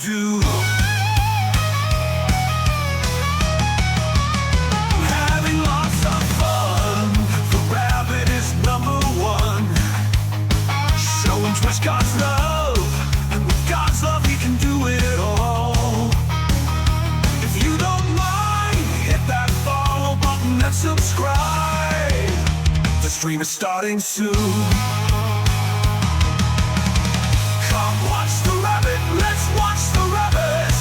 do. Having lots of fun. The Rabit is #1. Show and twist God's love, and with God's love he can do it all. If you don't mind, hit that follow button and subscribe. The stream is starting soon. Come watch the Rabit, let's watch the Rabit,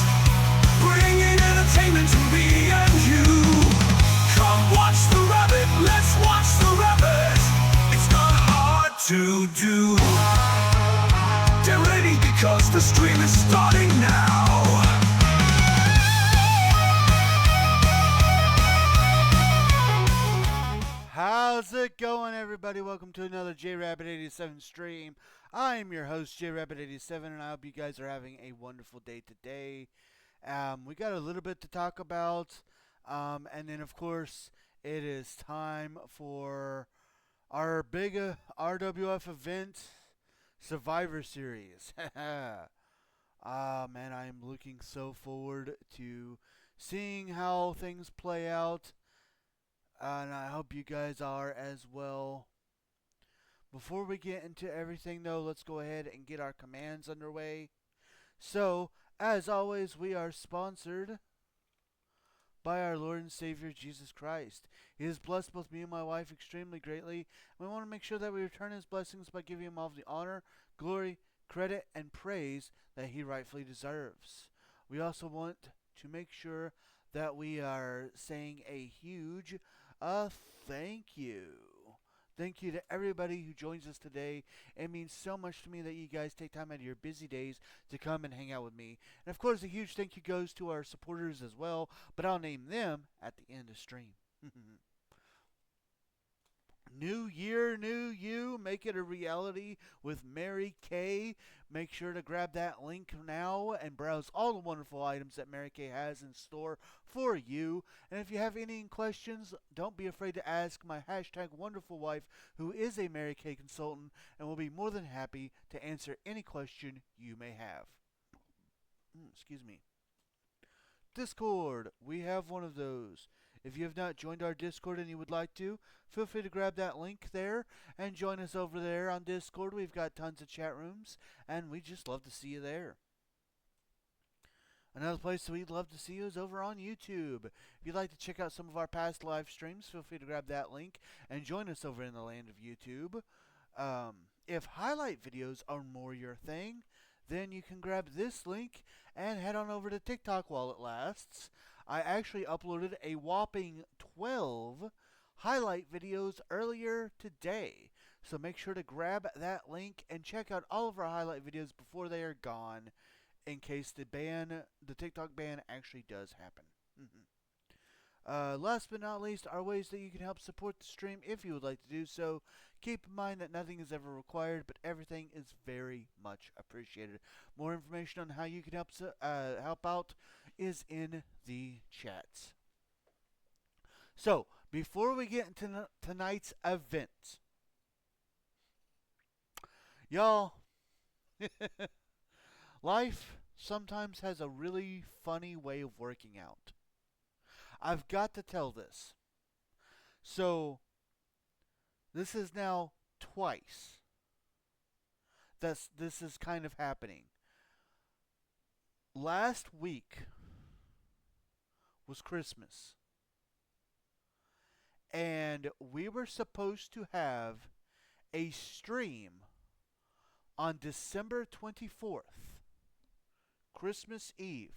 bringing entertainment to me and you. Come watch the Rabit, let's watch the Rabit, it's not hard to do. Get ready because the stream is starting now. How's it going, everybody? Welcome to another JRabbit87 stream. I'm your host, JRabbit87, and I hope you guys are having a wonderful day today. We got a little bit to talk about, and then, of course, it is time for our big RWF event, Survivor Series. Man, I am looking so forward to seeing how things play out. And I hope you guys are as well. Before we get into everything, though, let's go ahead and get our commands underway. So, as always, we are sponsored by our Lord and Savior, Jesus Christ. He has blessed both me and my wife extremely greatly. We want to make sure that we return His blessings by giving Him all the honor, glory, credit, and praise that He rightfully deserves. We also want to make sure that we are saying a huge thank you. Thank you to everybody who joins us today. It means so much to me that you guys take time out of your busy days to come and hang out with me. And of course, a huge thank you goes to our supporters as well, but I'll name them at the end of stream. New year, new you. Make it a reality with Mary Kay. Make sure to grab that link now and browse all the wonderful items that Mary Kay has in store for you. And if you have any questions, don't be afraid to ask my #wonderful wife, who is a Mary Kay consultant, and will be more than happy to answer any question you may have. Excuse me. Discord. We have one of those. If you have not joined our Discord and you would like to, feel free to grab that link there and join us over there on Discord. We've got tons of chat rooms, and we just love to see you there. Another place that we'd love to see you is over on YouTube. If you'd like to check out some of our past live streams, feel free to grab that link and join us over in the land of YouTube. If highlight videos are more your thing, then you can grab this link and head on over to TikTok while it lasts. I actually uploaded a whopping 12 highlight videos earlier today. So make sure to grab that link and check out all of our highlight videos before they are gone, in case the TikTok ban actually does happen. Last but not least, are ways that you can help support the stream if you would like to do so. Keep in mind that nothing is ever required, but everything is very much appreciated. More information on how you can help out is in the chat. So, before we get into tonight's event, y'all, life sometimes has a really funny way of working out. I've got to tell this. So, this is now twice this is kind of happening. Last week was Christmas, and we were supposed to have a stream on December 24th, Christmas Eve.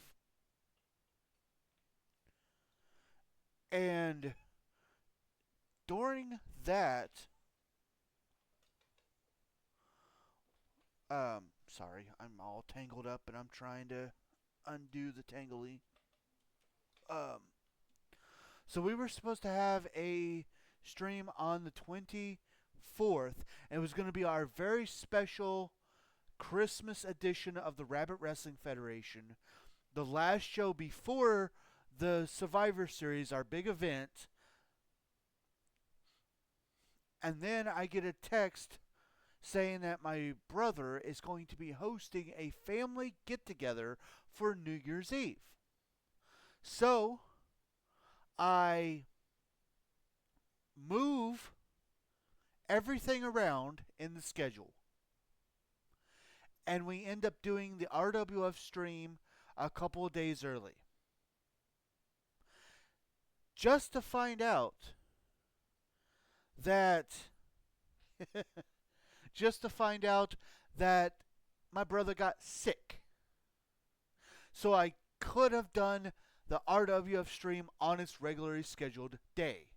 And during that, sorry, I'm all tangled up and I'm trying to undo the tangly. So we were supposed to have a stream on the 24th, and it was going to be our very special Christmas edition of the Rabit Wrestling Federation. The last show before the Survivor Series, our big event. And then I get a text saying that my brother is going to be hosting a family get together for New Year's Eve. So I move everything around in the schedule. And we end up doing the RWF stream a couple of days early. Just to find out that just to find out that my brother got sick. So I could have done the RWF stream on its regularly scheduled day.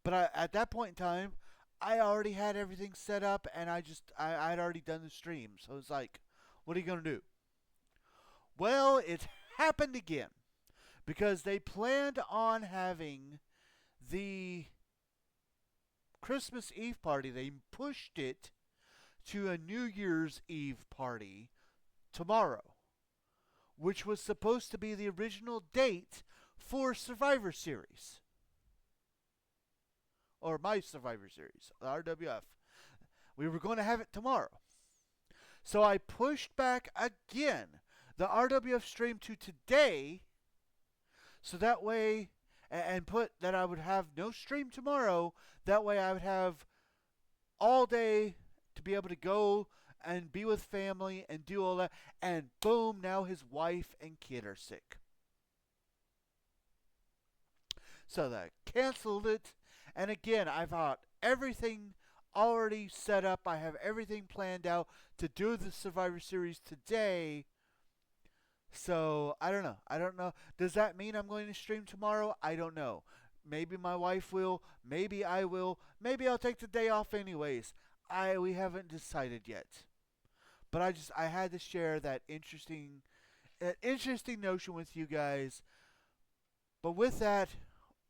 But at that point in time, I already had everything set up, and I'd already done the stream. So it's like, what are you gonna do? Well, it happened again because they planned on having the Christmas Eve party. They pushed it to a New Year's Eve party tomorrow, which was supposed to be the original date for Survivor Series. Or my Survivor Series, the RWF. We were going to have it tomorrow. So I pushed back again the RWF stream to today, so that way, and put that I would have no stream tomorrow. That way I would have all day to be able to go and be with family and do all that. And boom, now his wife and kid are sick. So I canceled it. And again, I've got everything already set up. I have everything planned out to do the Survivor Series today. So, I don't know. I don't know. Does that mean I'm going to stream tomorrow? I don't know. Maybe my wife will. Maybe I will. Maybe I'll take the day off anyways. We haven't decided yet. But I had to share that interesting notion with you guys. But with that,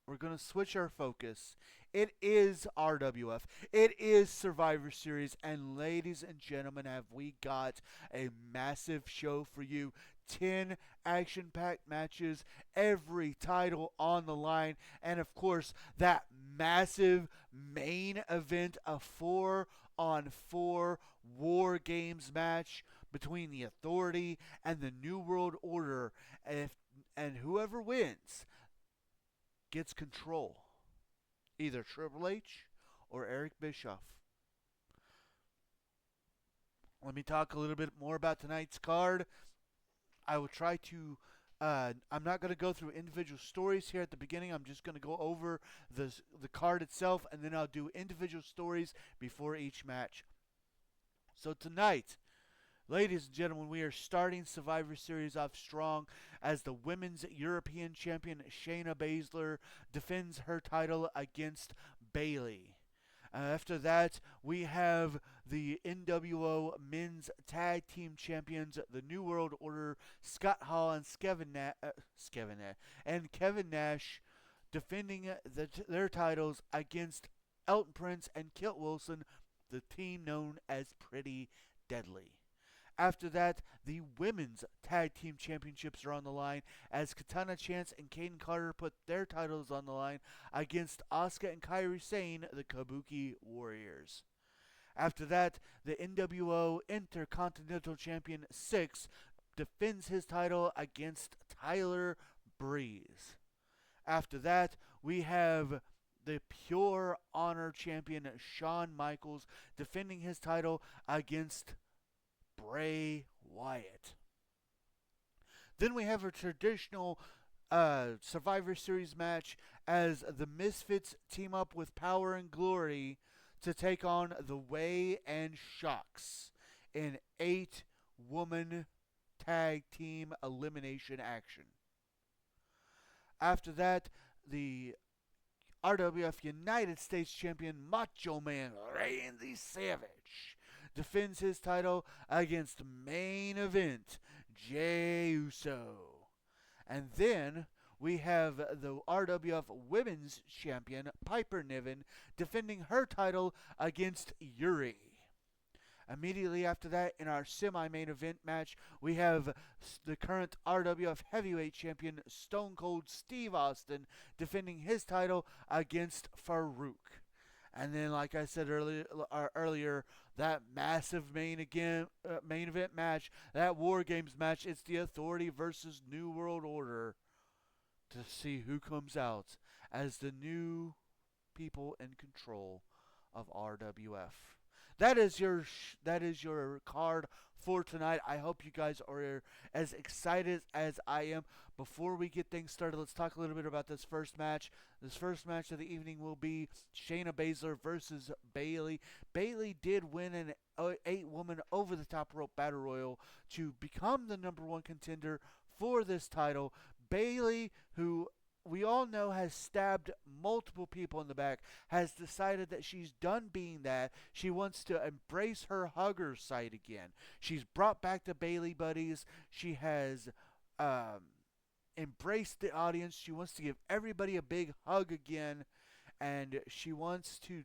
we're going to switch our focus. It is RWF. It is Survivor Series. And ladies and gentlemen, have we got a massive show for you. 10 action-packed matches, every title on the line, and of course, that massive main event, a 4-on-4 War Games match between the Authority and the New World Order. And whoever wins gets control. Either Triple H or Eric Bischoff. Let me talk a little bit more about tonight's card. I will try to, I'm not going to go through individual stories here at the beginning. I'm just going to go over the card itself, and then I'll do individual stories before each match. So tonight, ladies and gentlemen, we are starting Survivor Series off strong as the Women's European Champion Shayna Baszler defends her title against Bayley. After that, we have the NWO Men's Tag Team Champions, the New World Order, Scott Hall and Kevin Nash, defending their titles against Elton Prince and Kilt Wilson, the team known as Pretty Deadly. After that, the Women's Tag Team Championships are on the line as Katana Chance and Kaden Carter put their titles on the line against Asuka and Kairi Sane, the Kabuki Warriors. After that, the NWO Intercontinental Champion 6 defends his title against Tyler Breeze. After that, we have the Pure Honor Champion Shawn Michaels defending his title against Bray Wyatt. Then we have a traditional Survivor Series match as the Misfits team up with Power and Glory to take on the Way and Shocks in 8-woman tag team elimination action. After that, the RWF United States Champion Macho Man Randy Savage defends his title against Main Event Jey Uso. And then we have the RWF Women's Champion Piper Niven defending her title against Yuri. Immediately after that, in our semi-main event match, we have the current RWF Heavyweight Champion Stone Cold Steve Austin defending his title against Farouk. And then, like I said earlier, that massive main event match, that War Games match, it's the Authority versus New World Order to see who comes out as the new people in control of RWF. That is your card for tonight. I hope you guys are as excited as I am. Before we get things started, let's talk a little bit about this first match. This first match of the evening will be Shayna Baszler versus Bayley. Bayley did win an 8-woman over the top rope battle royal to become the number 1 contender for this title. Bayley, who we all know has stabbed multiple people in the back, has decided that she's done being that. She wants to embrace her hugger side again. She's brought back the Bayley buddies. She has embraced the audience. She wants to give everybody a big hug again. And she wants to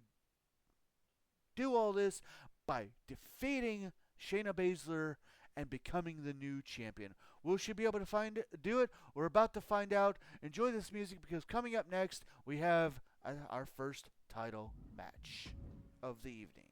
do all this by defeating Shayna Baszler and becoming the new champion. Will she be able to do it? We're about to find out. Enjoy this music because coming up next, we have our first title match of the evening.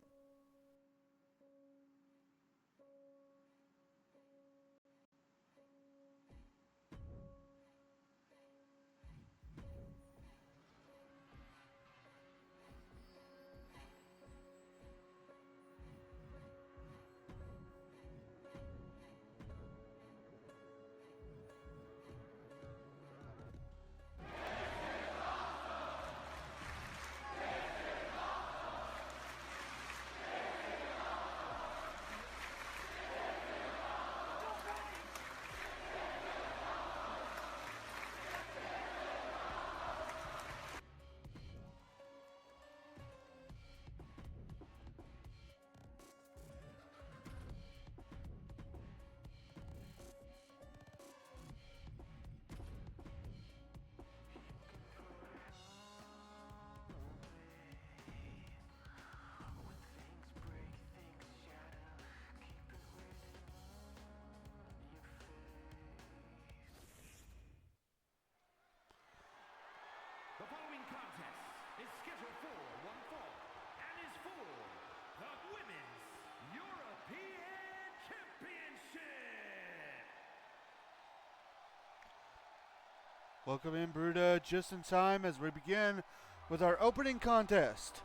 The following contest is scheduled for one fall and is for the Women's European Championship. Welcome in, Bruda, just in time as we begin with our opening contest.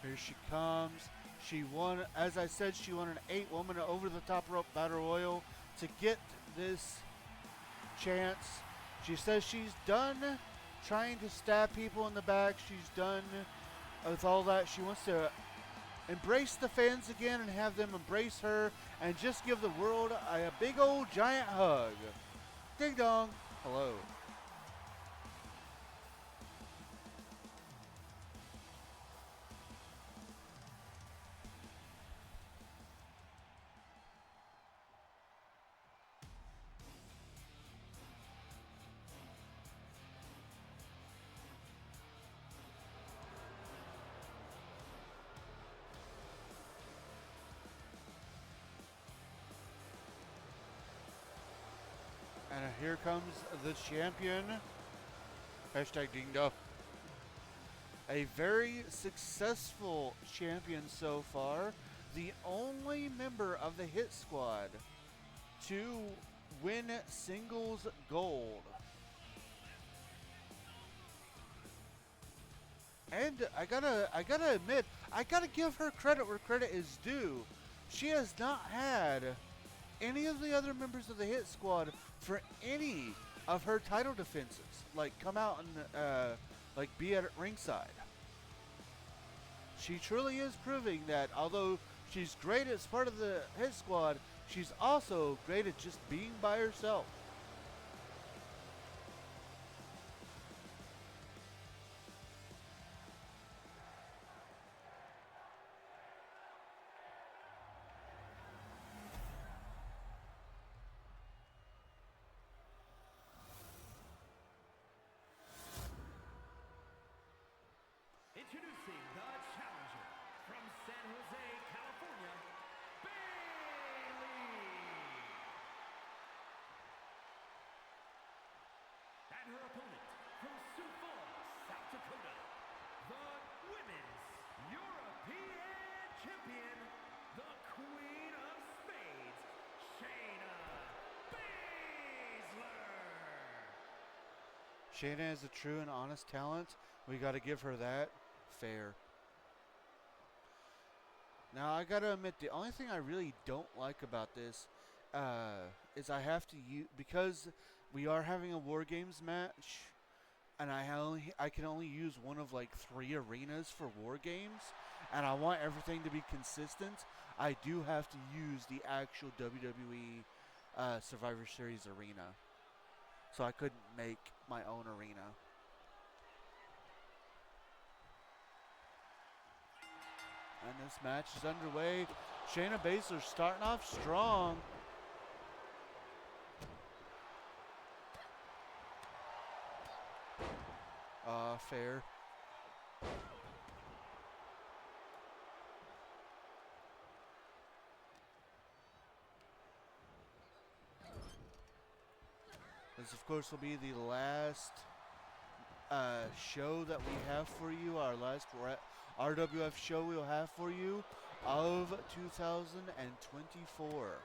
Here she comes. She won, as I said, she won an 8-woman over the top rope battle royal to get this chance. She says she's done trying to stab people in the back. She's done with all that. She wants to embrace the fans again and have them embrace her and just give the world a big old giant hug. Ding dong. Hello. And here comes the champion. Hashtag ding dong. A very successful champion so far. The only member of the Hit Squad to win singles gold. And I gotta admit, I gotta give her credit where credit is due. She has not had any of the other members of the Hit Squad for any of her title defenses, like come out and like be at ringside. She truly is proving that although she's great as part of the Hit Squad, she's also great at just being by herself. her opponent from Sioux Falls, South Dakota, the Women's European Champion, the Queen of Spades, Shayna Baszler. Shayna is a true and honest talent. We got to give her that. Fair. Now, I got to admit, the only thing I really don't like about this is I have to use, because we are having a War Games match, and I can only use one of like 3 arenas for War Games, and I want everything to be consistent. I do have to use the actual WWE Survivor Series arena. So I couldn't make my own arena. And this match is underway. Shayna Baszler starting off strong. Fair. This, of course, will be the last show that we have for you, our last RWF show we'll have for you of 2024.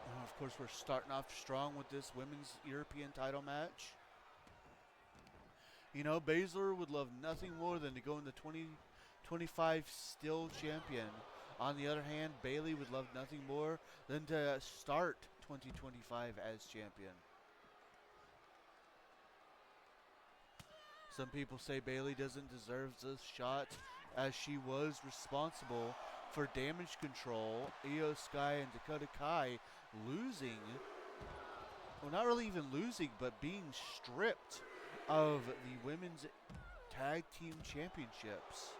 And of course, we're starting off strong with this women's European title match. You know, Baszler would love nothing more than to go in the 2025 still champion. On the other hand, Bayley would love nothing more than to start 2025 as champion. Some people say Bayley doesn't deserve this shot, as she was responsible for Damage Control, Io Sky, and Dakota Kai losing, well, not really even losing, but being stripped of the women's tag team championships.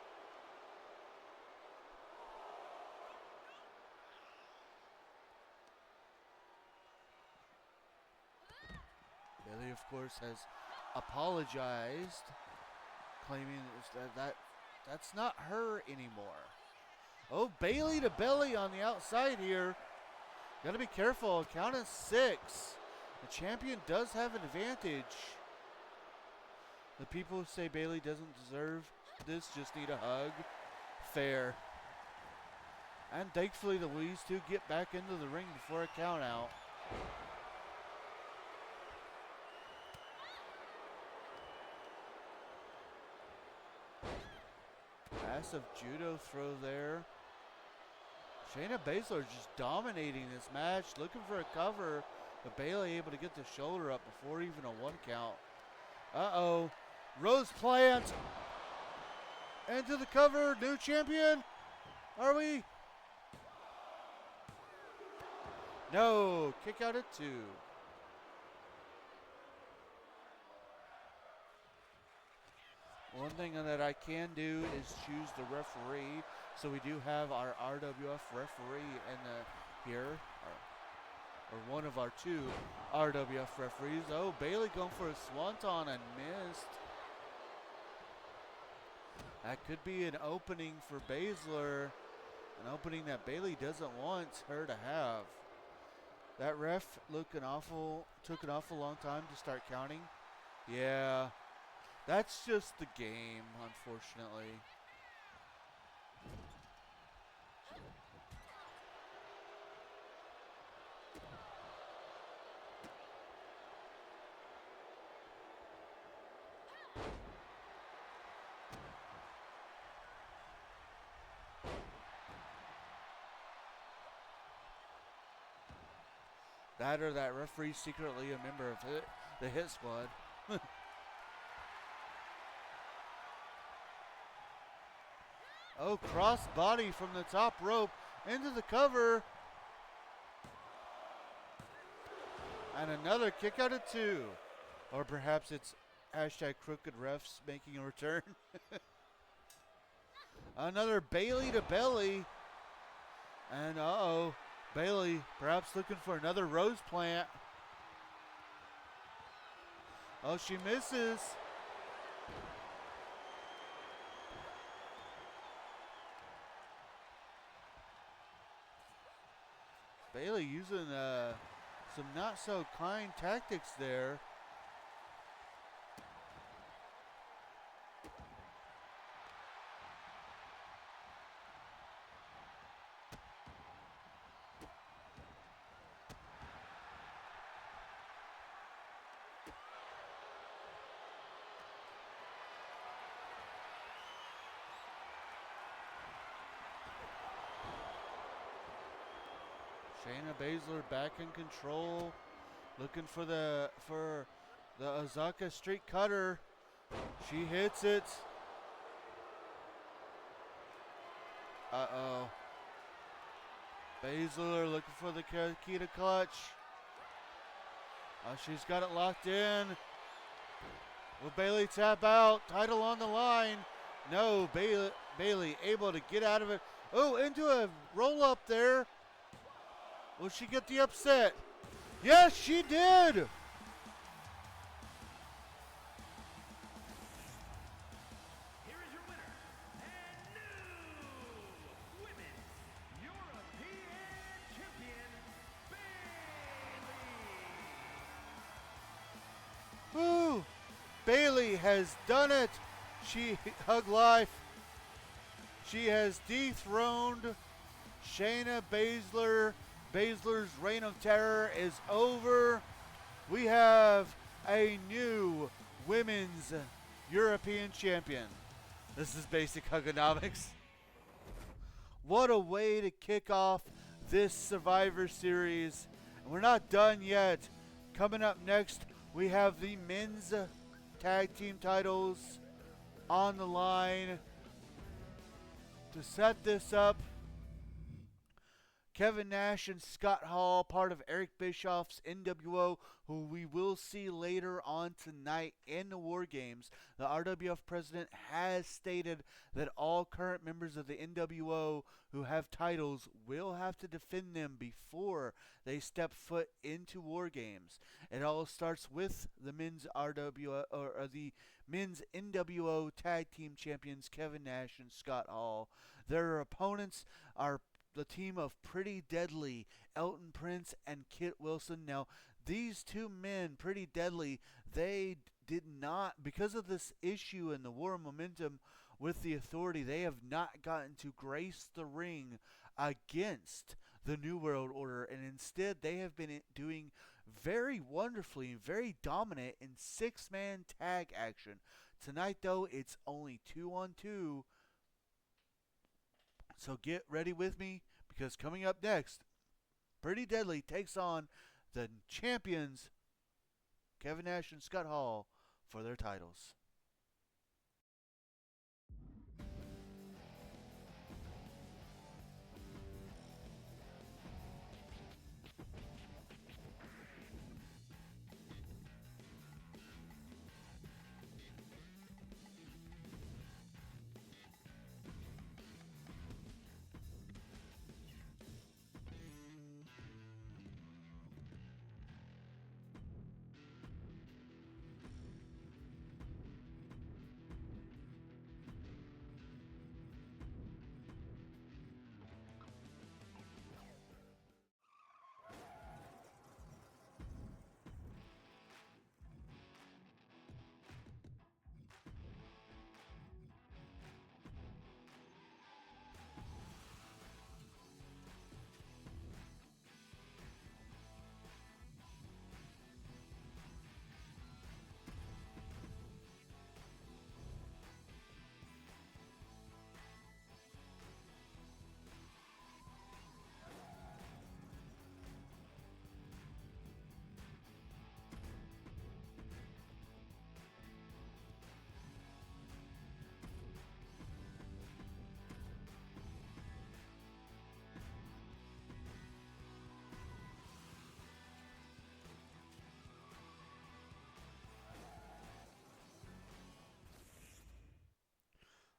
Bayley, of course, has apologized, claiming that's not her anymore. Oh, Bayley to belly on the outside here. Gotta be careful. Count of 6. The champion does have an advantage. The people who say Bayley doesn't deserve this just need a hug. Fair. And thankfully, the these two get back into the ring before a count out. Massive judo throw there. Shayna Baszler just dominating this match, looking for a cover, but Bayley able to get the shoulder up before even a 1 count. Uh-oh. Rose plant. Into the cover. New champion. Are we? No. Kick out at 2. One thing that I can do is choose the referee. So we do have our RWF referee in here, or one of our 2 RWF referees. Oh, Bayley going for a swanton and missed. That could be an opening for Baszler, an opening that Bayley doesn't want her to have. That ref took an awful long time to start counting. Yeah. That's just the game, unfortunately. That or that referee secretly a member of the Hit Squad. Oh, cross body from the top rope into the cover. And another kick out at 2. Or perhaps it's hashtag crooked refs making a return. Another Bayley to belly. And uh-oh, Bayley perhaps looking for another rose plant. Oh, she misses. Bailey using some not so kind tactics there. Shayna Baszler back in control, looking for the Azaka Street Cutter. She hits it. Uh-oh. Baszler looking for the Kita clutch. She's got it locked in. Will Bailey tap out? Title on the line. No, Bailey able to get out of it. Oh, into a roll up there. Will she get the upset? Yes, she did. Here is your winner and new Women's European Champion, Bayley. Woo! Bailey has done it. She hug life. She has dethroned Shayna Baszler. Baszler's reign of terror is over. We have a new women's European champion. This is basic hugonomics. What a way to kick off this Survivor Series. And we're not done yet. Coming up next, we have the men's tag team titles on the line. To set this up, Kevin Nash and Scott Hall, part of Eric Bischoff's NWO, who we will see later on tonight in the War Games. The RWF president has stated that all current members of the NWO who have titles will have to defend them before they step foot into War Games. It all starts with the men's RWO or the men's NWO tag team champions Kevin Nash and Scott Hall. Their opponents are the team of Pretty Deadly, Elton Prince and Kit Wilson. Now, these two men, Pretty Deadly, they did not, because of this issue and the war momentum with the Authority, they have not gotten to grace the ring against the New World Order, and instead they have been doing very wonderfully and very dominant in six-man tag action. Tonight, though, it's only 2-on-2. So get ready with me, because coming up next, Pretty Deadly takes on the champions, Kevin Nash and Scott Hall, for their titles.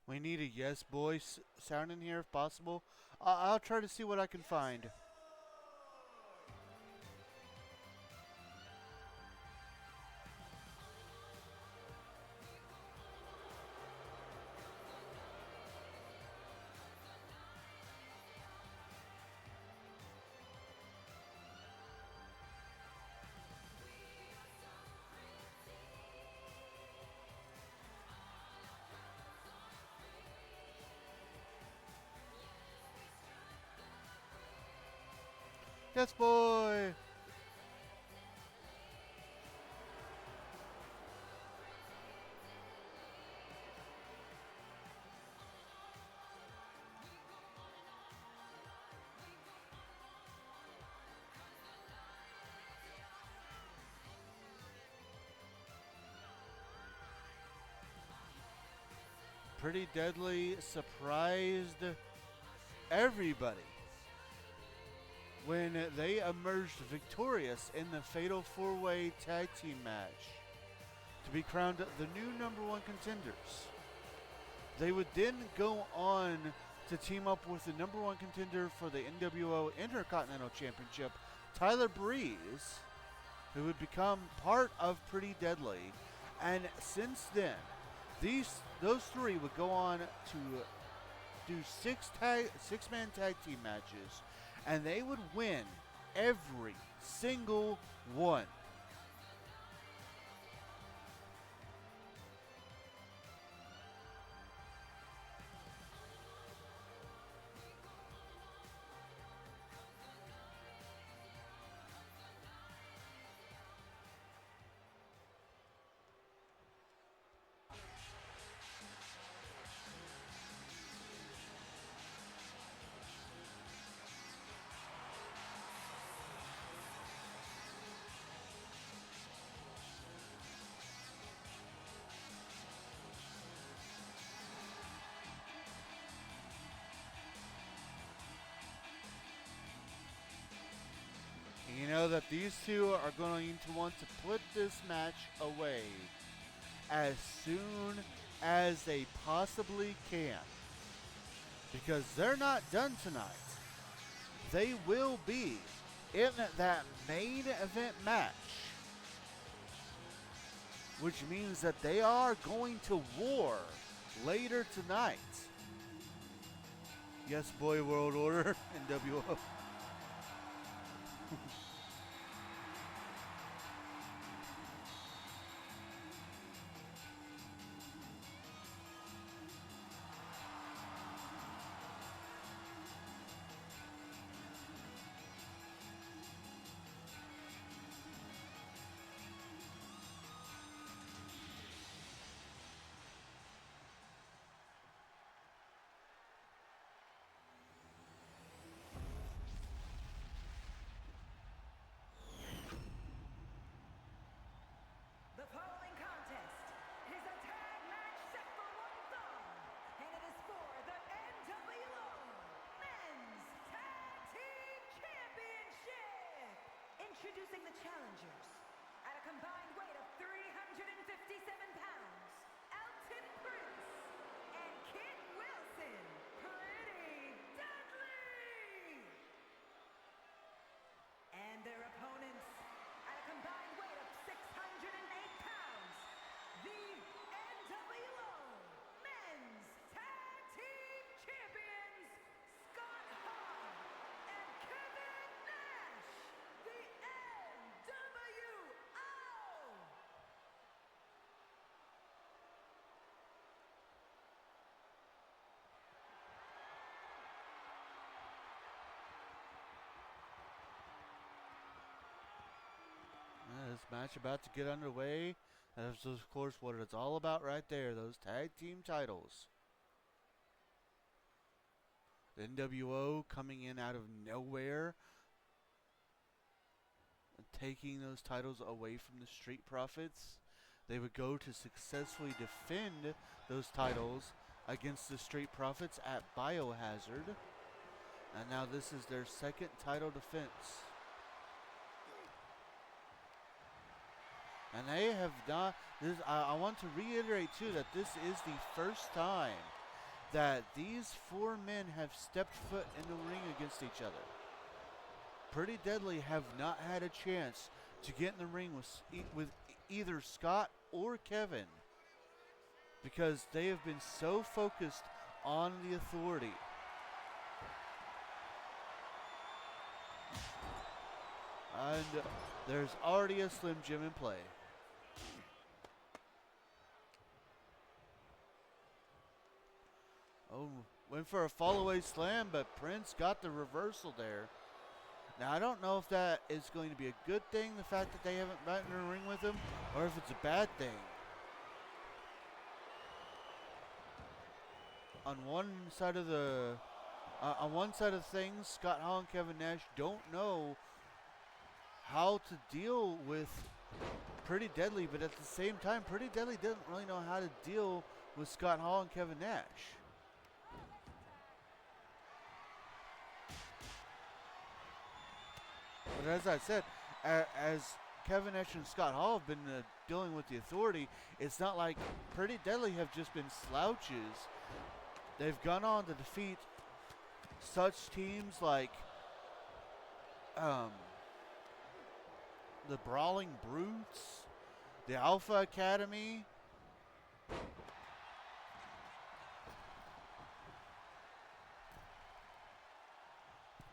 We need a yes boy sound in here if possible. I'll try to see what I can find. Yes, boy. Pretty Deadly surprised everybody when they emerged victorious in the Fatal 4-Way Tag Team match to be crowned the new #1 contenders. They would then go on to team up with the #1 contender for the NWO Intercontinental Championship, Tyler Breeze, who would become part of Pretty Deadly. And since then, those three would go on to do six-man tag team matches, and they would win every single one. You know that these two are going to want to put this match away as soon as they possibly can, because they're not done tonight. They will be in that main event match, which means that they are going to war later tonight. Yes, boy, World Order, NWO. The following contest is a tag match set for one fall, and it is for the NWO Men's Tag Team Championship. Introducing the challengers at a combined weight of 357 pounds, Elton Prince and Kit Wilson, Pretty Deadly. And their opponents at a combined weight of 608 pounds, the NWO Men's Tag Team Champions, Scott Hall and Kevin Nash, the NWO. This match about to get underway. That's of course what it's all about right there, those tag team titles. The NWO coming in out of nowhere, and taking those titles away from the Street Profits. They would go to successfully defend those titles against the Street Profits at Biohazard. And now this is their second title defense. And they have not, I want to reiterate too that this is the first time that these four men have stepped foot in the ring against each other. Pretty Deadly have not had a chance to get in the ring with either Scott or Kevin, because they have been so focused on the Authority. And there's already a Slim Jim in play. Oh, went for a fall-away slam, but Prince got the reversal there. Now, I don't know if that is going to be a good thing, the fact that they haven't gotten in a ring with him, or if it's a bad thing. On one side of things, Scott Hall and Kevin Nash don't know how to deal with Pretty Deadly, but at the same time, Pretty Deadly doesn't really know how to deal with Scott Hall and Kevin Nash. But as I said, as Kevin Nash and Scott Hall have been dealing with the Authority, it's not like Pretty Deadly have just been slouches. They've gone on to defeat such teams like the Brawling Brutes, the Alpha Academy,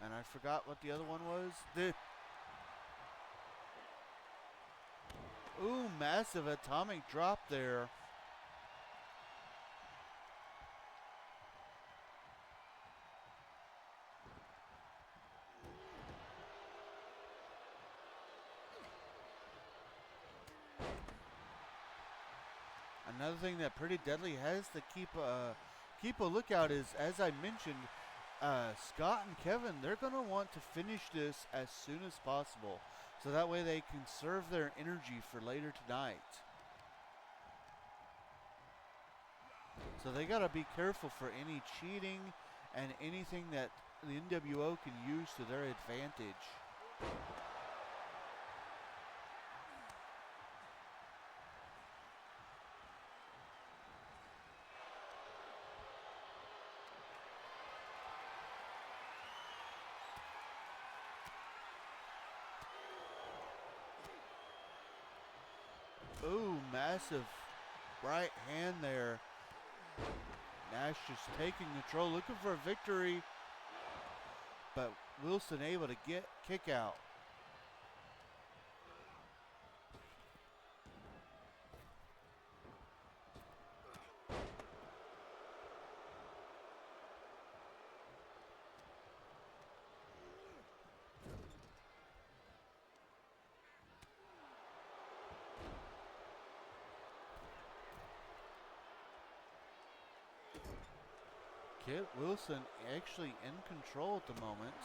and I forgot what the other one was. Ooh, massive atomic drop there. Another thing that Pretty Deadly has to keep a lookout is, as I mentioned, Scott and Kevin, they're going to want to finish this as soon as possible, so that way they can conserve their energy for later tonight. So they got to be careful for any cheating and anything that the NWO can use to their advantage. Ooh, massive right hand there. Nash just taking control, looking for a victory, but Wilson able to get kick out. Kit Wilson actually in control at the moment.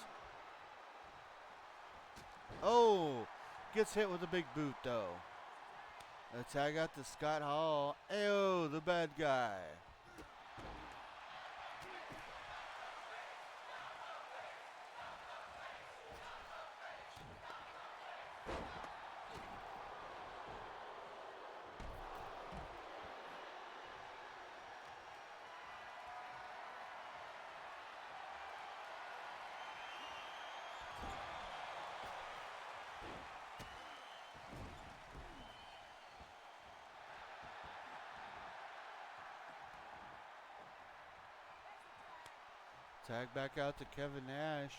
Oh, gets hit with a big boot though. The tag out to Scott Hall. Ayo, the bad guy. Tag back out to Kevin Nash.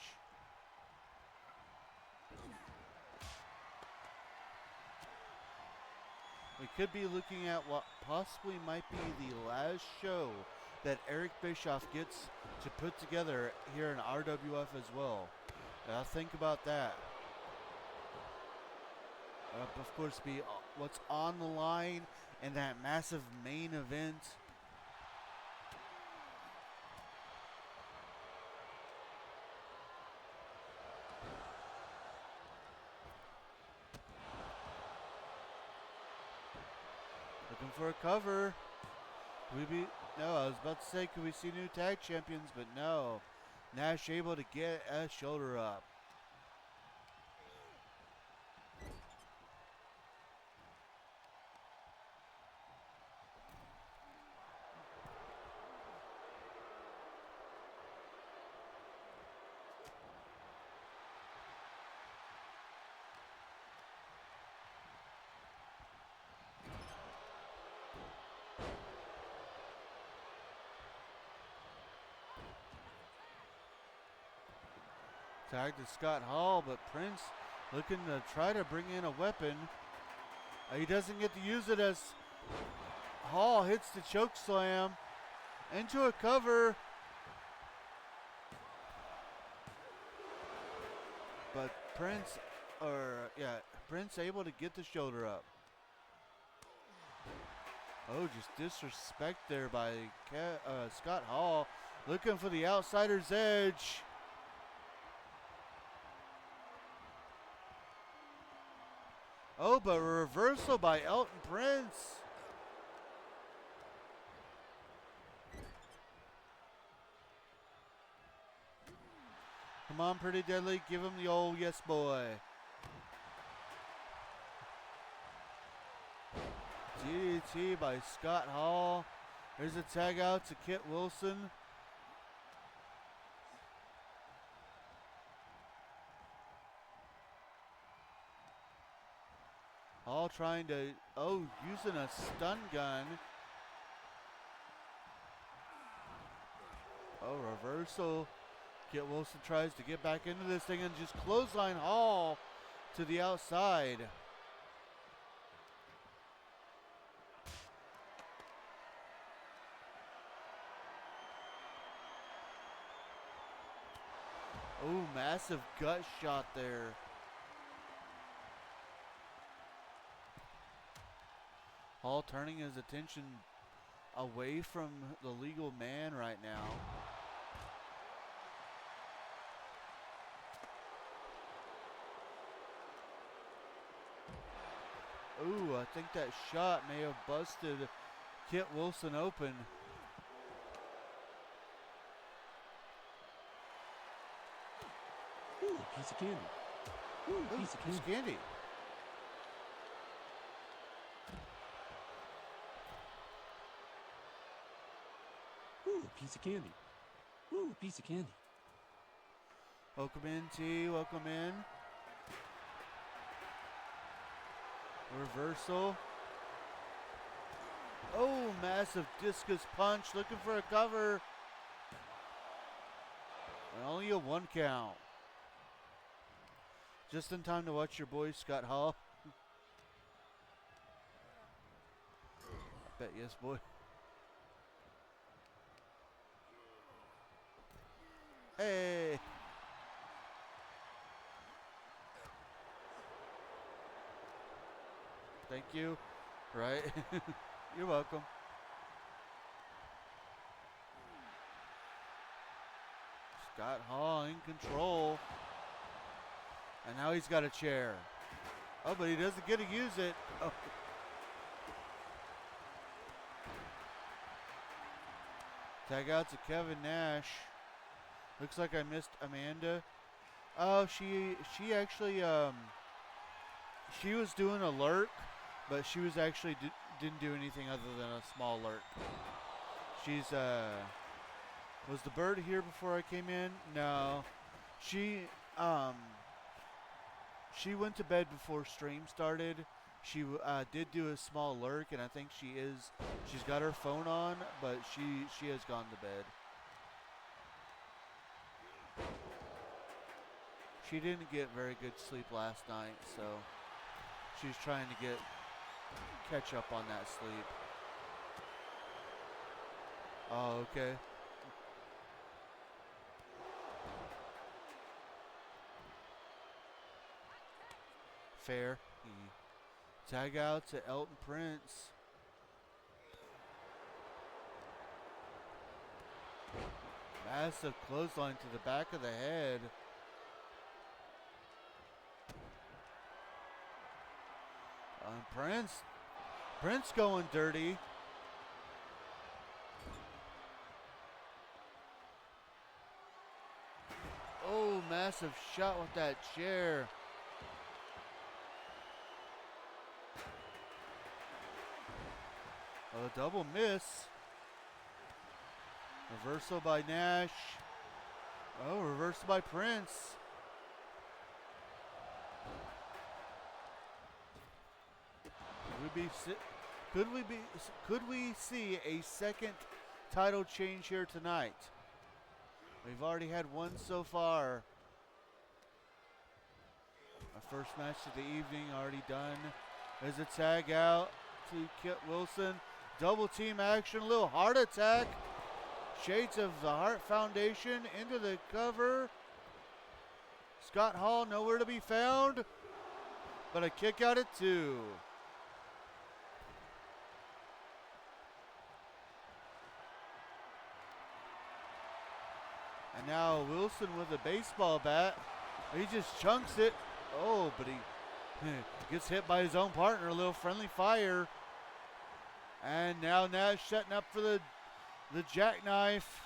We could be looking at what possibly might be the last show that Eric Bischoff gets to put together here in RWF as well. Think about that. Of course, be what's on the line in that massive main event. Looking for a cover. No, I was about to say, could we see new tag champions? But no. Nash able to get a shoulder up. Tag to Scott Hall, but Prince looking to try to bring in a weapon. He doesn't get to use it as Hall hits the choke slam into a cover. But Prince, Prince able to get the shoulder up. Oh, just disrespect there by Scott Hall. Looking for the outsider's edge. Oh, but a reversal by Elton Prince. Come on, Pretty Deadly. Give him the old yes, boy. DDT by Scott Hall. There's a tag out to Kit Wilson. Hall trying to, using a stun gun. Oh, reversal. Kit Wilson tries to get back into this thing and just clothesline Hall to the outside. Oh, massive gut shot there. Hall turning his attention away from the legal man right now. Ooh, I think that shot may have busted Kit Wilson open. Ooh, piece of candy. Ooh, piece of candy. Candy. Ooh, piece of candy. Ooh, piece of candy. Welcome in, T. Welcome in. Reversal. Oh, massive discus punch. Looking for a cover. And only a 1 count. Just in time to watch your boy Scott Hall. I bet yes, boy. Hey. Thank you. Right. You're welcome. Scott Hall in control. And now he's got a chair. Oh, but he doesn't get to use it. Oh. Tag out to Kevin Nash. Looks like I missed Amanda. Oh, she actually she was doing a lurk, but she was actually didn't do anything other than a small lurk. She's was the bird here before I came in? No. She went to bed before stream started. She did do a small lurk, and I think she's got her phone on, but she has gone to bed. She didn't get very good sleep last night, so she's trying to catch up on that sleep. Oh, okay. Fair. Tag out to Elton Prince. Massive clothesline to the back of the head. Prince going dirty. Oh, massive shot with that chair. A double miss. Reversal by Nash. Oh, reversal by Prince. Could we see a second title change here tonight? We've already had one so far. Our first match of the evening already done. There's a tag out to Kit Wilson. Double team action, a little heart attack. Shades of the Heart Foundation into the cover. Scott Hall nowhere to be found, but a kick out at 2. And now Wilson with a baseball bat. He just chunks it. Oh, but he gets hit by his own partner. A little friendly fire. And now Nash setting up for the jackknife.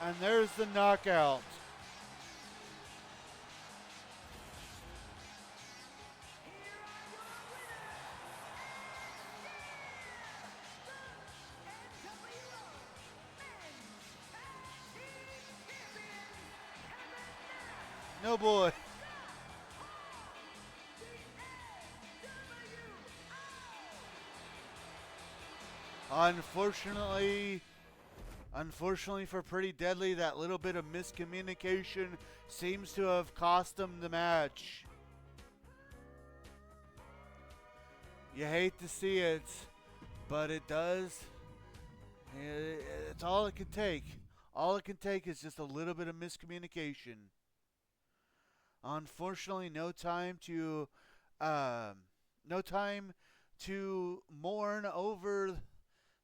And there's the knockout. No boy. Unfortunately for Pretty Deadly, that little bit of miscommunication seems to have cost him the match. You hate to see it, but it does. It's all it can take. All it can take is just a little bit of miscommunication. Unfortunately, no time to mourn over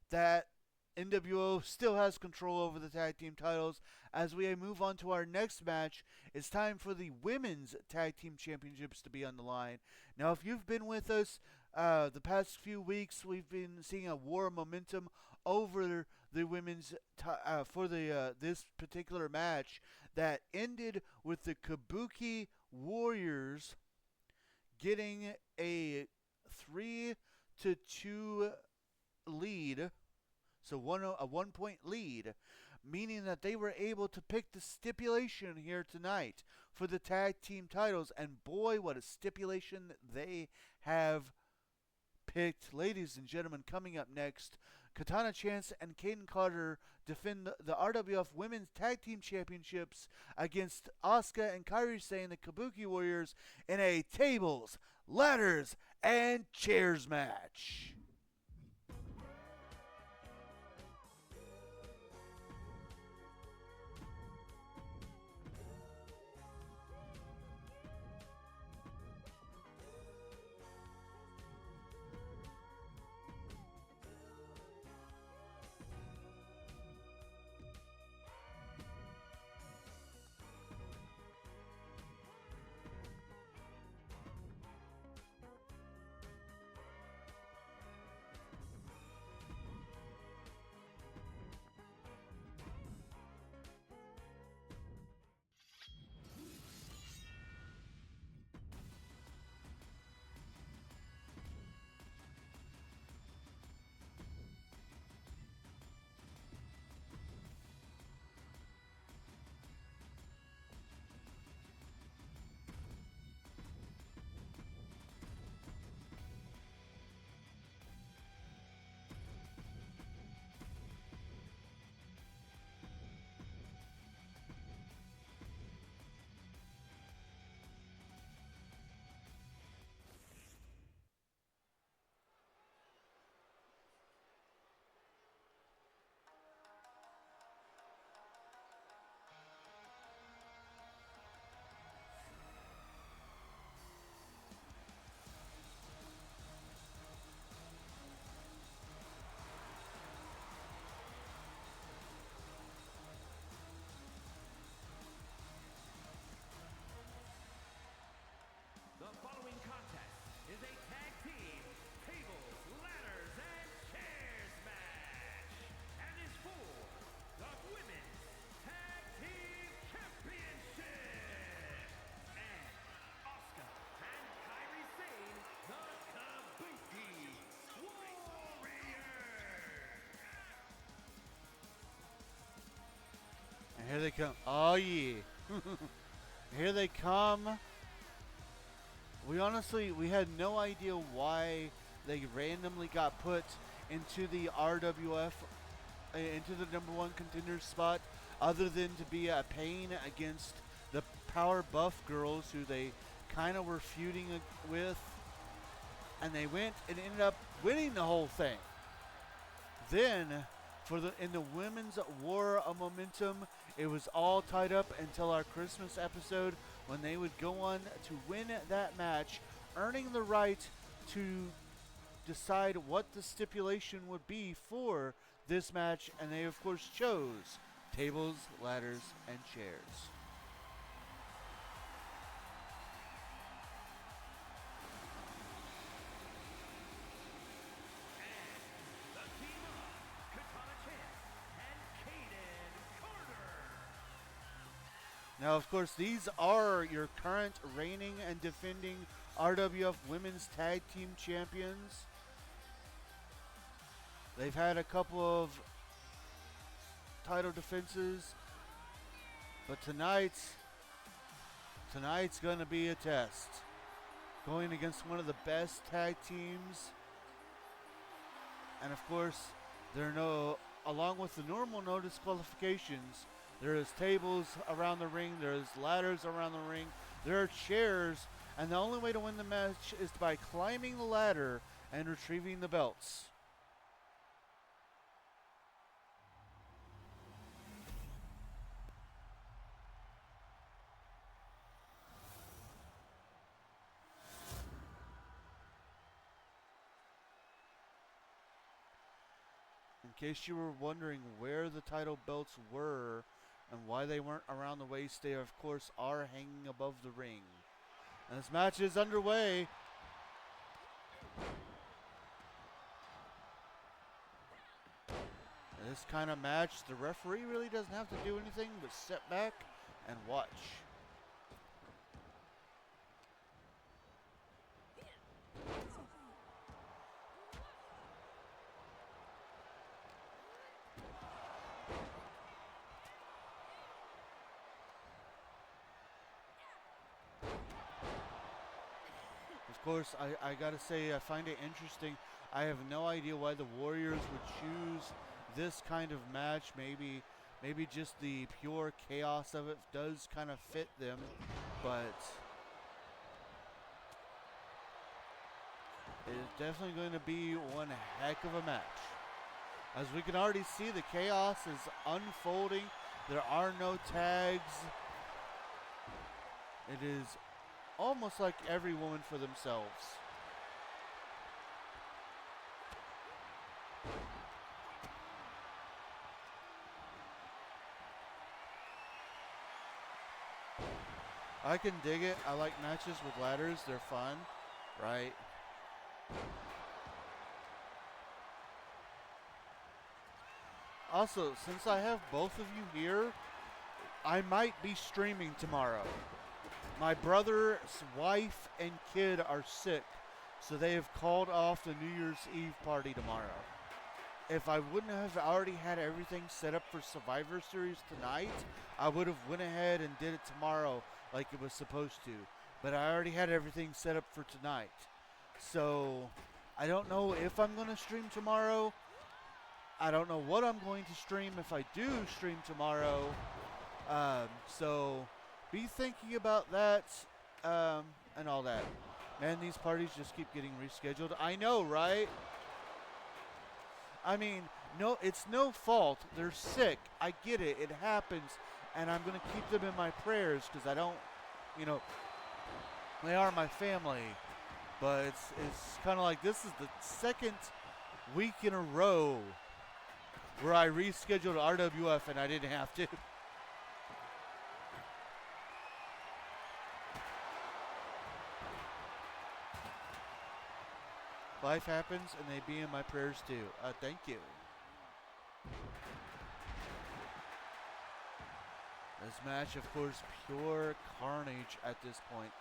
that. NWO still has control over the tag team titles. As we move on to our next match, it's time for the women's tag team championships to be on the line. Now, if you've been with us the past few weeks, we've been seeing a war of momentum over the women's for this particular match that ended with the Kabuki Warriors getting a 3-2 lead. So a 1-point lead, meaning that they were able to pick the stipulation here tonight for the tag team titles. And boy, what a stipulation they have picked. Ladies and gentlemen, coming up next, Katana Chance and Kaden Carter defend the RWF Women's Tag Team Championships against Asuka and Kairi Sane, the Kabuki Warriors, in a tables, ladders, and chairs match. The following contest is a tag team tables, ladders, and chairs match, and is for the Women's Tag Team Championship. And Asuka and Kairi Sane, the Kabuki Warriors. And here they come. Oh, yeah. Here they come. We had no idea why they randomly got put into the RWF, into the #1 contender spot, other than to be a pain against the Power Buff girls who they kind of were feuding with. And they went and ended up winning the whole thing. Then, in the women's war of momentum, It was all tied up until our Christmas episode when they would go on to win that match, earning the right to decide what the stipulation would be for this match, and they of course chose tables, ladders, and chairs. The team of Katana Chance and Kaden Carter. Now, of course, these are your current reigning and defending RWF Women's Tag Team Champions. They've had a couple of title defenses, but tonight's going to be a test. Going against one of the best tag teams. And of course, along with the normal no disqualifications, there is tables around the ring, there is ladders around the ring, there are chairs, and the only way to win the match is by climbing the ladder and retrieving the belts. In case you were wondering where the title belts were and why they weren't around the waist, they of course are hanging above the ring. And this match is underway. In this kind of match, the referee really doesn't have to do anything but sit back and watch. Of course, I gotta say, I find it interesting. I have no idea why the Warriors would choose this kind of match. Maybe just the pure chaos of it does kind of fit them, but it's definitely going to be one heck of a match. As we can already see, the chaos is unfolding. There are no tags. It is almost like every woman for themselves. I can dig it. I like matches with ladders. They're fun, right? Also, since I have both of you here, I might be streaming tomorrow. My brother's wife and kid are sick, so they have called off the New Year's Eve party tomorrow. If I wouldn't have already had everything set up for Survivor Series tonight, I would have went ahead and did it tomorrow like it was supposed to. But I already had everything set up for tonight. So, I don't know if I'm going to stream tomorrow. I don't know what I'm going to stream if I do stream tomorrow. So be thinking about that and all that. Man, these parties just keep getting rescheduled. I know, right? I mean, no, it's no fault. They're sick. I get it. It happens. And I'm going to keep them in my prayers because I don't, they are my family. But it's kind of like this is the second week in a row where I rescheduled RWF and I didn't have to. Life happens, and they be in my prayers too. Thank you. This match, of course, pure carnage at this point.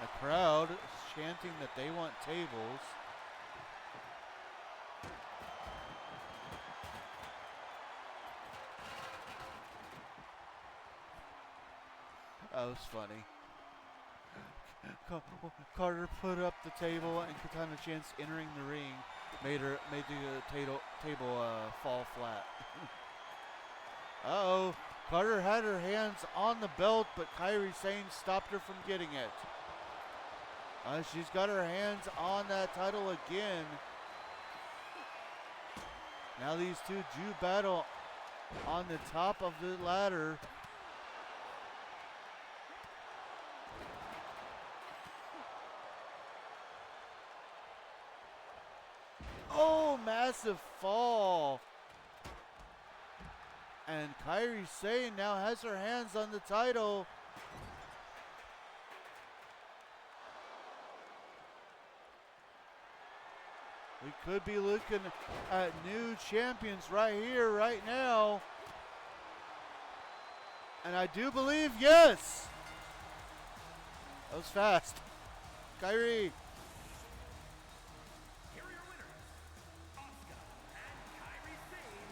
The crowd chanting that they want tables. That was funny. Carter put up the table, and Katana Chance entering the ring made the table fall flat. Uh-oh. Carter had her hands on the belt, but Kairi Sane stopped her from getting it. She's got her hands on that title again. Now these two do battle on the top of the ladder. Oh, massive fall. And Kairi Sane now has her hands on the title. We could be looking at new champions right here, right now. And I do believe, yes. That was fast. Kairi. Here are your winners, Asuka and Kairi Sane,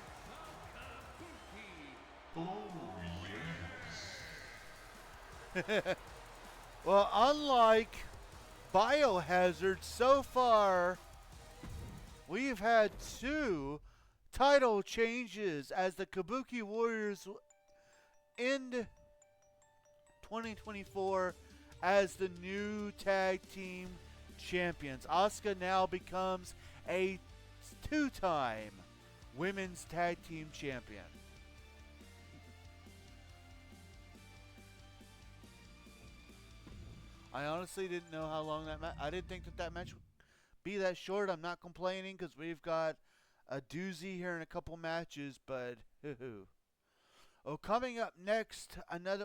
the Kabuki. Well, unlike Biohazard, so far we've had 2 title changes as the Kabuki Warriors end 2024 as the new tag team champions. Asuka now becomes a 2-time women's tag team champion. I honestly didn't know how long that match. I didn't think that match would be that short. I'm not complaining because we've got a doozy here in a couple matches, but oh, coming up next,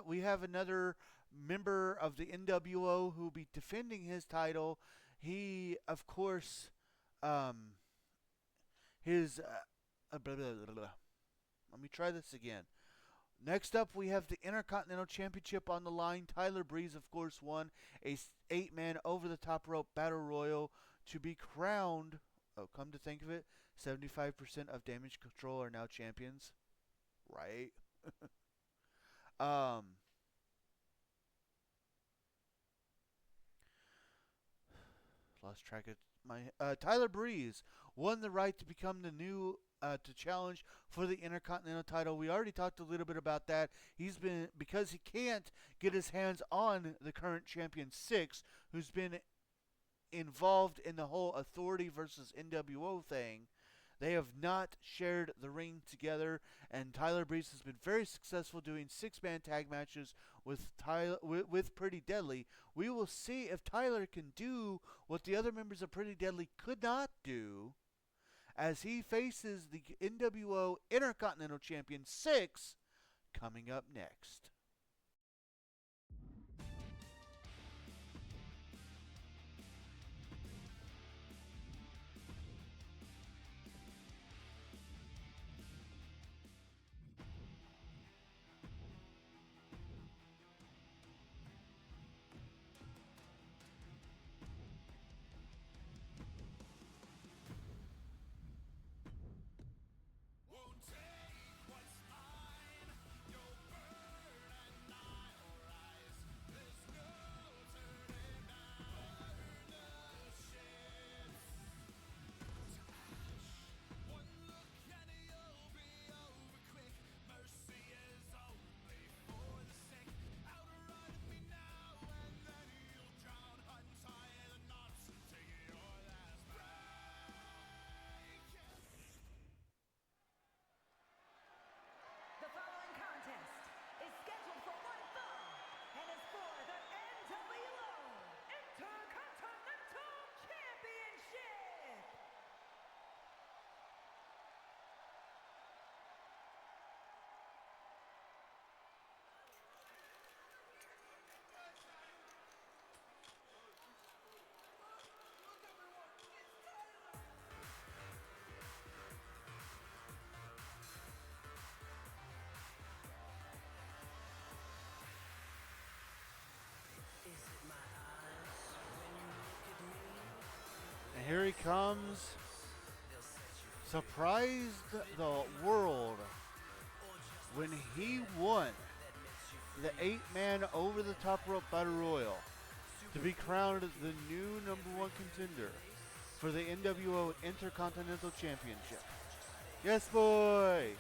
we have another member of the NWO who will be defending his title. He, of course, his blah, blah, blah, blah. Let me try this again. Next up, we have the Intercontinental Championship on the line. Tyler Breeze, of course, won a 8-man over-the-top rope battle royal to be crowned. Oh, come to think of it, 75% of Damage Control are now champions. Right? Lost track of my... Tyler Breeze won the right to become the new... to challenge for the Intercontinental title. We already talked a little bit about that. He's been, because he can't get his hands on the current champion 6, who's been involved in the whole Authority versus NWO thing. They have not shared the ring together, and Tyler Breeze has been very successful doing 6-man tag matches with Pretty Deadly. We will see if Tyler can do what the other members of Pretty Deadly could not do, as he faces the NWO Intercontinental Champion 6 coming up next. The following contest is scheduled for one fall and is for the NWO Intercontinental Championship. And here he comes. Surprised the world when he won the 8-man over-the-top rope battle royal to be crowned the new #1 contender for the NWO Intercontinental Championship. Yes, boy!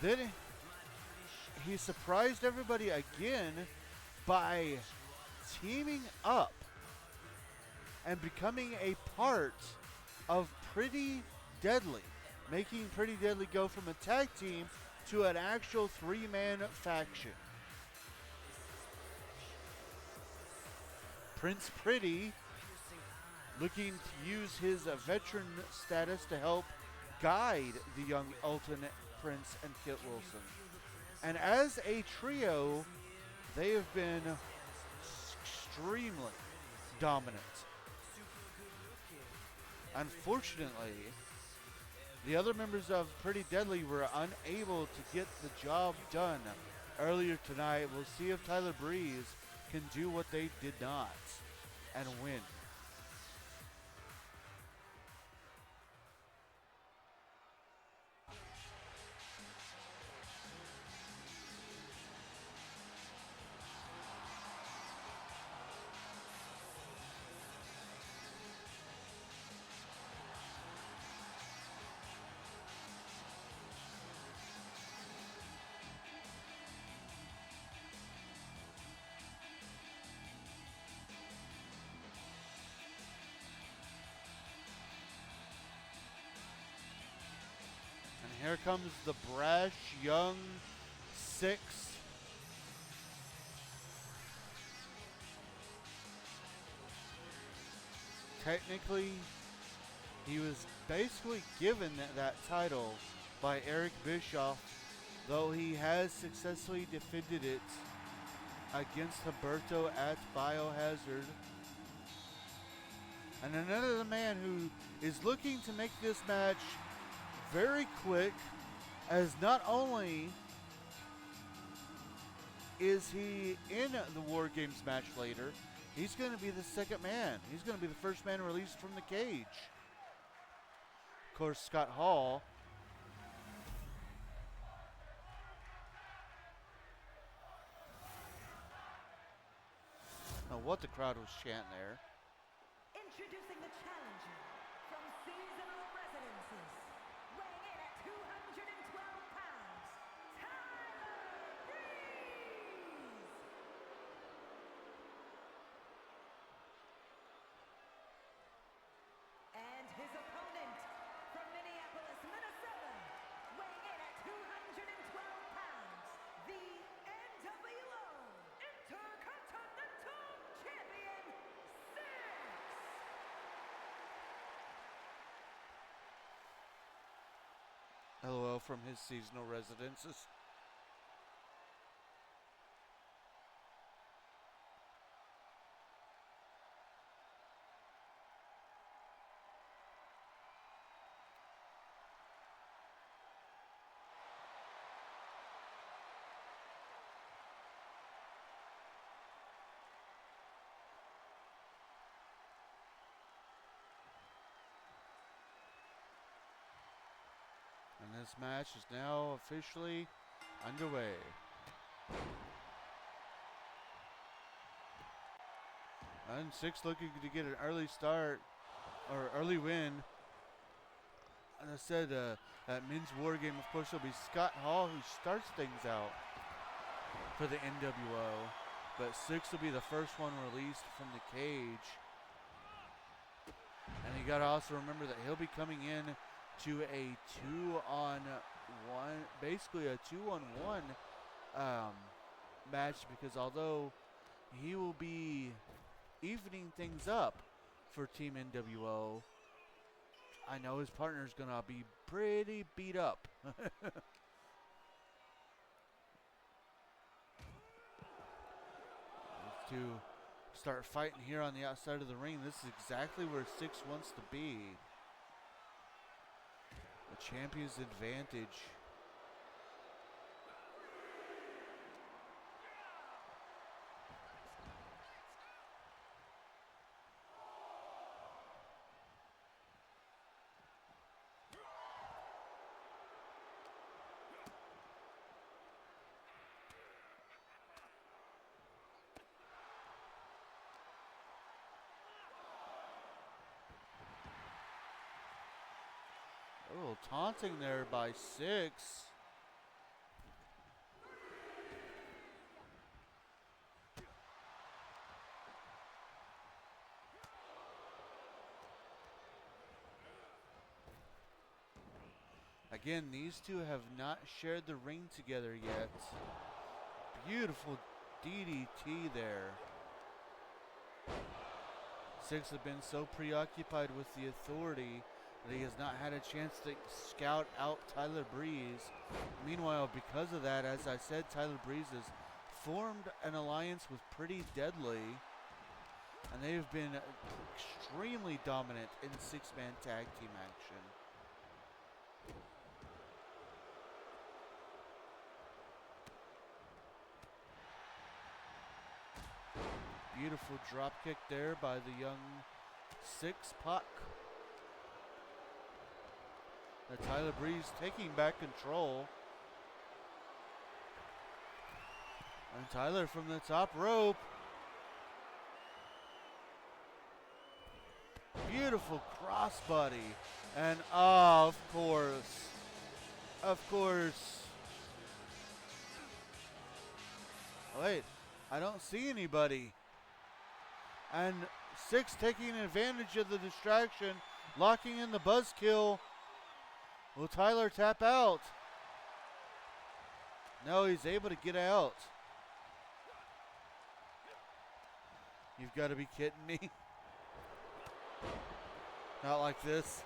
Then he surprised everybody again by teaming up and becoming a part of Pretty Deadly. making Pretty Deadly go from a tag team to an actual three-man faction. Prince Pretty looking to use his veteran status to help guide the young Elton Prince and Kit Wilson. And as a trio, they have been extremely dominant. Unfortunately, the other members of Pretty Deadly were unable to get the job done earlier tonight. We'll see if Tyler Breeze can do what they did not and win. And here comes the brash young Six. Technically, he was basically given that title by Eric Bischoff, though he has successfully defended it against Humberto at Biohazard. And another man who is looking to make this match very quick, as not only is he in the War Games match later, he's going to be the second man. He's going to be the first man released from the cage. Of course, Scott Hall. Now, what the crowd was chanting there. Introducing the challenger from Seasonal Residences, weighing in at 212 pounds, Tyler Breeze. And his opponent from Minneapolis, Minnesota, weighing in at 212 pounds, the NWO Intercontinental Champion, Six. LOL from his seasonal residences. And this match is now officially underway. And Six looking to get an early start, or early win. And I said, that men's war game, of course, will be Scott Hall who starts things out for the NWO. But Six will be the first one released from the cage. And you got to also remember that he'll be coming in to a 2-on-1, basically a 2-on-1 match, because although he will be evening things up for Team NWO, I know his partner's gonna be pretty beat up. To start fighting here on the outside of the ring, this is exactly where Six wants to be. The champion's advantage. A little taunting there by Six. Again, these two have not shared the ring together yet. Beautiful DDT there. Six has been so preoccupied with the Authority that he has not had a chance to scout out Tyler Breeze. Meanwhile, because of that, as I said, Tyler Breeze has formed an alliance with Pretty Deadly, and they've been extremely dominant in six-man tag team action. Beautiful drop kick there by the young Six Pac. Tyler Breeze taking back control. And Tyler from the top rope. Beautiful crossbody. And of course. Wait, I don't see anybody. And Six taking advantage of the distraction, locking in the buzzkill. Will Tyler tap out? No, he's able to get out. You've got to be kidding me. Not like this.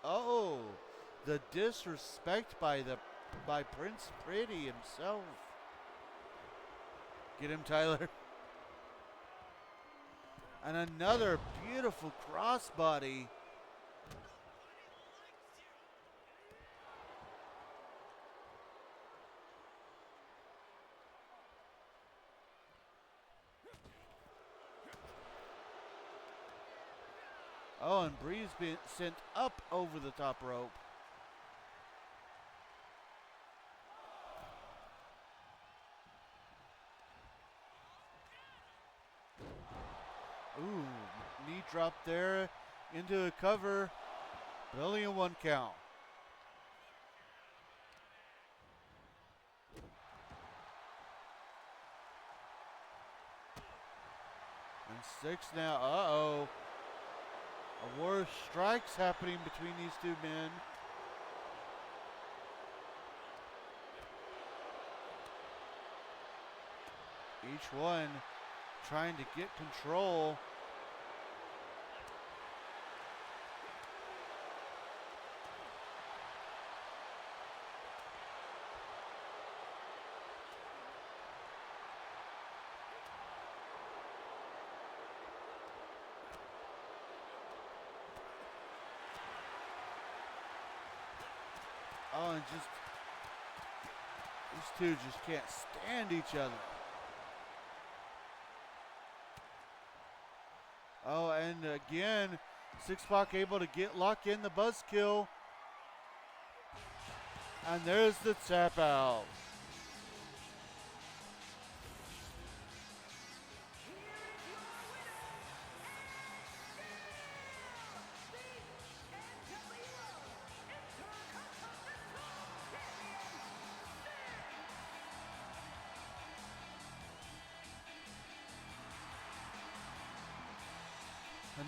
Oh, the disrespect by Prince Pretty himself. Get him, Tyler. And another beautiful crossbody. Oh, and Breeze being sent up over the top rope. Ooh, knee drop there into a cover, but only a 1 count. And Six now, uh-oh. A war of strikes happening between these two men. Each one trying to get control. Oh, and just these two just can't stand each other. Oh, and again, Six Pac able to lock in the buzzkill. And there's the tap out.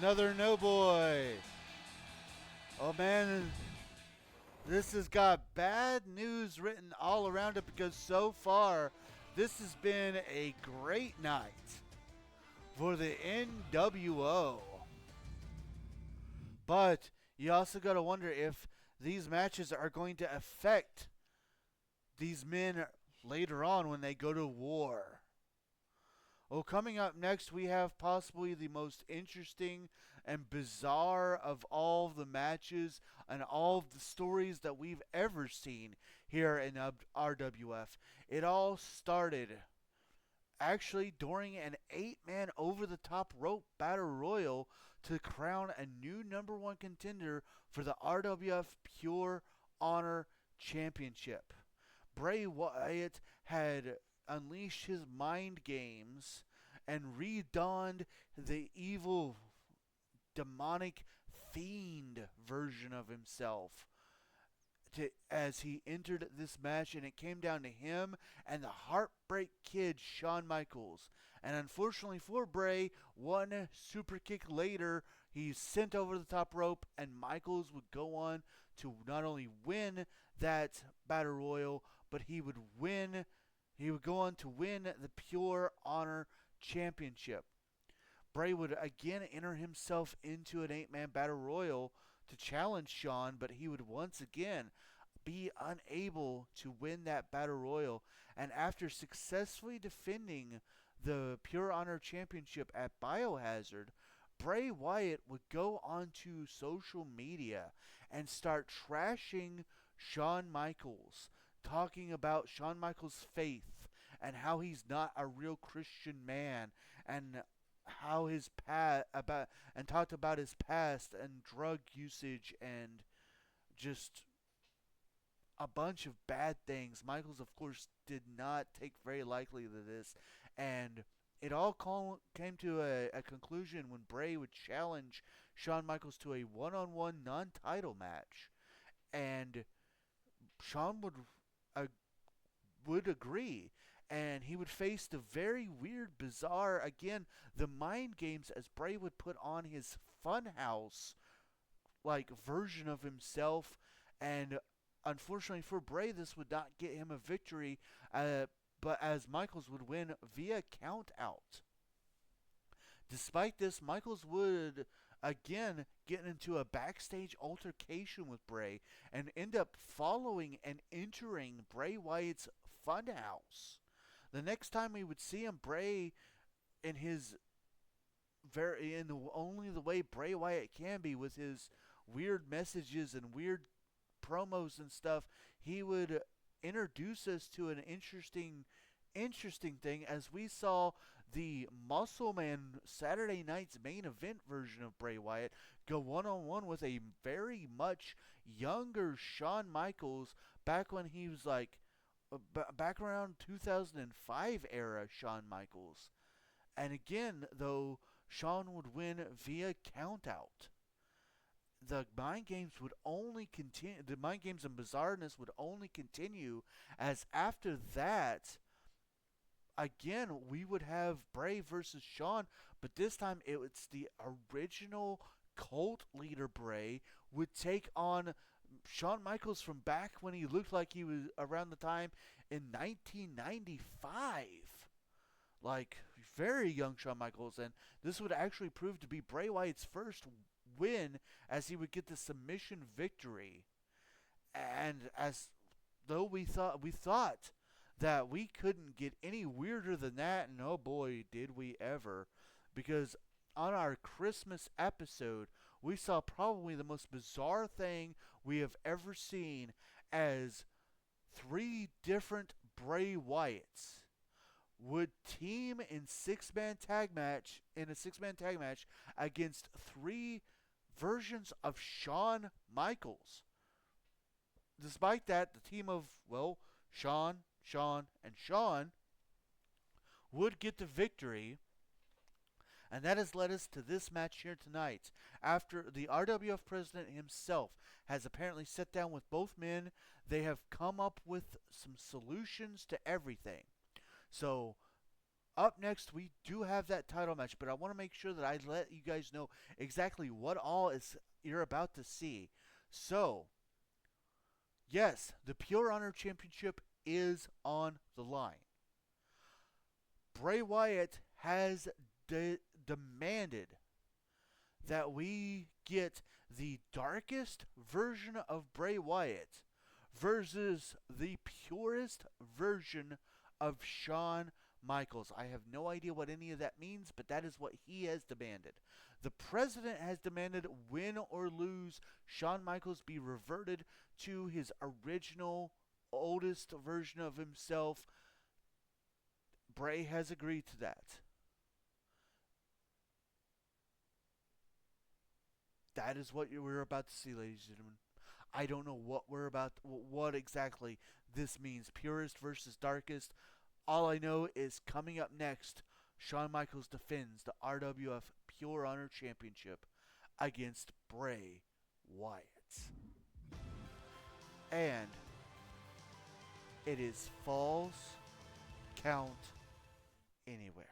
Another no boy. Oh man, this has got bad news written all around it because so far this has been a great night for the NWO. But you also got to wonder if these matches are going to affect these men later on when they go to war. Well, coming up next, we have possibly the most interesting and bizarre of all the matches and all of the stories that we've ever seen here in RWF. It all started actually during an 8-man over-the-top rope battle royal to crown a new #1 contender for the RWF Pure Honor Championship. Bray Wyatt had unleashed his mind games and redonned the evil, demonic fiend version of himself. as he entered this match, and it came down to him and the Heartbreak Kid, Shawn Michaels. And unfortunately for Bray, one super kick later, he's sent over the top rope, and Michaels would go on to not only win that Battle Royal, but he would go on to win the Pure Honor Championship. Bray would again enter himself into an 8-man Battle Royal to challenge Shawn, but he would once again be unable to win that Battle Royal. And after successfully defending the Pure Honor Championship at Biohazard, Bray Wyatt would go onto social media and start trashing Shawn Michaels, talking about Shawn Michaels' faith and how he's not a real Christian man, and how his talked about his past and drug usage and just a bunch of bad things. Michaels, of course, did not take very lightly to this, and it all came to a conclusion when Bray would challenge Shawn Michaels to a one-on-one non-title match, and Shawn would agree, and he would face the very weird, bizarre, again, the mind games, as Bray would put on his funhouse like version of himself. And unfortunately for Bray, this would not get him a victory, but as Michaels would win via count out. Despite this, Michaels would again get into a backstage altercation with Bray and end up following and entering Bray Wyatt's funhouse. The next time we would see him, Bray, in only the way Bray Wyatt can be, with his weird messages and weird promos and stuff, he would introduce us to an interesting thing, as we saw the Muscle Man Saturday Night's Main Event version of Bray Wyatt go one-on-one with a very much younger Shawn Michaels, back when he was like back around 2005 era Shawn Michaels. And again, though, Shawn would win via countout. The mind games would only continue. The mind games and bizarreness would only continue, as after that, again, we would have Bray versus Shawn, but this time it's the original cult leader Bray would take on Shawn Michaels from back when he looked like he was around the time in 1995. Like, very young Shawn Michaels, and this would actually prove to be Bray Wyatt's first win, as he would get the submission victory. And as though we thought that we couldn't get any weirder than that, and oh boy, did we ever. Because on our Christmas episode, we saw probably the most bizarre thing we have ever seen, as 3 different Bray Wyatts would team in a six-man tag match against 3 versions of Shawn Michaels. Despite that, the team of, well, Shawn, and Shawn would get the victory. And that has led us to this match here tonight, after the RWF president himself has apparently sat down with both men. They have come up with some solutions to everything. So, up next, we do have that title match, but I want to make sure that I let you guys know exactly what all you're about to see. So, yes, the Pure Honor Championship is on the line. Bray Wyatt has demanded that we get the darkest version of Bray Wyatt versus the purest version of Shawn Michaels. I have no idea what any of that means, but that is what he has demanded. The president has demanded, win or lose, Shawn Michaels be reverted to his original, oldest version of himself. Bray has agreed to that. That is what we're about to see, ladies and gentlemen. I don't know what exactly this means. Purest versus darkest. All I know is, coming up next, Shawn Michaels defends the RWF Pure Honor Championship against Bray Wyatt. And it is Falls Count Anywhere.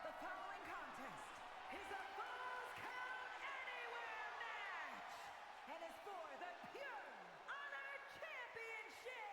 The following contest is a Falls Count Anywhere match and is for the Pure Honor Championship.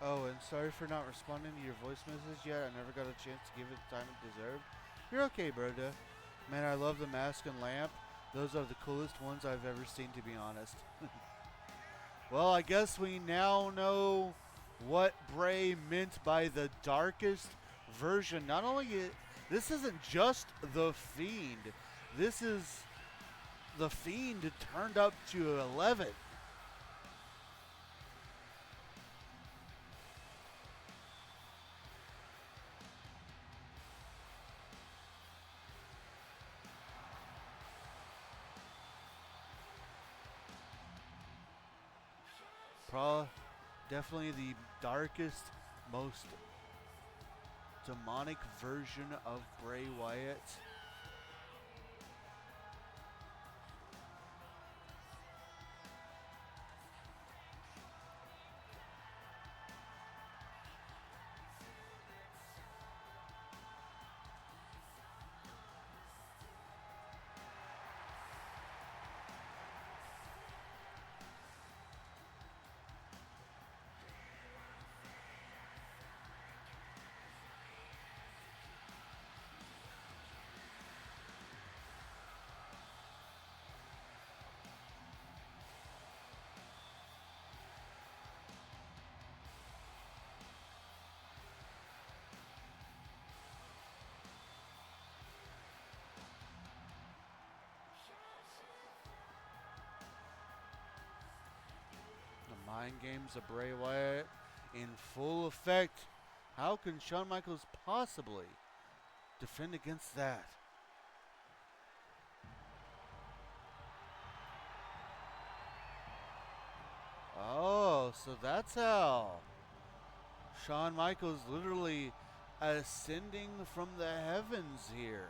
Oh, and sorry for not responding to your voice message yet. I never got a chance to give it the time it deserved. You're okay, Broda. Man, I love the mask and lamp. Those are the coolest ones I've ever seen, to be honest. Well, I guess we now know what Bray meant by the darkest version. Not only this isn't just the Fiend. This is the Fiend turned up to 11. Definitely the darkest, most demonic version of Bray Wyatt. The mind games of Bray Wyatt in full effect. How can Shawn Michaels possibly defend against that? Oh, so that's how Shawn Michaels literally ascending from the heavens here.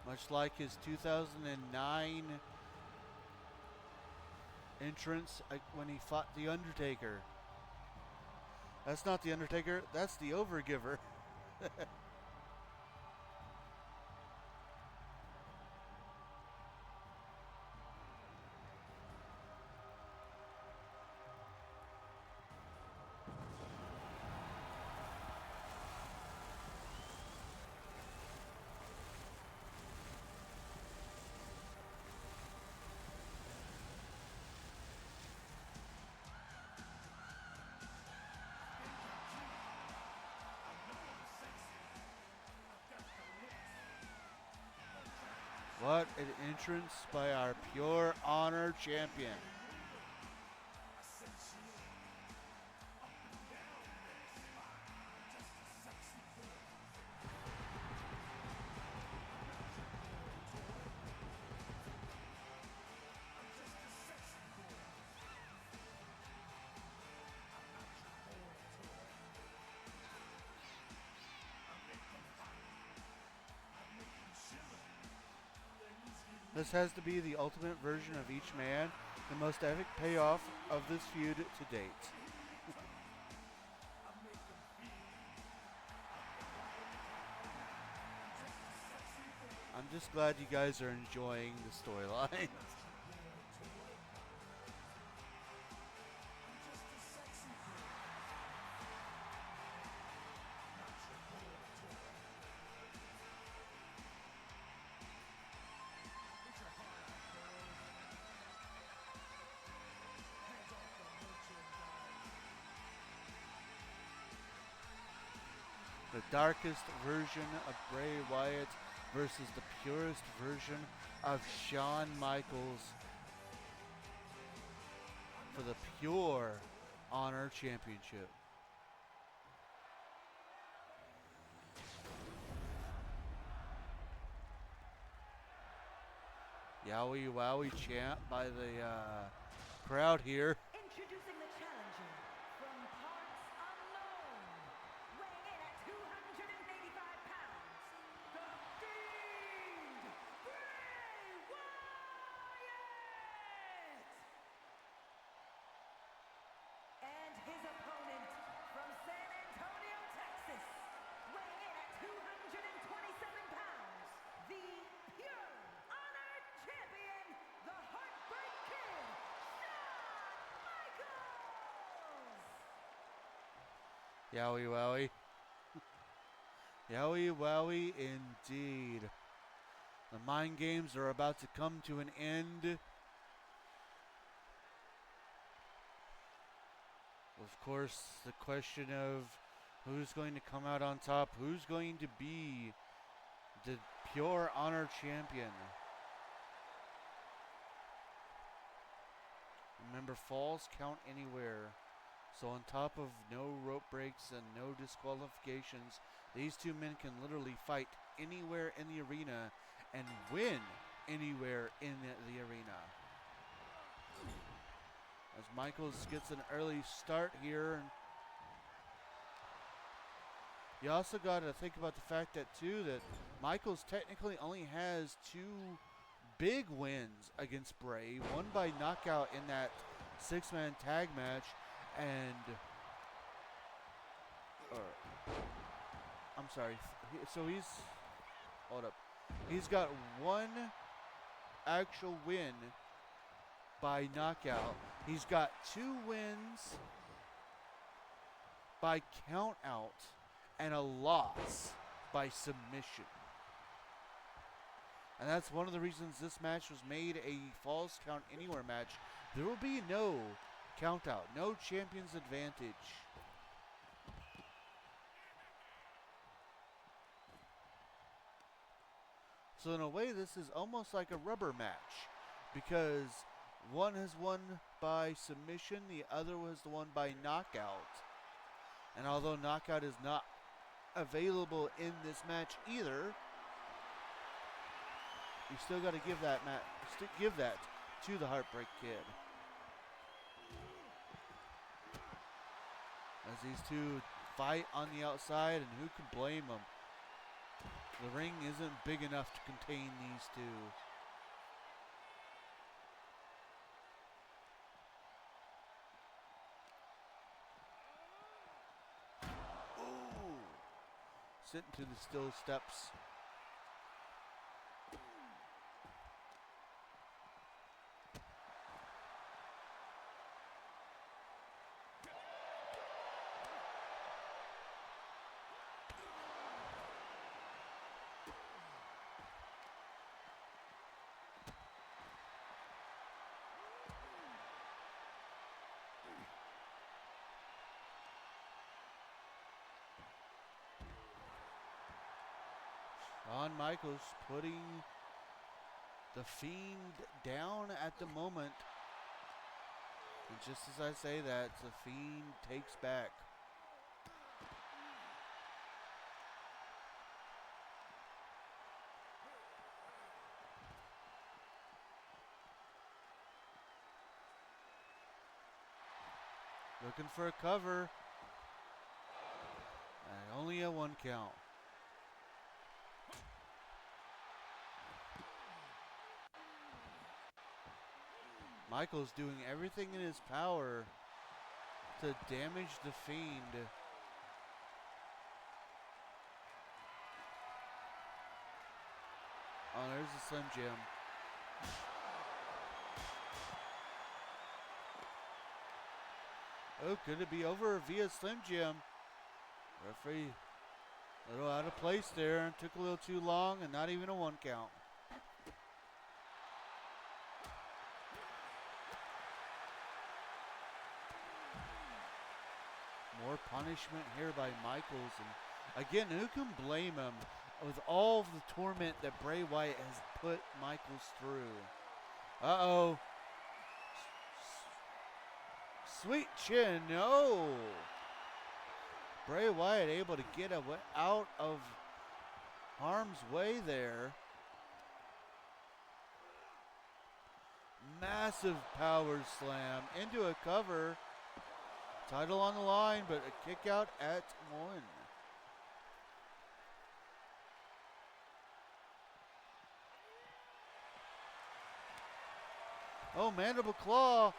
Much like his 2009 entrance when he fought The Undertaker. That's not The Undertaker, that's the Overgiver. What an entrance by our Pure Honor champion. This has to be the ultimate version of each man, the most epic payoff of this feud to date. I'm just glad you guys are enjoying the storyline. The darkest version of Bray Wyatt versus the purest version of Shawn Michaels for the Pure Honor Championship. Yowie wowie chant by the crowd here. Introducing the challenger from parts unknown, weighing in at 285 pounds, the Fiend, Bray Wyatt! And his opponent from San Antonio, Texas, weighing in at 227 pounds, the Pure Honor Champion, the Heartbreak Kid, Shawn Michaels! Yowie wowie. Yowie wowie indeed. The mind games are about to come to an end. Of course, the question of who's going to come out on top, who's going to be the Pure Honor Champion. Remember, falls count anywhere. So on top of no rope breaks and no disqualifications, these two men can literally fight anywhere in the arena and win anywhere in the arena. As Michaels gets an early start here. You also got to think about the fact that too that Michaels technically only has two big wins against Bray. One by knockout in that six-man tag match, and I'm sorry. So hold up. He's got one actual win by knockout. He's got two wins by count out and a loss by submission. And that's one of the reasons this match was made a Falls Count Anywhere match. There will be no count out, no champion's advantage. So in a way, this is almost like a rubber match, because one has won by submission, the other was the one by knockout. And although knockout is not available in this match either, you still got to give that to the Heartbreak Kid. As these two fight on the outside, and who can blame them? The ring isn't big enough to contain these two. Ooh. Sitting to the steel steps. Shawn Michaels putting the Fiend down at the moment. And just as I say that, the Fiend takes back. Looking for a cover. And only a 1 count. Michaels doing everything in his power to damage the Fiend. Oh, there's the Slim Jim. Oh, could it be over via Slim Jim? Referee a little out of place there and took a little too long and not even a 1 count. More punishment here by Michaels. And again, who can blame him with all of the torment that Bray Wyatt has put Michaels through? Uh-oh. Sweet chin, no. Bray Wyatt able to get out of harm's way there. Massive power slam into a cover. Title on the line, but a kick out at 1. Oh, mandible claw.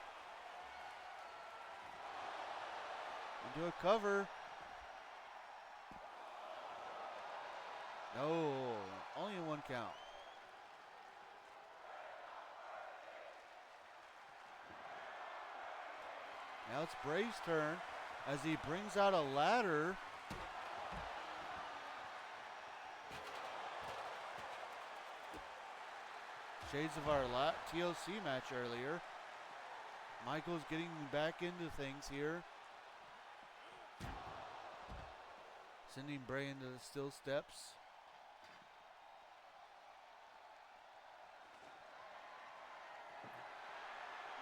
Into a cover. No, only a 1 count. Now it's Bray's turn as he brings out a ladder. Shades of our TLC match earlier. Michaels getting back into things here. Sending Bray into the steel steps.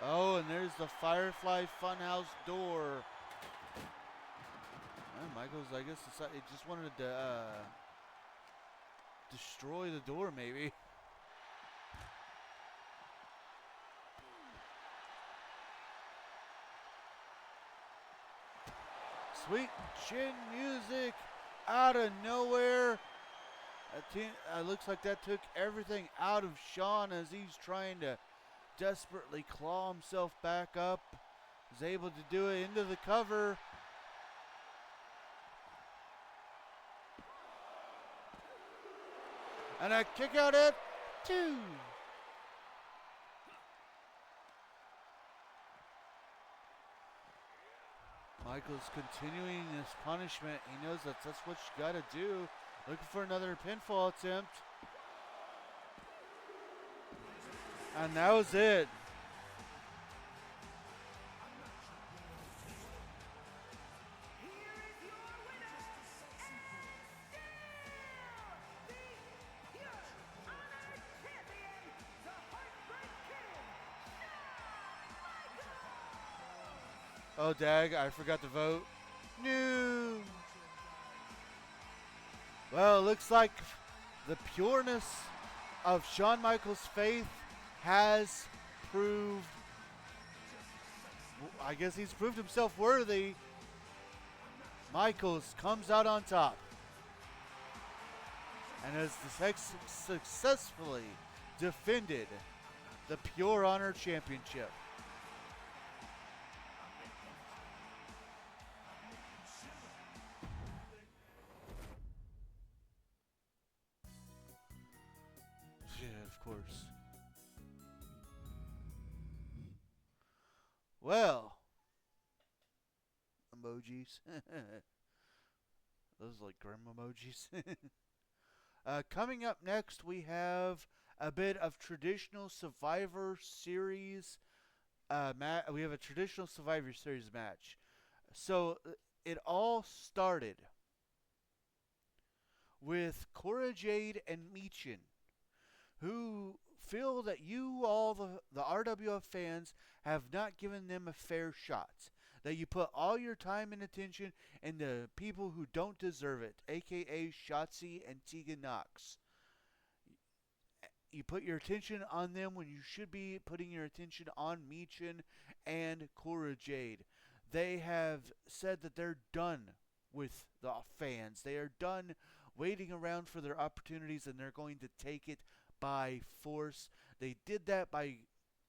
Oh, and there's the Firefly Funhouse door. And Michaels, I guess, decided, just wanted to destroy the door, maybe. Sweet chin music out of nowhere. Looks like that took everything out of Shawn as he's trying to desperately claw himself back up. Is able to do it into the cover. And a kick out at 2. Michaels continuing this punishment. He knows that's what you got to do. Looking for another pinfall attempt. And that was it. Oh, dag, I forgot to vote. No. Well, it looks like the pureness of Shawn Michaels' faith has proved, I guess he's proved himself worthy. Michaels comes out on top. and has successfully defended the Pure Honor Championship. Yeah, of course. Well, emojis. Those like grim emojis. Coming up next, we have a bit of traditional Survivor Series. We have a traditional Survivor Series match. So it all started with Cora Jade and Michin, who feel that you, all the RWF fans, have not given them a fair shot. That you put all your time and attention into people who don't deserve it, aka Shotzi and Tegan Knox. You put your attention on them when you should be putting your attention on Michin and Cora Jade. They have said that they're done with the fans. They are done waiting around for their opportunities, and they're going to take it by force. They did that by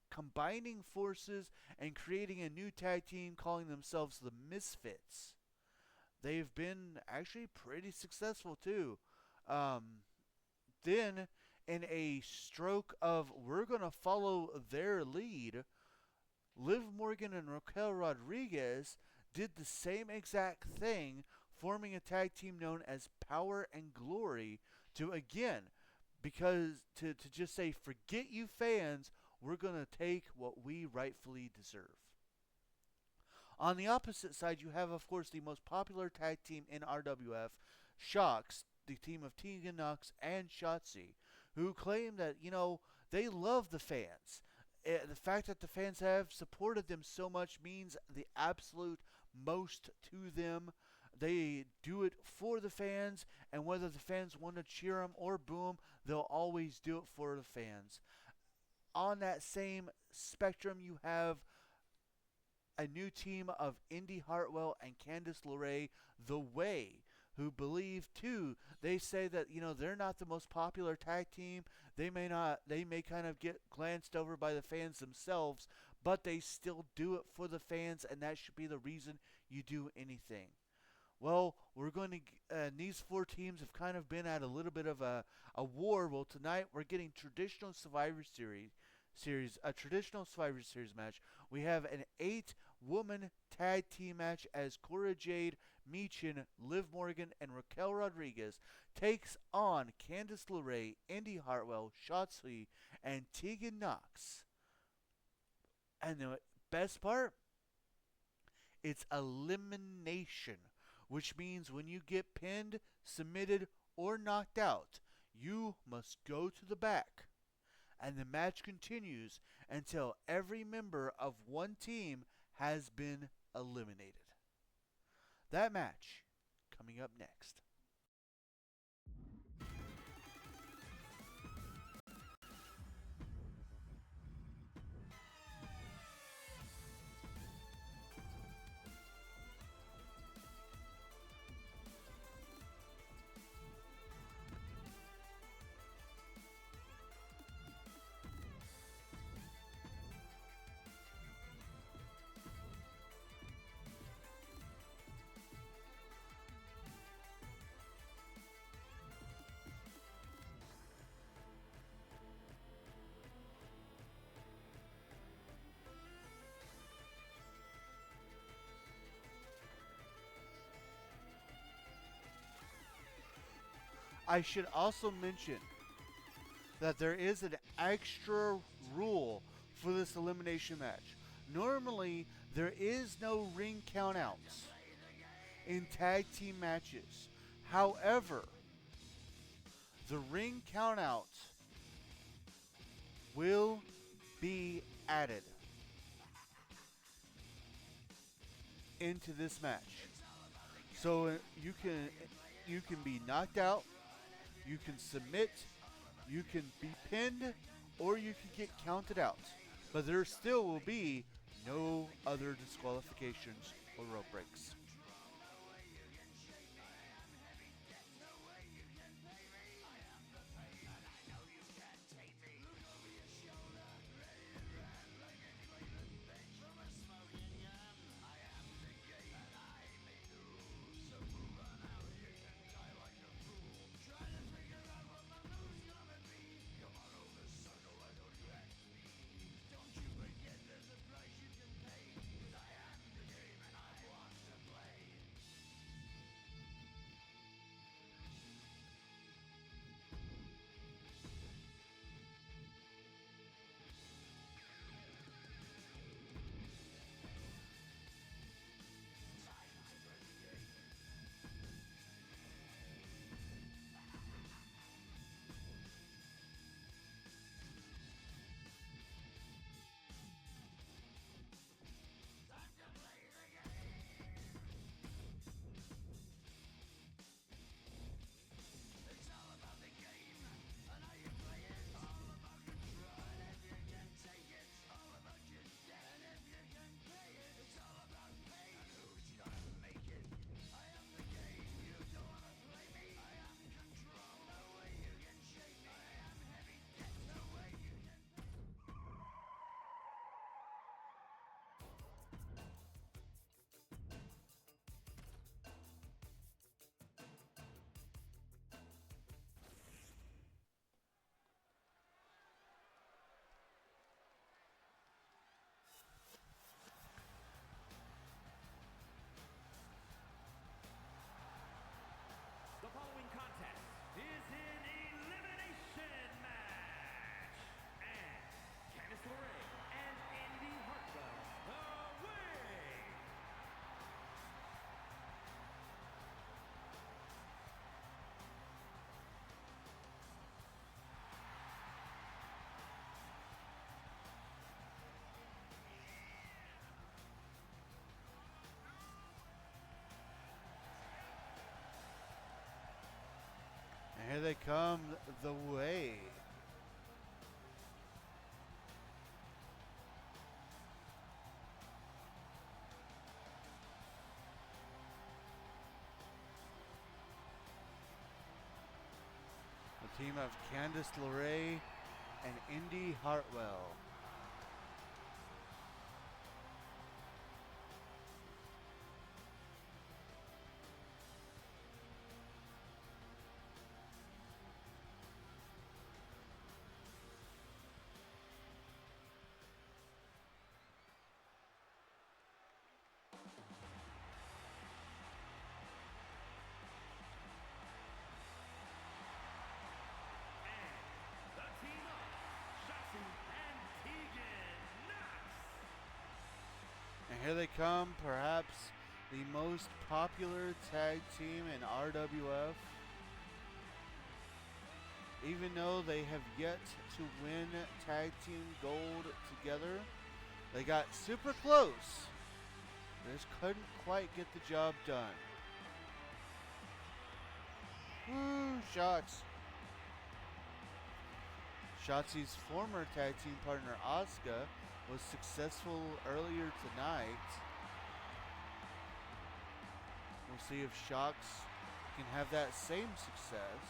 combining forces and creating a new tag team calling themselves the Misfits. They've been actually pretty successful too. Then, in a stroke of we're going to follow their lead, Liv Morgan and Raquel Rodriguez did the same exact thing, forming a tag team known as Power and Glory to again, because to just say, forget you fans, we're going to take what we rightfully deserve. On the opposite side, you have, of course, the most popular tag team in RWF, Shocks, the team of Tegan Knox and Shotzi, who claim that, they love the fans. The fact that the fans have supported them so much means the absolute most to them. They do it for the fans, and whether the fans want to cheer them or boo them, they'll always do it for the fans. On that same spectrum, you have a new team of Indy Hartwell and Candice LeRae, The Way, who believe too. They say that they're not the most popular tag team. They may kind of get glanced over by the fans themselves, but they still do it for the fans, and that should be the reason you do anything. Well, we're going to. These four teams have kind of been at a little bit of a war. Well, tonight we're getting traditional Survivor Series, a traditional Survivor Series match. We have an 8-woman tag team match as Cora Jade, Michin, Liv Morgan, and Raquel Rodriguez takes on Candice LeRae, Indy Hartwell, Shotzi, and Tegan Knox. And the best part, it's elimination, which means when you get pinned, submitted, or knocked out, you must go to the back. And the match continues until every member of one team has been eliminated. That match coming up next. I should also mention that there is an extra rule for this elimination match. Normally, there is no ring countouts in tag team matches. However, the ring countout will be added into this match. So you can be knocked out, you can submit, you can be pinned, or you can get counted out. But there still will be no other disqualifications or rope breaks. the way. The team of Candice LeRae and Indy Hartwell. The team of Shotzi and Tegan Knox. And here they come, perhaps the most popular tag team in RWF. Even though they have yet to win tag team gold together, they got super close. They just couldn't quite get the job done. Woo, shots. Shotzi's former tag team partner Asuka was successful earlier tonight. We'll see if Shocks can have that same success.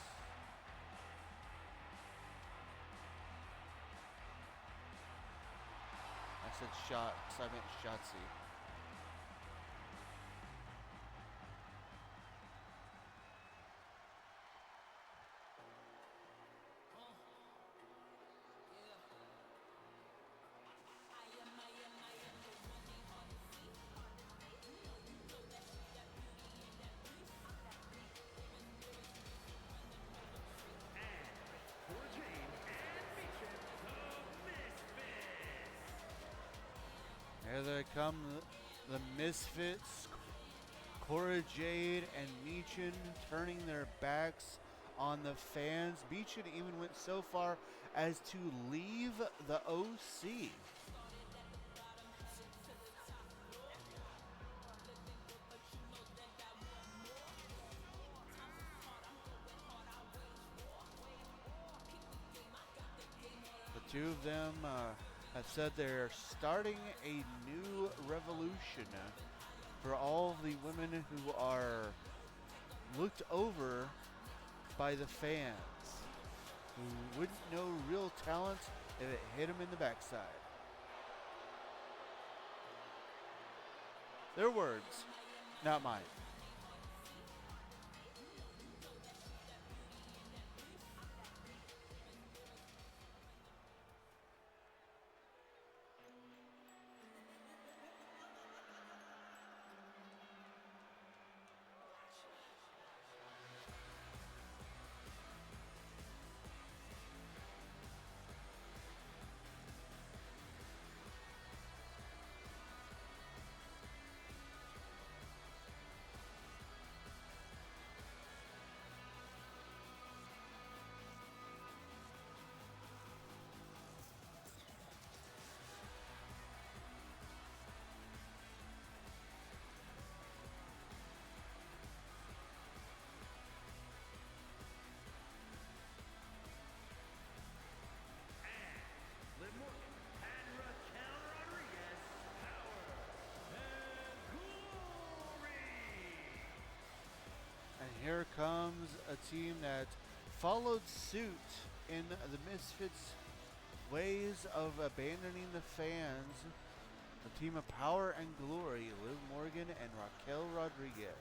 I said Shocks, I meant Shotzi. Cora Jade and Misha, the Misfits. Here they come, the Misfits. Cora Jade and Meechin turning their backs on the fans. Meechin even went so far as to leave the OC. The two of them have said they're starting a new revolution for all the women who are looked over by the fans, who wouldn't know real talent if it hit them in the backside. Their words, not mine. Liv Morgan and Raquel Rodriguez, Power and Glory. And here comes a team that followed suit in the Misfits' ways of abandoning the fans. The team of Power and Glory, Liv Morgan and Raquel Rodriguez.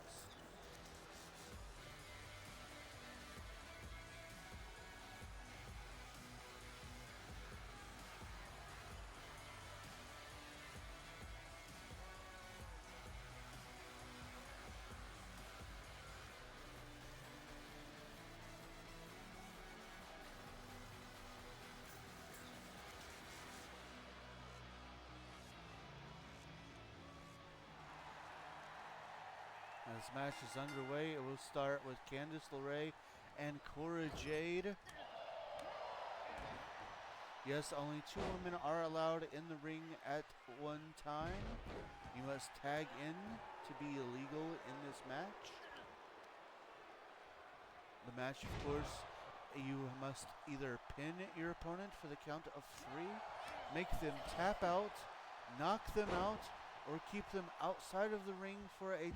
This match is underway. It will start with Candice LeRae and Cora Jade. Yes, only two women are allowed in the ring at one time. You must tag in to be illegal in this match. The match, of course, you must either pin your opponent for the count of 3, make them tap out, knock them out, or keep them outside of the ring for a 10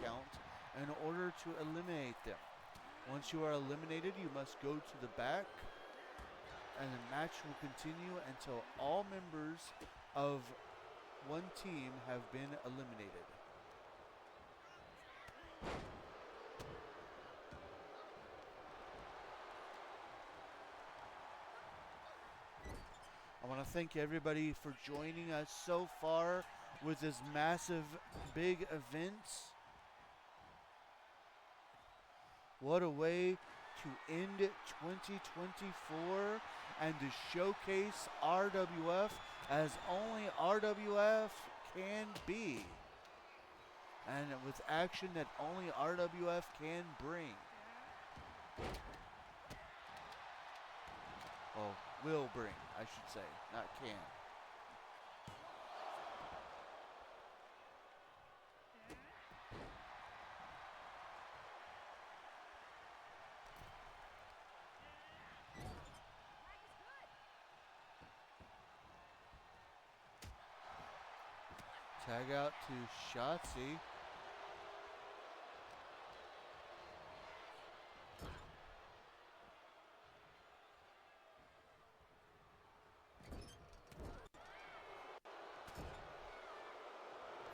count in order to eliminate them. Once you are eliminated, you must go to the back, and the match will continue until all members of one team have been eliminated. I want to thank everybody for joining us so far with this massive, big event. What a way to end 2024 and to showcase RWF as only RWF can be. And with action that only RWF can bring. Well, will bring, I should say, not can. Tag out to Shotzi.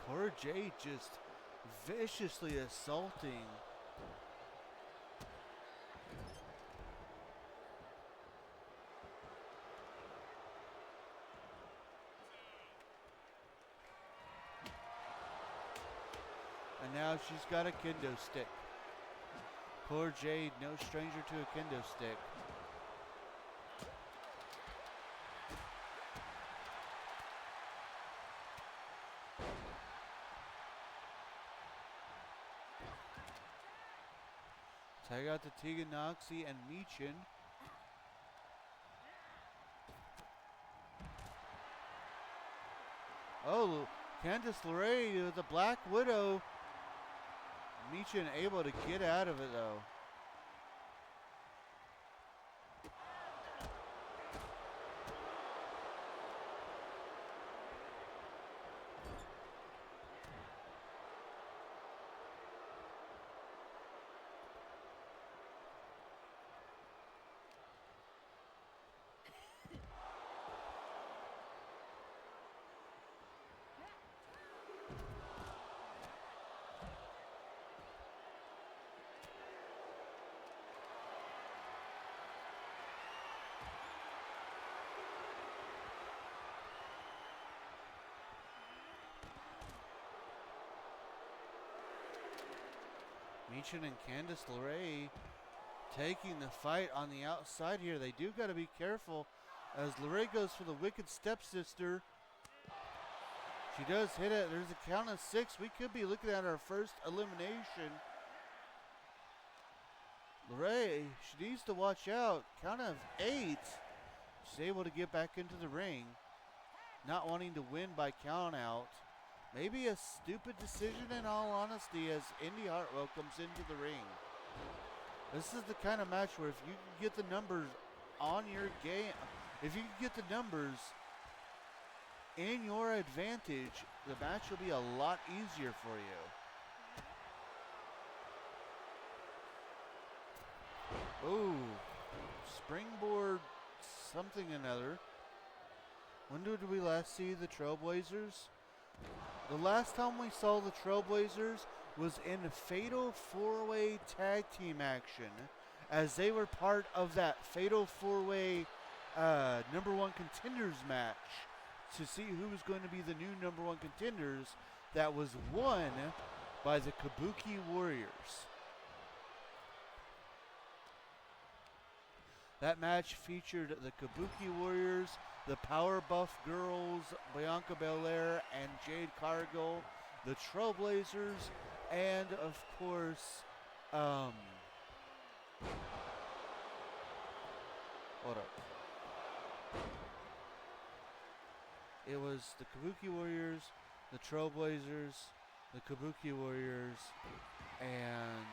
Poor Jay just viciously assaulting. And now she's got a kendo stick. Poor Jade, no stranger to a kendo stick. Tag out to Tegan Noxie and Meechin. Oh, Candice LeRae with the Black Widow. Meechin able to get out of it though. Meechin and Candice LeRae taking the fight on the outside here. They do got to be careful as LeRae goes for the wicked stepsister. She does hit it. There's a count of 6. We could be looking at our first elimination. LeRae, she needs to watch out. Count of 8. She's able to get back into the ring. Not wanting to win by count out. Maybe a stupid decision in all honesty as Indy Hartwell comes into the ring. This is the kind of match where if you can get the numbers on your game, if you can get the numbers in your advantage, the match will be a lot easier for you. Ooh, springboard something another. When did we last see the Trailblazers? The last time we saw the Trailblazers was in Fatal 4-Way Tag Team action as they were part of that Fatal 4-Way number 1 contenders match to see who was going to be the new number 1 contenders that was won by the Kabuki Warriors. That match featured the Kabuki Warriors, the Powerbuff Girls, Bianca Belair and Jade Cargill, the Trailblazers, and of course, hold up. It was the Kabuki Warriors, the Trailblazers, the Kabuki Warriors, and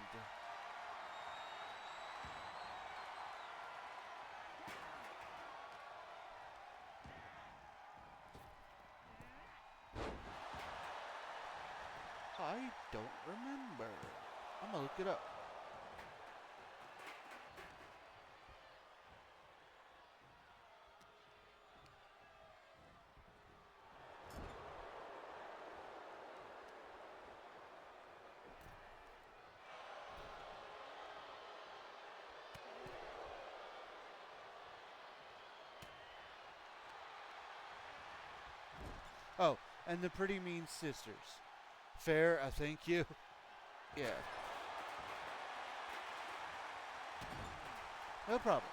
don't remember. I'm gonna look it up. Oh, and the Pretty Mean Sisters. Fair, thank you. Yeah. No problem.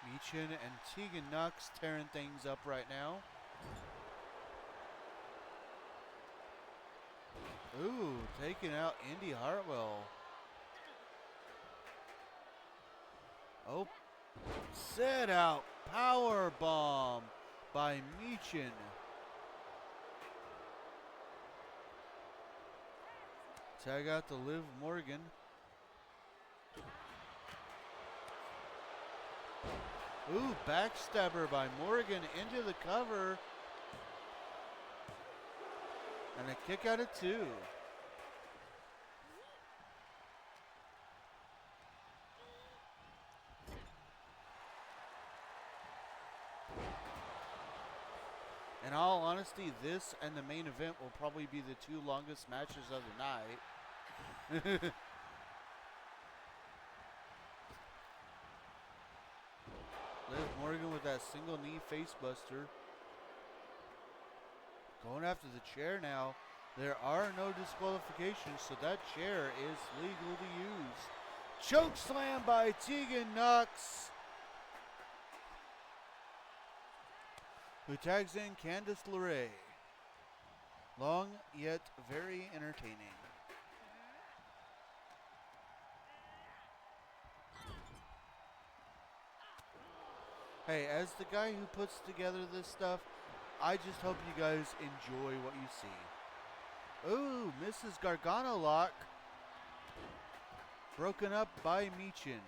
Meechin and Tegan Knox tearing things up right now. Ooh, taking out Indy Hartwell. Oh, set out power bomb by Meechin. Tag out to Liv Morgan. Ooh, backstabber by Morgan into the cover. And a kick out of 2. In all honesty, this and the main event will probably be the 2 longest matches of the night. Liv Morgan with that single knee face buster. Going after the chair now. There are no disqualifications, so that chair is legal to use. Choke slam by Tegan Knox, who tags in Candice LeRae. Long yet very entertaining. Hey, as the guy who puts together this stuff, I just hope you guys enjoy what you see. Ooh, Mrs. Gargano lock. Broken up by Meechin.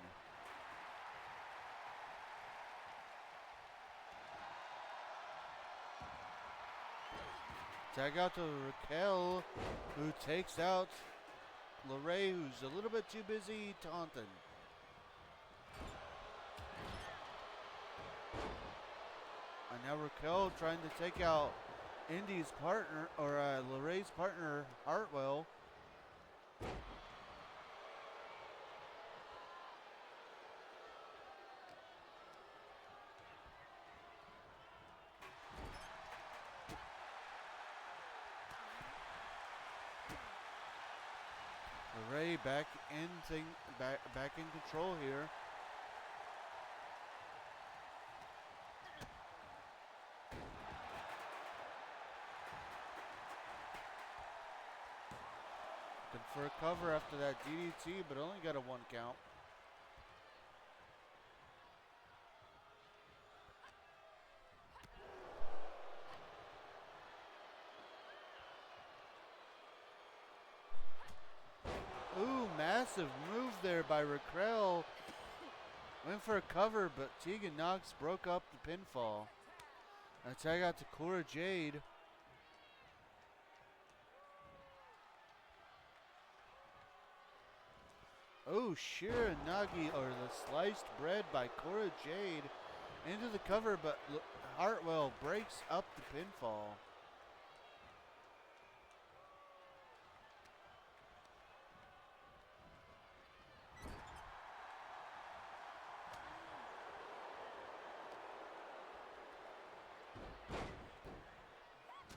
Tag out to Raquel, who takes out LeRae, who's a little bit too busy taunting. And now Raquel trying to take out Indy's partner, or LeRae's partner, Hartwell. LeRae back in control here. Looking for a cover after that DDT, but only got a 1 count. Ooh, massive move there by Raquel. Went for a cover, but Tegan Knox broke up the pinfall. A tag out to Cora Jade. Oh, Shiranagi, or the sliced bread by Cora Jade into the cover, but Hartwell breaks up the pinfall.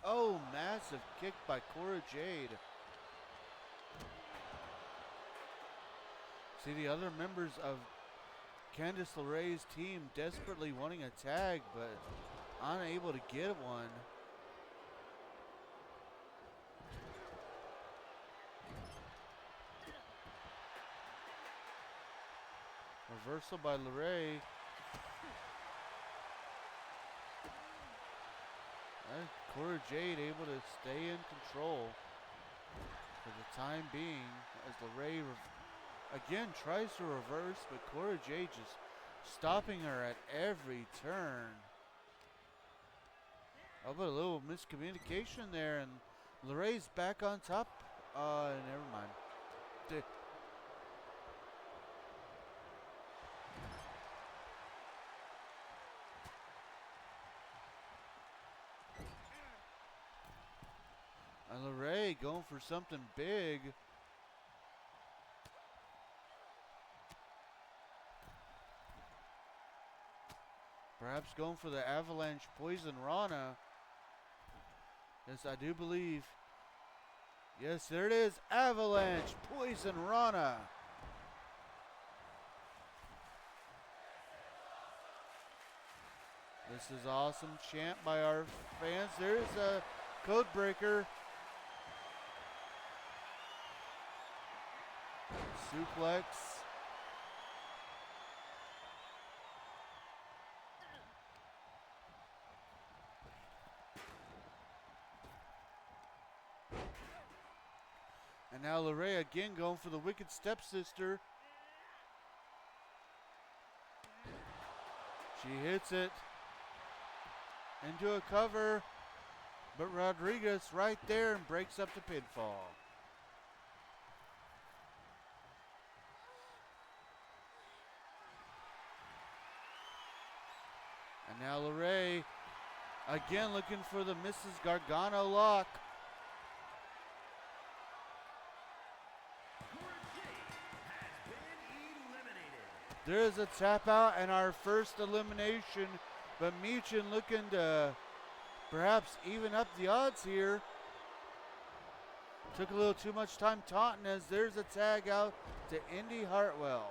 Oh, massive kick by Cora Jade. See the other members of Candice LeRae's team desperately wanting a tag, but unable to get one. Reversal by LeRae. And Cora Jade able to stay in control for the time being as LeRae again tries to reverse, but Cora Jade just stopping her at every turn. Oh, but a little miscommunication there, and LeRae's back on top. Never mind. And LeRae going for something big. Perhaps going for the Avalanche Poison Rana. Yes, I do believe. Yes, there it is. Avalanche Poison Rana. This is awesome chant by our fans. There's a code breaker. Suplex. And now LeRae again going for the Wicked Stepsister. She hits it into a cover, but Rodriguez right there and breaks up the pinfall. And now LeRae again looking for the Mrs. Gargano lock. There is a tap out and our first elimination, but Michin looking to perhaps even up the odds here. Took a little too much time taunting as there's a tag out to Indy Hartwell.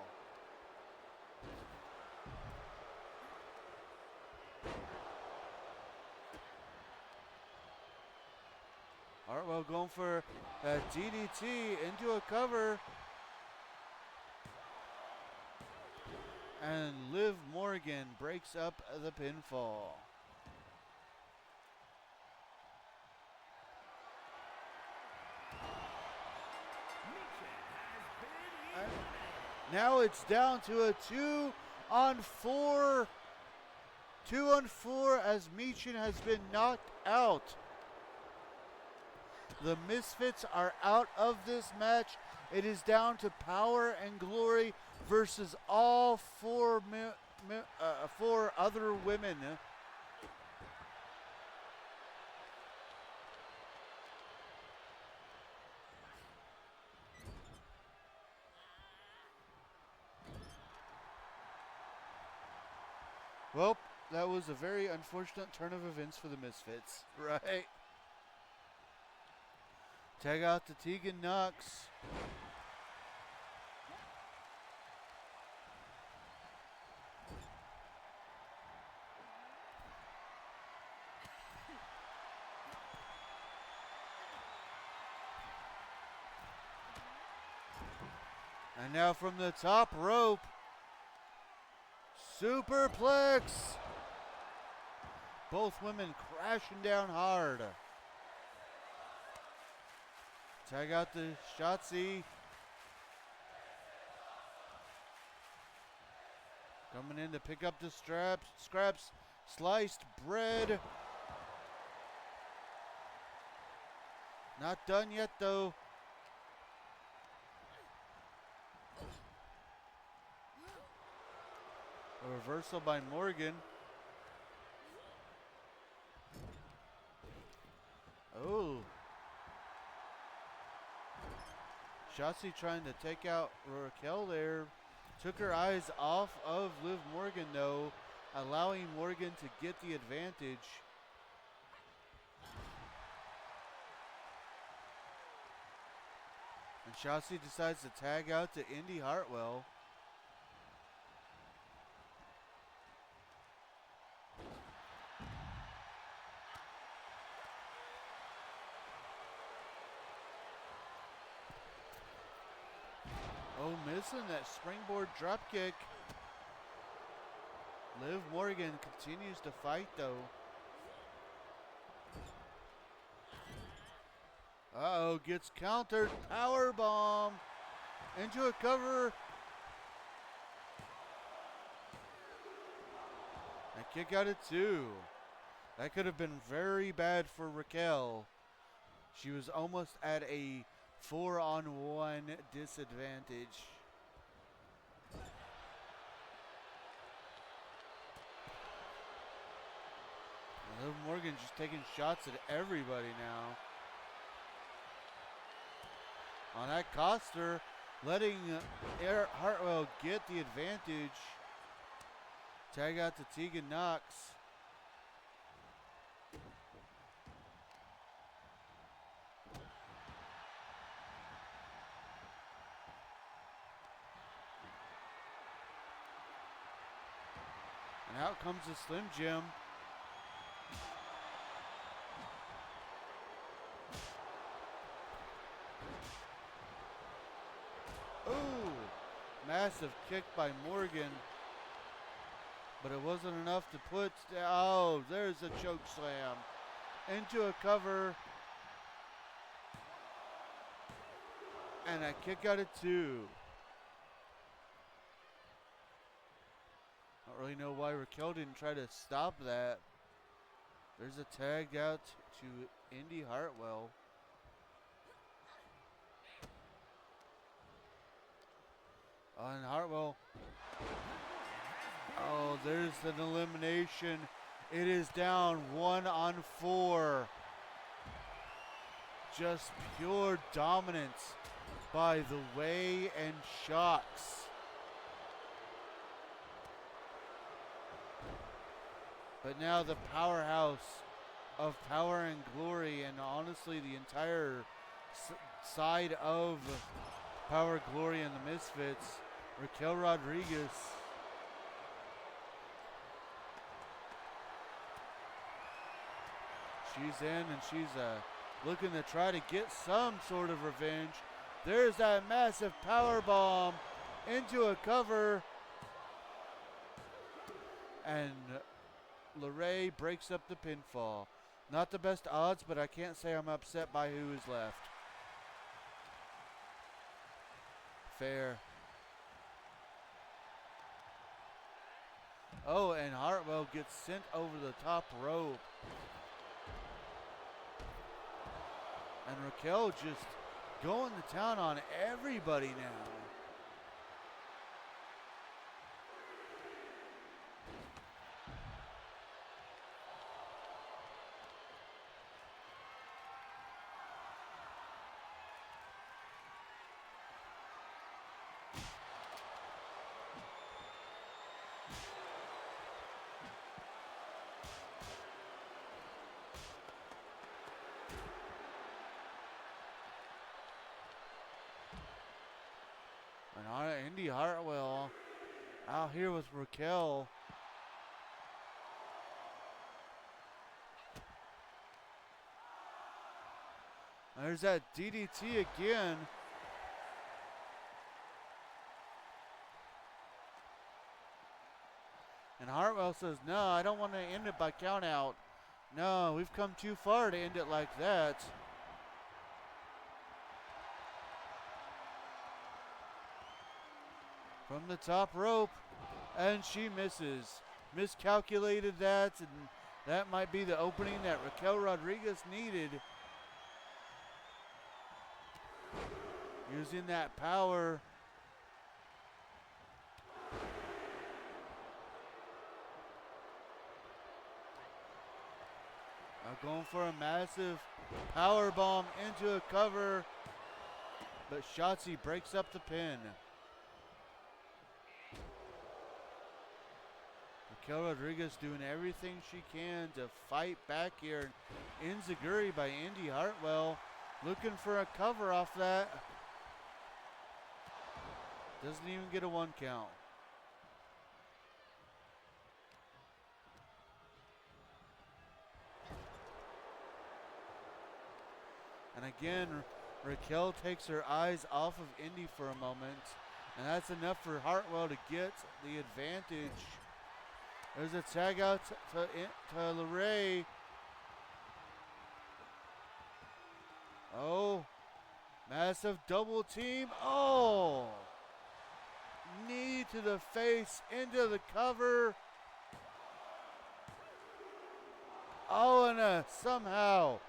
Hartwell going for a DDT into a cover. And Liv Morgan breaks up the pinfall. Now it's down to a 2-on-4. 2-on-4 as Michin has been knocked out. The Misfits are out of this match. It is down to Power and Glory versus all four other women. Well, that was a very unfortunate turn of events for the Misfits, right? Tag out to Tegan Knox. And now from the top rope, superplex. Both women crashing down hard. Tag out to Shotzi. Coming in to pick up the scraps, sliced bread. Not done yet though. A reversal by Morgan. Oh. Shotzi trying to take out Raquel there. Took her eyes off of Liv Morgan though, allowing Morgan to get the advantage. And Shotzi decides to tag out to Indy Hartwell. Oh, missing that springboard drop kick. Liv Morgan continues to fight though. Uh-oh, gets countered. Power bomb into a cover. A kick out at 2. That could have been very bad for Raquel. She was almost at a 4-on-1 disadvantage. Liv Morgan just taking shots at everybody now. On that cost her, letting Hartwell get the advantage. Tag out to Tegan Knox. And out comes the Slim Jim. Ooh, massive kick by Morgan. But it wasn't enough to put, oh, there's a choke slam into a cover. And a kick out at 2. Don't really know why Raquel didn't try to stop that. There's a tag out to Indy Hartwell. And Hartwell. Oh, there's an elimination. It is down 1-on-4. Just pure dominance by the Way and Shocks. But now the powerhouse of Power and Glory, and honestly the entire side of Power, Glory, and the Misfits, Raquel Rodriguez. She's in and she's looking to try to get some sort of revenge. There's that massive power bomb into a cover. And LeRae breaks up the pinfall. Not the best odds, but I can't say I'm upset by who is left. Fair. Oh, and Hartwell gets sent over the top rope. And Raquel just going to town on everybody now. And Indy Hartwell out here with Raquel. There's that DDT again. And Hartwell says, no, I don't want to end it by count out. No, we've come too far to end it like that. From the top rope, and she misses. Miscalculated that, and that might be the opening that Raquel Rodriguez needed. Using that power. Going for a massive power bomb into a cover, but Shotzi breaks up the pin. Raquel Rodriguez doing everything she can to fight back here. Enziguri by Indy Hartwell, looking for a cover off that. Doesn't even get a 1 count. And again, Raquel takes her eyes off of Indy for a moment, and that's enough for Hartwell to get the advantage. There's a tag out to LeRae. Oh, massive double team. Oh, knee to the face, into the cover. Oh, and somehow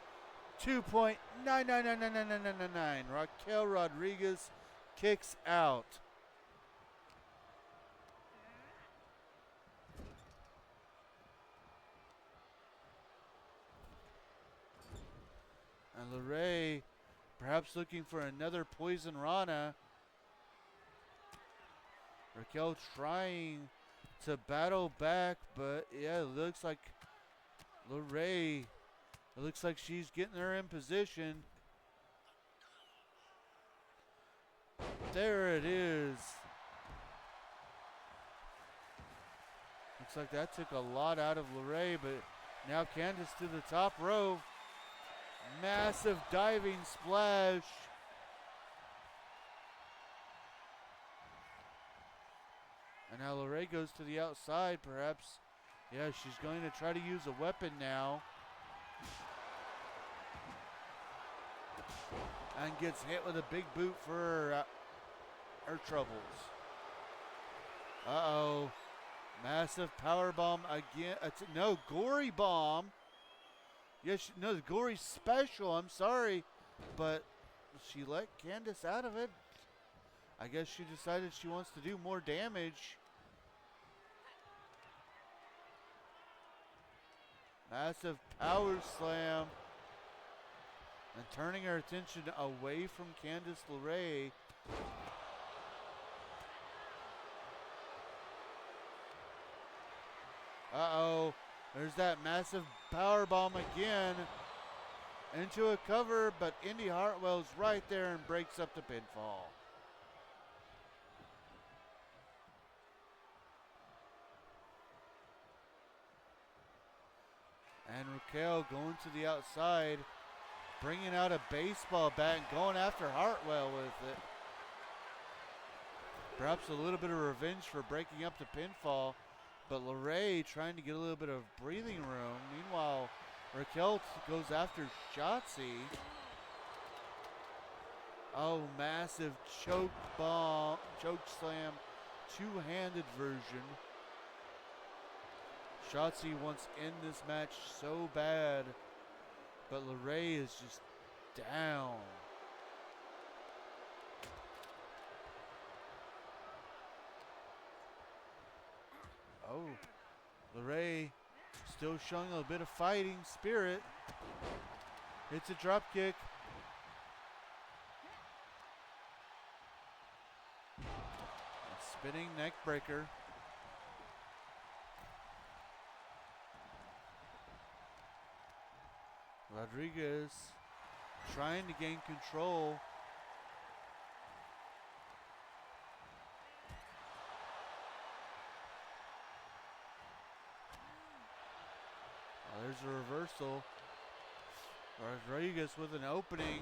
2.9999999. Raquel Rodriguez kicks out. And LeRae perhaps looking for another Poison Rana. Raquel trying to battle back, but yeah, it looks like LeRae, it looks like she's getting her in position. There it is. Looks like that took a lot out of LeRae, but now Candace to the top rope. Massive diving splash. And now LeRae goes to the outside, perhaps. Yeah, she's going to try to use a weapon now. And gets hit with a big boot for her troubles. Uh-oh. Massive power bomb again. No, gory bomb. Yes, no, the gory special. I'm sorry. But she let Candace out of it. I guess she decided she wants to do more damage. Massive power slam. And turning her attention away from Candice LeRae. Uh-oh. There's that massive power bomb again. Into a cover, but Indy Hartwell's right there and breaks up the pinfall. And Raquel going to the outside, bringing out a baseball bat and going after Hartwell with it. Perhaps a little bit of revenge for breaking up the pinfall, but LeRae trying to get a little bit of breathing room. Meanwhile, Raquel goes after Shotzi. Oh, massive choke bomb, choke slam, two-handed version. Shotzi wants to end this match so bad, but LeRae is just down. Oh, LeRae still showing a bit of fighting spirit. Hits a drop kick. A spinning neck breaker. Rodriguez trying to gain control. There's a reversal. Rodriguez with an opening.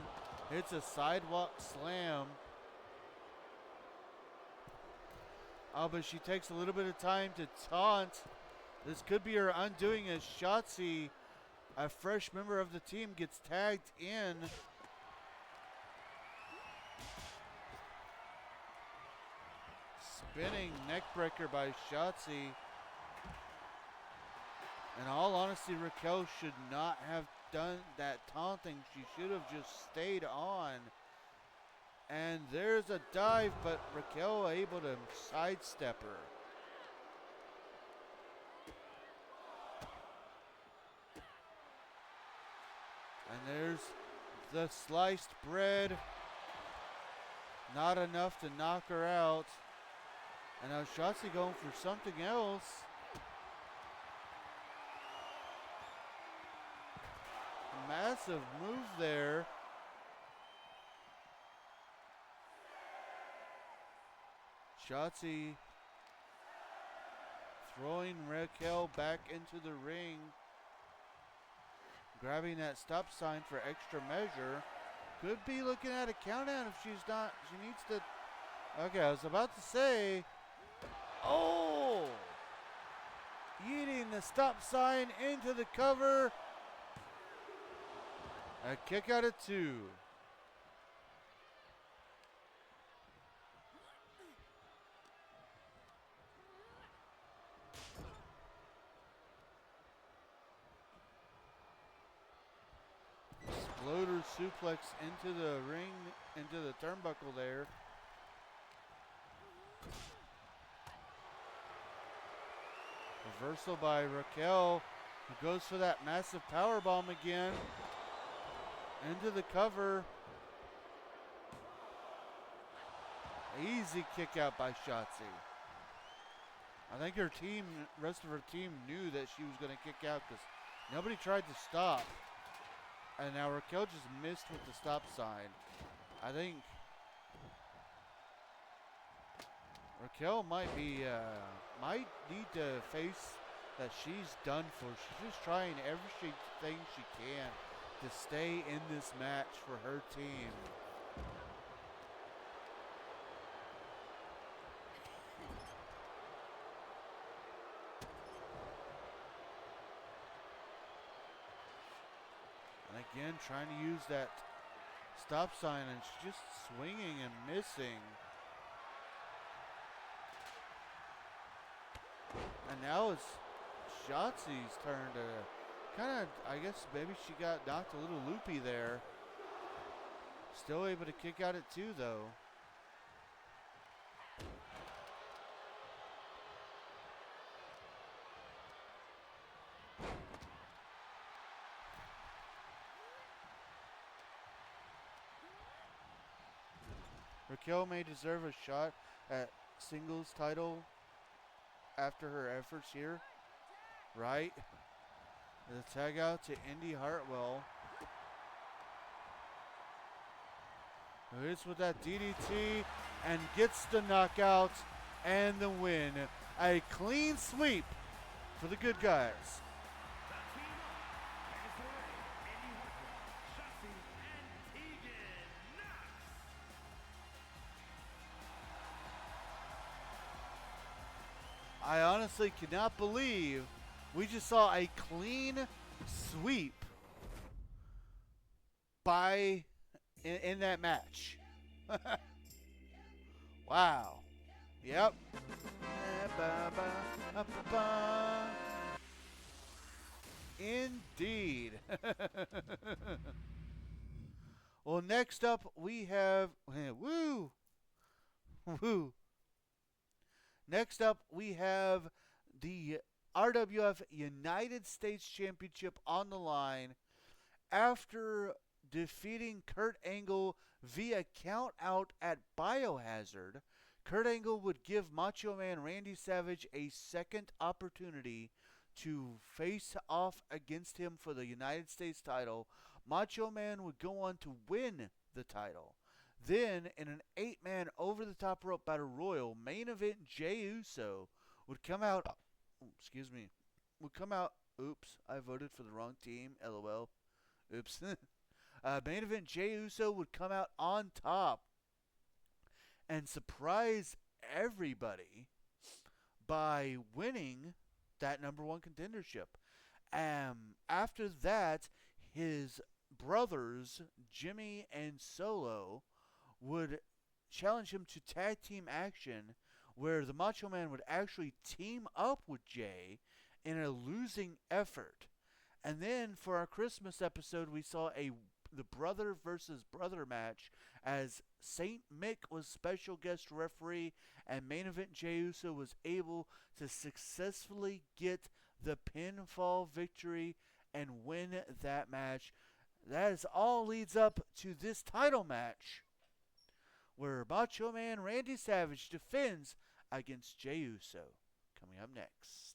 Hits a sidewalk slam. Oh, but she takes a little bit of time to taunt. This could be her undoing as Shotzi, a fresh member of the team, gets tagged in. Spinning neckbreaker by Shotzi. In all honesty, Raquel should not have done that taunting. She should have just stayed on. And there's a dive, but Raquel able to sidestep her. And there's the sliced bread. Not enough to knock her out. And now Shotzi going for something else. A massive move there. Shotzi throwing Raquel back into the ring. Grabbing that stop sign for extra measure. Could be looking at a countdown if she's not. She needs to. Okay, I was about to say. Oh! the stop sign into the cover. A kick out at 2. Exploder suplex into the ring, into the turnbuckle there. Reversal by Raquel, who goes for that massive powerbomb again. Into the cover. Easy kick out by Shotzi. I think her team, rest of her team knew that she was going to kick out because nobody tried to stop. And now Raquel just missed with the stop sign. I think Raquel might need to face that she's done for. She's just trying everything she can to stay in this match for her team. And again, trying to use that stop sign, and she's just swinging and missing. And now it's Shotzi's turn to kind of, I guess maybe she got knocked a little loopy there. Still able to kick out at 2 though. Raquel may deserve a shot at singles title after her efforts here, right? The tag out to Indy Hartwell, who hits with that DDT and gets the knockout and the win. A clean sweep for the good guys. The team up is ready. Indy Hartwell, Shotzi, and Tegan Knox. I honestly cannot believe we just saw a clean sweep in that match. Wow. Yep. Indeed. Well, next up we have woo. Woo. Next up, we have the RWF United States Championship on the line. After defeating Kurt Angle via count out at Biohazard, Kurt Angle would give Macho Man Randy Savage a second opportunity to face off against him for the United States title. Macho Man would go on to win the title. Then, in an 8-man over-the-top rope battle royal, main event Jey Uso would come out. Oops, I voted for the wrong team. LOL. Oops. Main event Jey Uso would come out on top and surprise everybody by winning that #1 contendership. After that, his brothers, Jimmy and Solo, would challenge him to tag team action, where the Macho Man would actually team up with Jay in a losing effort. And then for our Christmas episode, we saw the brother versus brother match, as Saint Mick was special guest referee, and main event Jey Uso was able to successfully get the pinfall victory and win that match. That is all leads up to this title match, where Macho Man Randy Savage defends against Jey Uso. Coming up next.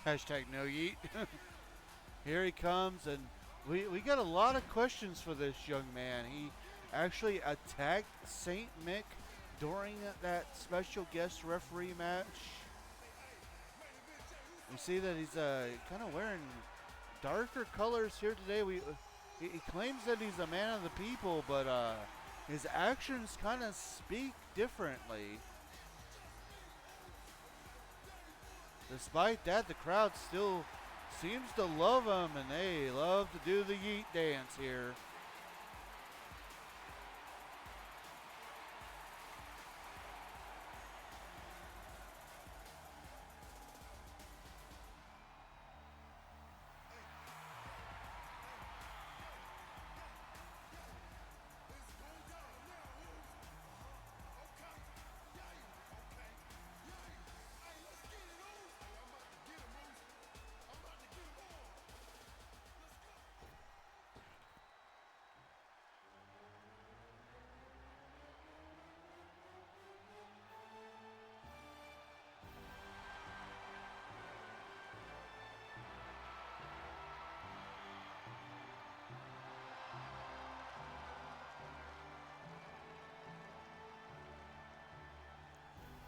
Hashtag no yeet. Here he comes, and we got a lot of questions for this young man. He actually attacked Saint Mick during that special guest referee match. We see that he's kind of wearing darker colors here today. He claims that he's a man of the people, but his actions kind of speak differently. Despite that, the crowd still seems to love him, and they love to do the yeet dance here.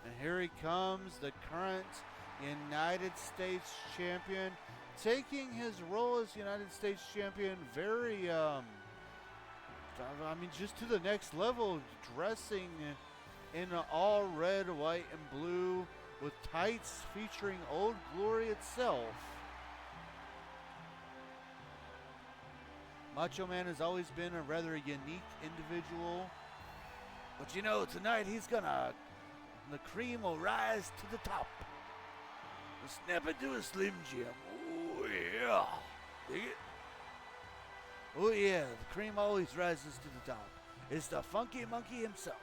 And here he comes, the current United States champion, taking his role as United States champion very, just to the next level, dressing in all red, white, and blue with tights featuring Old Glory itself. Macho Man has always been a rather unique individual. But you know, tonight the cream will rise to the top. Snap into a Slim Jim. Oh yeah. Dig it? Oh yeah, the cream always rises to the top. It's the Funky Monkey himself.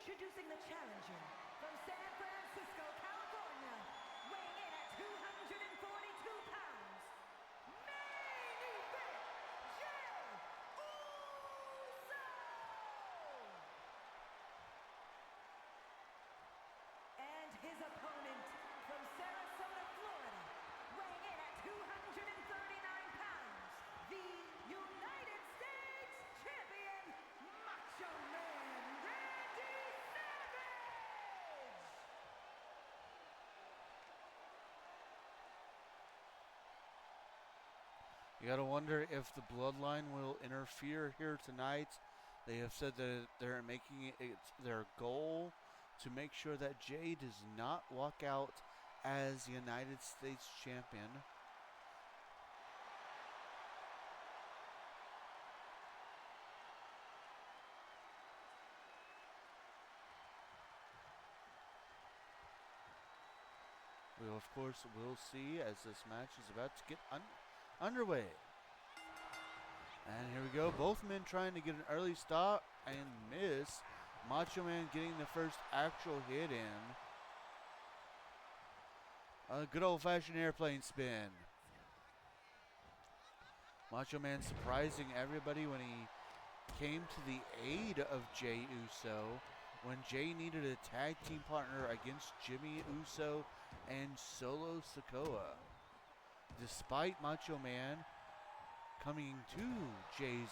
Introducing the challenger from San Francisco, California, weighing in at 242 pounds, main event, Jey Uso! And his opponent from Sarasota, Florida, weighing in at 239 pounds, the United States champion, Macho Man Randy Savage! You gotta wonder if the bloodline will interfere here tonight. They have said that they're making it their goal to make sure that Jey does not walk out as United States champion. We, of course, will see as this match is about to get underway. And here we go. Both men trying to get an early stop and miss. Macho Man getting the first actual hit in. A good old-fashioned airplane spin. Macho Man surprising everybody when he came to the aid of Jey Uso when Jey needed a tag team partner against Jimmy Uso and Solo Sikoa. Despite Macho Man coming to Jey's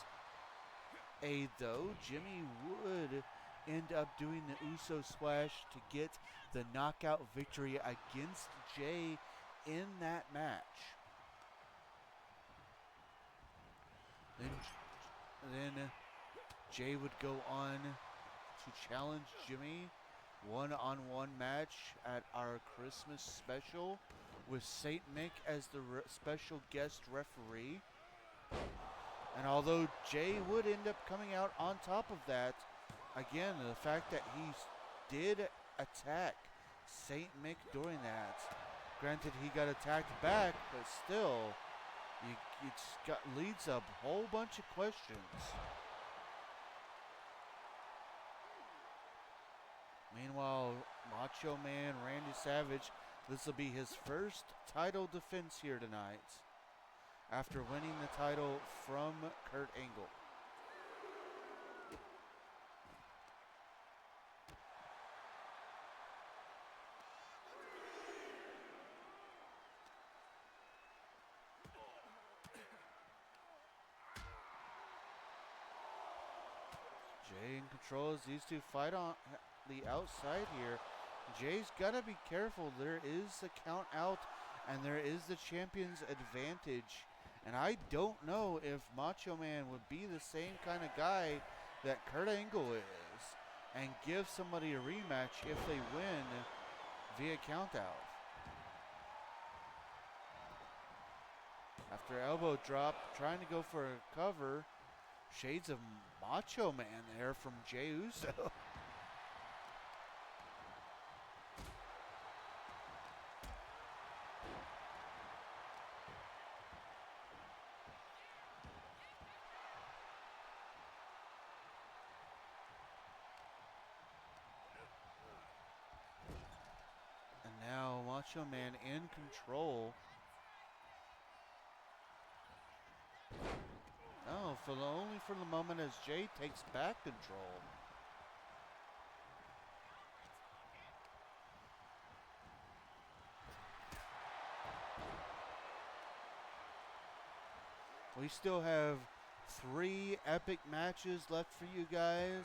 aid, though, Jimmy would end up doing the Uso splash to get the knockout victory against Jey in that match. Then Jey would go on to challenge Jimmy one-on-one match at our Christmas special with Saint Mick as the special guest referee. And although Jey would end up coming out on top of that, again, the fact that he did attack Saint Mick during that, granted he got attacked back, but still, leads a whole bunch of questions. Meanwhile, Macho Man Randy Savage, this will be his first title defense here tonight after winning the title from Kurt Angle. Jay in control as these two fight on the outside here. Jay's got to be careful. There is a count out and there is the champion's advantage. And I don't know if Macho Man would be the same kind of guy that Kurt Angle is and give somebody a rematch if they win via count out. After elbow drop, trying to go for a cover. Shades of Macho Man there from Jey Uso. And now Macho Man in control. Oh, only for the moment as Jay takes back control. We still have 3 epic matches left for you guys.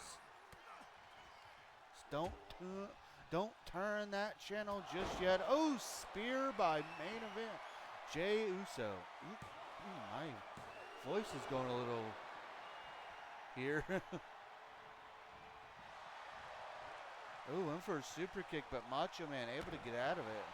So don't turn that channel just yet. Oh, spear by main event. Jey Uso. My voice is going a little here. Oh, went for a super kick, but Macho Man able to get out of it.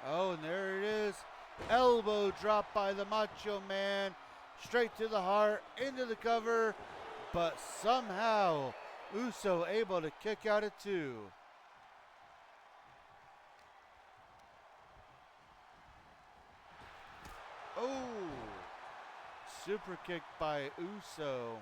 Oh, and there it is. Elbow drop by the Macho Man. Straight to the heart, into the cover. But somehow, Uso able to kick out at 2. Oh, super kick by Uso.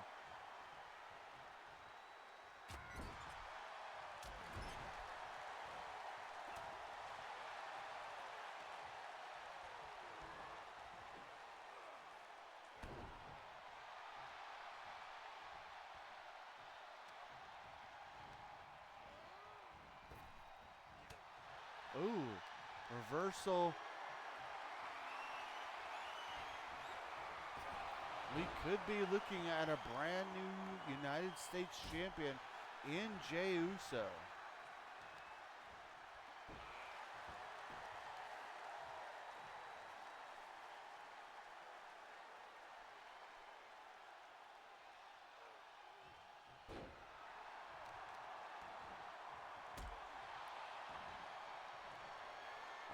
Ooh, reversal. We could be looking at a brand new United States champion in Jey Uso.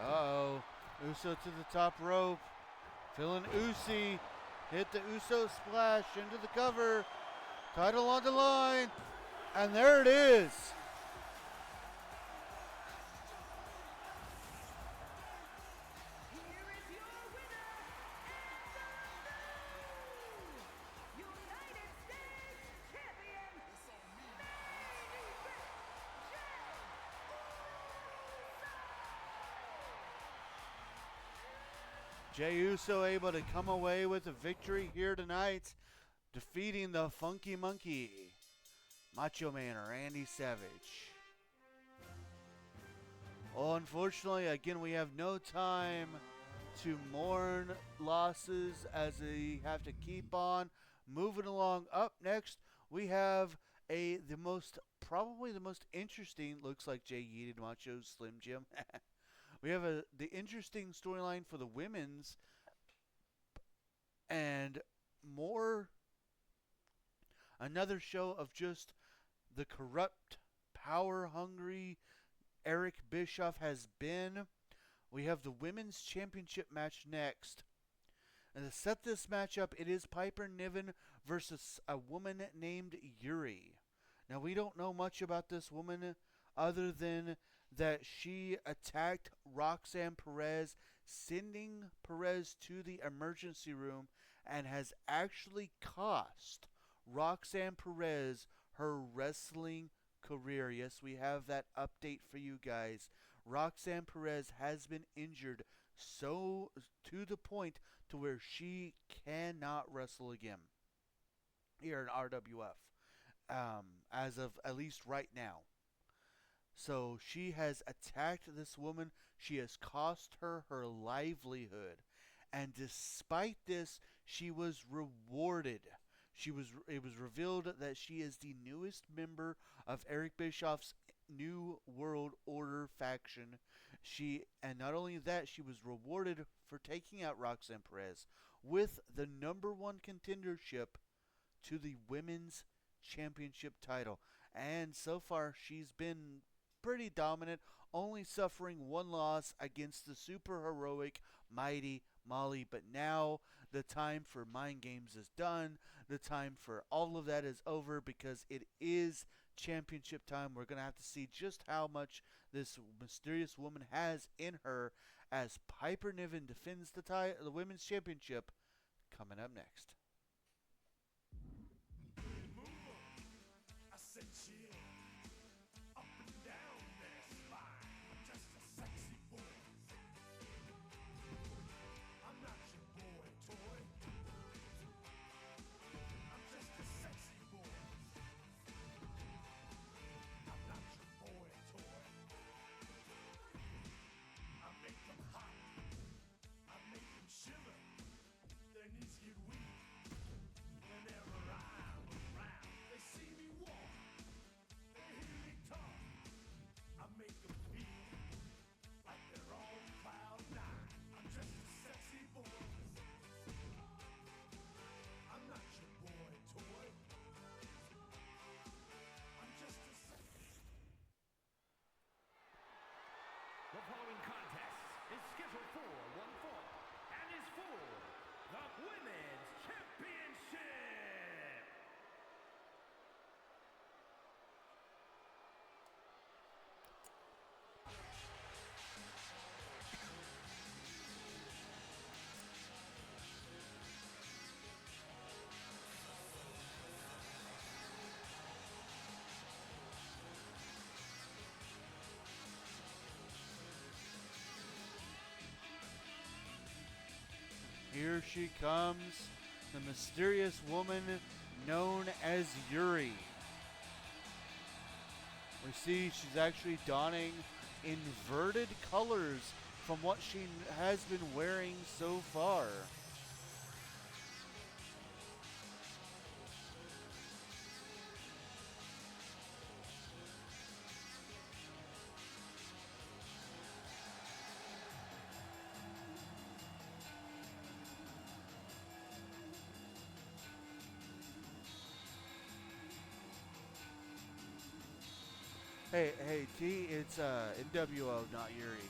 Uh-oh. Uso to the top rope. Feeling Usi. Hit the Uso splash into the cover. Title on the line. And there it is. Here is your winner and the new United States champion, main event, Jey Uso able to come away with a victory here tonight, defeating the Funky Monkey, Macho Man Randy Savage. Oh, unfortunately, again, we have no time to mourn losses as they have to keep on moving along. Up next, we have probably the most interesting, looks like Jay yeeted Macho Slim Jim. We have the interesting storyline for the women's and another show of just the corrupt, power-hungry Eric Bischoff has been. We have the Women's Championship match next. And to set this match up, it is Piper Niven versus a woman named Yuri. Now, we don't know much about this woman other than that she attacked Roxanne Perez, sending Perez to the emergency room, and has actually cost Roxanne Perez her wrestling career. Yes, we have that update for you guys. Roxanne Perez has been injured so to the point to where she cannot wrestle again here in RWF, as of at least right now. So she has attacked this woman. She has cost her her livelihood. And despite this, she was rewarded. It was revealed that she is the newest member of Eric Bischoff's New World Order faction. And not only that, she was rewarded for taking out Roxanne Perez with the #1 contendership to the Women's Championship title. And so far, she's been pretty dominant, only suffering one loss against the super heroic Mighty Molly. But now the time for mind games is done. The time for all of that is over because it is championship time. We're going to have to see just how much this mysterious woman has in her as Piper Niven defends the women's championship coming up next. I said chill up and down their spine. I'm just a sexy boy. I'm not your boy toy. I'm just a sexy boy. I'm not your boy toy. I make them hot. I make them shiver. Their knees get weak whenever I'm around. They see me walk. They hear me talk. I make them feel like they're on cloud nine. I'm just a sexy boy. I'm not your boy toy. I'm just a sexy. The following contest is scheduled for one fall and is for the Women's Championship. Here she comes, the mysterious woman known as Yuri. We see she's actually donning inverted colors from what she has been wearing so far. Hey, T, it's NWO, not Yuri.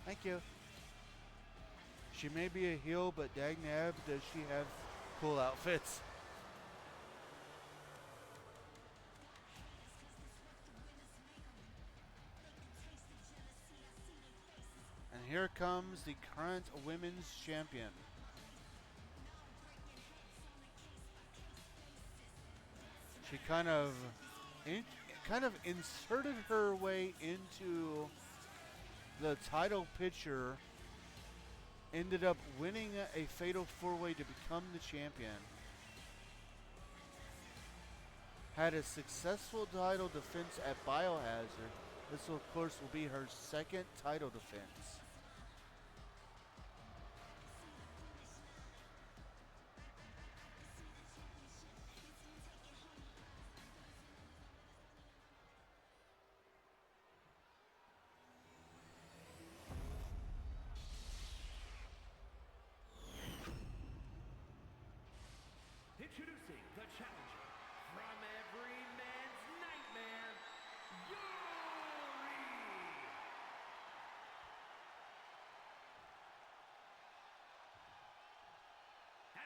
Thank you. She may be a heel, but dagnab, does she have cool outfits? And here comes the current women's champion. She kind of inserted her way into the title picture, ended up winning a fatal 4-way to become the champion. Had a successful title defense at Biohazard. This, of course, will be her second title defense.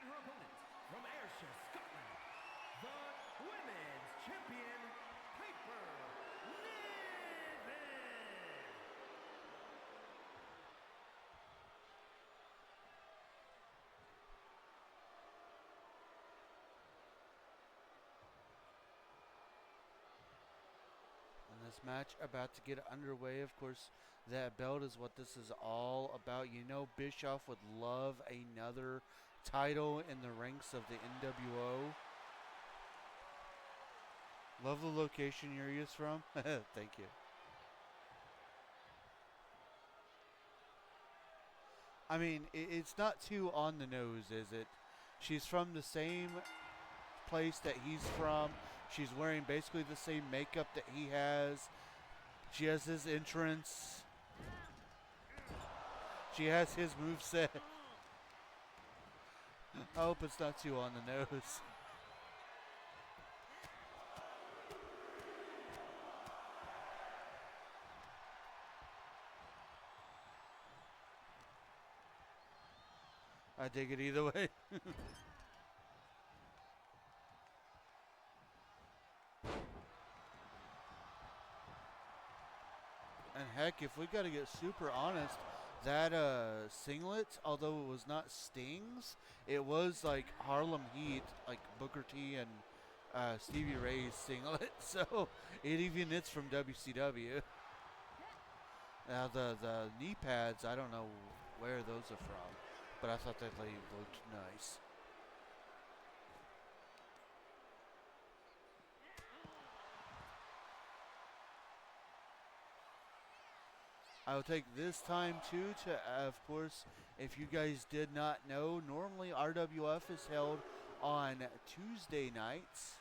her opponent from Ayrshire, Scotland, the Women's Champion, Piper Niven. And this match about to get underway. Of course, that belt is what this is all about. You know, Bischoff would love another title in the ranks of the NWO. Love the location Yuri's from. Thank you. I mean, it's not too on the nose, is it? She's from the same place that he's from. She's wearing basically the same makeup that he has. She has his entrance. She has his moveset. I hope it's not too on the nose. I dig it either way. And heck, if we got to get super honest, that singlet, although it was not Sting's, it was like Harlem Heat, like Booker T and Stevie Ray's singlet. So it even it's from WCW. Now the knee pads, I don't know where those are from, but I thought that they looked nice. I'll take this time too to, of course, if you guys did not know, normally RWF is held on Tuesday nights.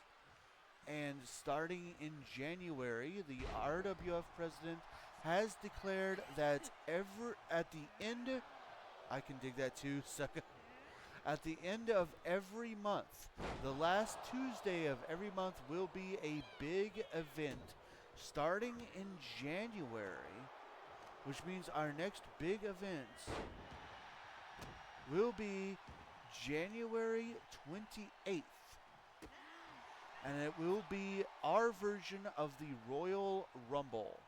And starting in January, the RWF president has declared that at the end, I can dig that too, sucker. At the end of every month, the last Tuesday of every month will be a big event starting in January, which means our next big event will be January 28th. And it will be our version of the Royal Rumble.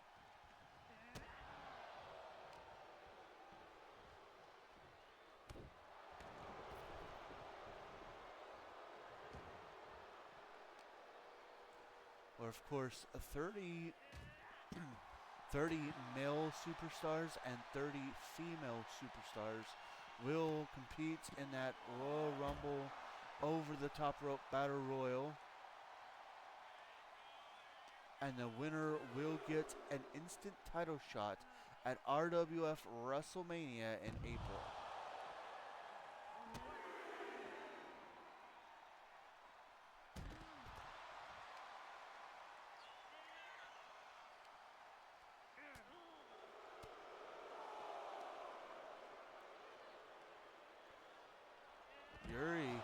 Where, of course, 30 male superstars and 30 female superstars will compete in that Royal Rumble over the top rope battle royal. And the winner will get an instant title shot at RWF WrestleMania in April. Yuri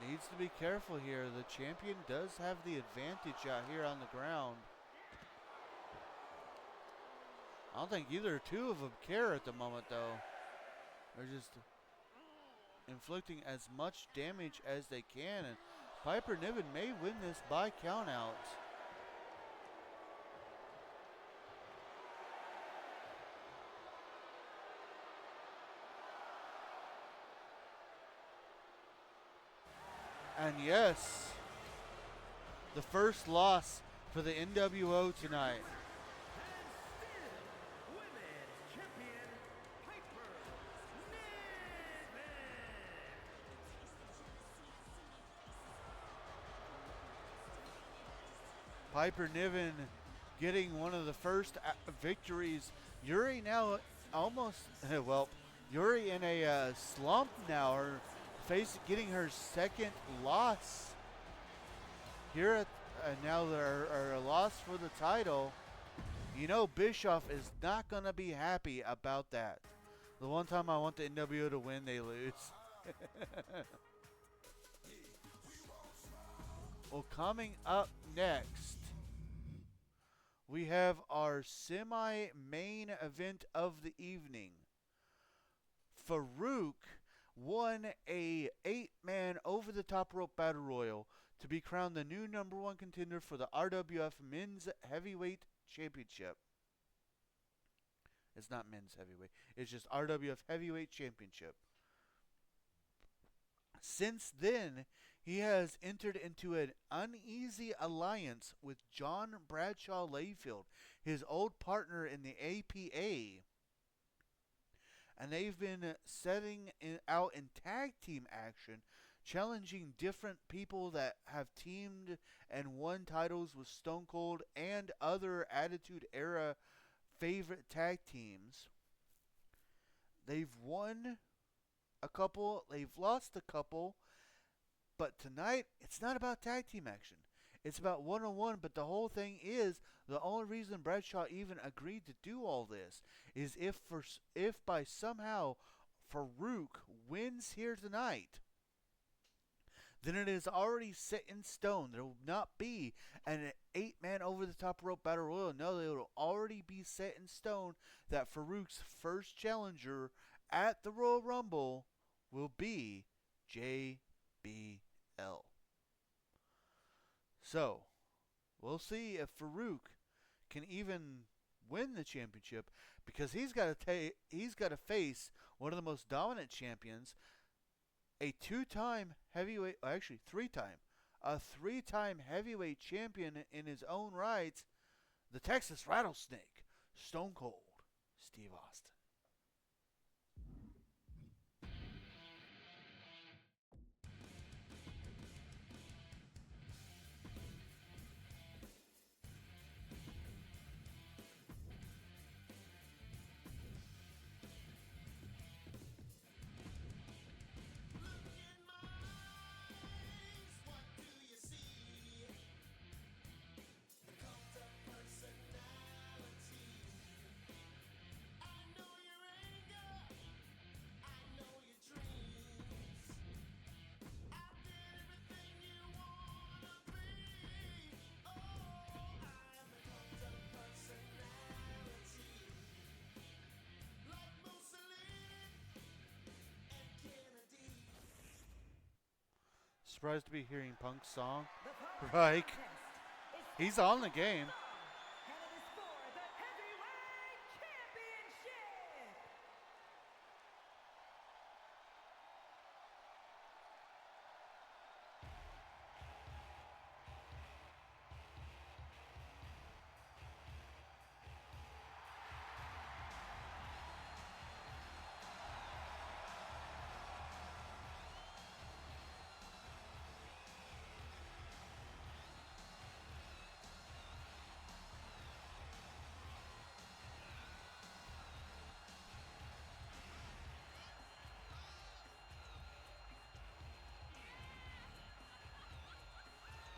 needs to be careful here. The champion does have the advantage out here on the ground. I don't think either two of them care at the moment, though. They're just inflicting as much damage as they can. And Piper Niven may win this by countout. And yes, the first loss for the NWO tonight. Women's Champion, Piper Niven. Piper Niven getting one of the first victories. Yuri now almost, well, Yuri in a slump now, or getting her second loss here at now there a loss for the title. You know Bischoff is not going to be happy about that. The one time I want the NWO to win, they lose. Well, coming up next, we have our semi-main event of the evening. Farouk won a 8 over the top rope battle royal to be crowned the new #1 contender for the RWF Men's Heavyweight Championship. It's not men's heavyweight. It's just RWF Heavyweight Championship. Since then, he has entered into an uneasy alliance with John Bradshaw Layfield, his old partner in the APA. And they've been setting out in tag team action, challenging different people that have teamed and won titles with Stone Cold and other Attitude Era favorite tag teams. They've won a couple, they've lost a couple, but tonight it's not about tag team action. It's about one-on-one, but the whole thing is, the only reason Bradshaw even agreed to do all this is if by somehow Farouk wins here tonight, then it is already set in stone. There will not be an 8-man over-the-top rope battle royal. No, it will already be set in stone that Farouk's first challenger at the Royal Rumble will be JBL. So, we'll see if Farouk can even win the championship, because he's got to face one of the most dominant champions, a three-time heavyweight champion in his own right, the Texas Rattlesnake, Stone Cold Steve Austin. Surprised to be hearing Punk's song. Right. He's on the game. And it is for the Heavyweight Championship.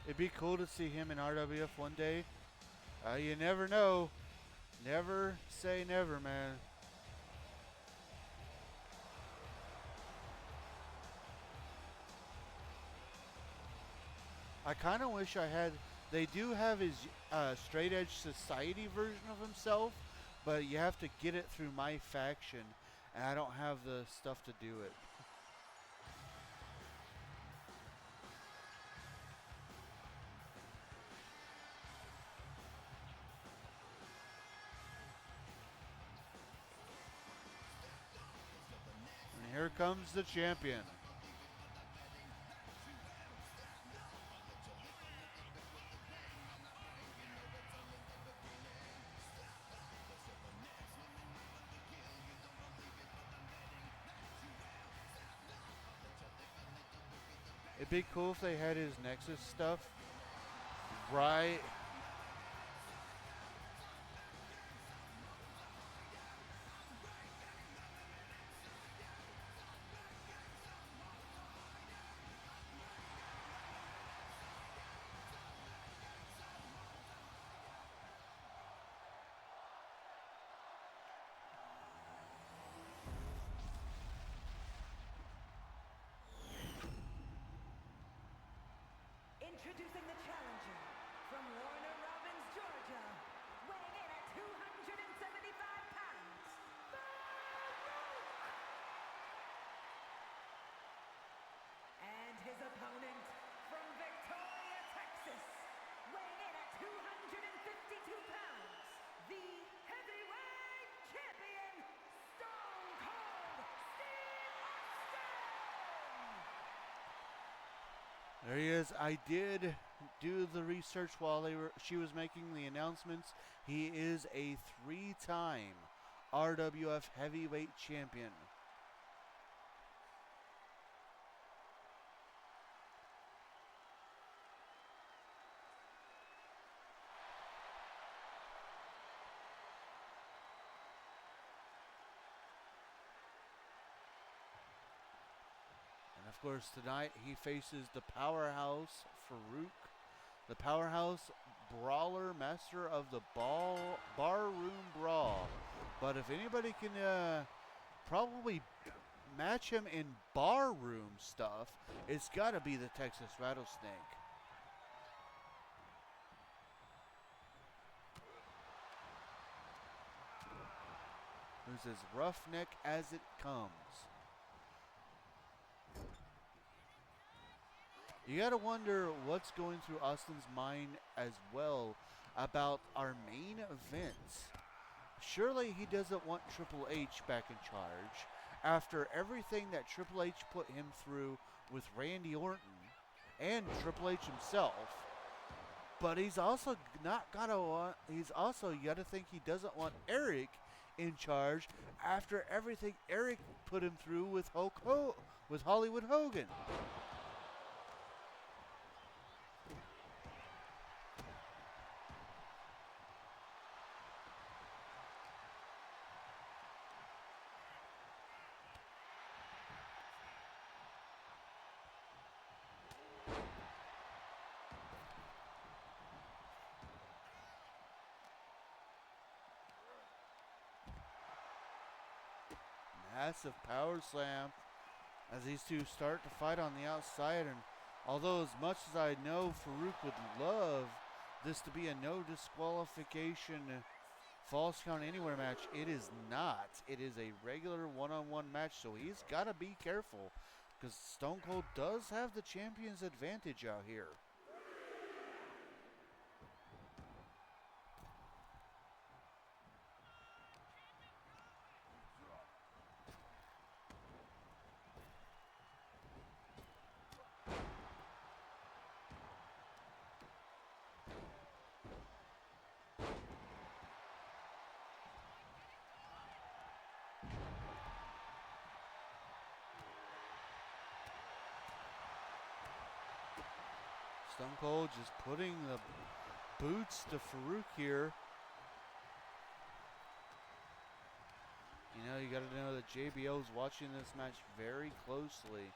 It'd be cool to see him in RWF one day. You never know. Never say never, man. I kind of wish I had. They do have his Straight Edge Society version of himself, but you have to get it through my faction, and I don't have the stuff to do it. And here comes the champion. It'd be cool if they had his Nexus stuff right. Introducing the challenger from Royal pounds, the heavyweight champion, Stone Cold Steve Austin! There he is. I did do the research while she was making the announcements. He is a 3-time RWF heavyweight champion. And of course, tonight he faces the powerhouse Farouk, the powerhouse brawler, master of the barroom brawl. But if anybody can probably match him in barroom stuff, it's got to be the Texas Rattlesnake. Who's as roughneck as it comes. You gotta wonder what's going through Austin's mind as well about our main event. Surely he doesn't want Triple H back in charge after everything that Triple H put him through with Randy Orton and Triple H himself. But he's also not gotta want. He's also, you gotta think he doesn't want Eric in charge after everything Eric put him through with with Hollywood Hogan. Massive power slam as these two start to fight on the outside. And although as much as I know Farouk would love this to be a no disqualification false count anywhere match, it is not. It is a regular one-on-one match, so he's got to be careful because Stone Cold does have the champion's advantage out here. Stone Cold just putting the boots to Farouk here. You know, you got to know that JBL is watching this match very closely.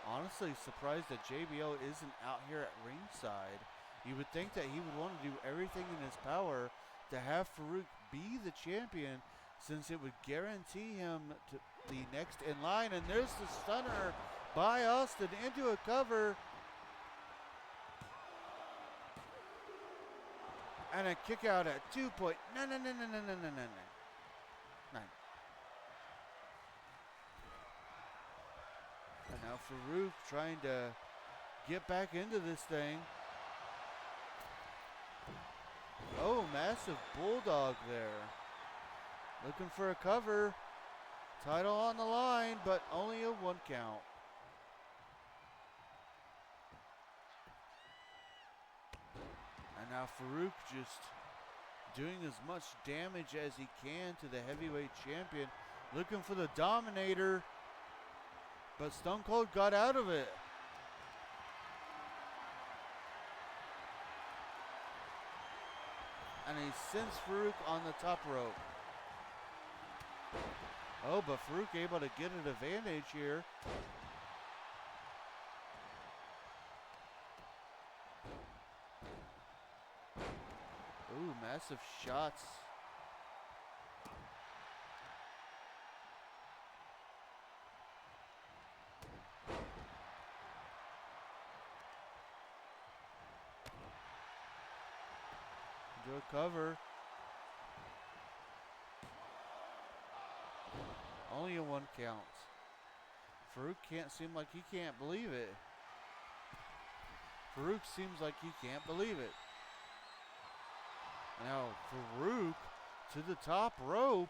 Honestly, surprised that JBL isn't out here at ringside. You would think that he would want to do everything in his power to have Farouk be the champion, since it would guarantee him to the next in line. And there's the stunner by Austin into a cover. And a kick out at 2 point. No. And now Farouk trying to get back into this thing. Oh, massive bulldog there. Looking for a cover. Title on the line, but only a 1 count. And now Farouk just doing as much damage as he can to the heavyweight champion. Looking for the Dominator. But Stone Cold got out of it. And he sends Farouk on the top rope. Oh, but Farouk able to get an advantage here. Ooh, massive shots. Do a cover. Only a 1 count. Farouk can't seem like he can't believe it. Farouk seems like he can't believe it. Now Farouk to the top rope.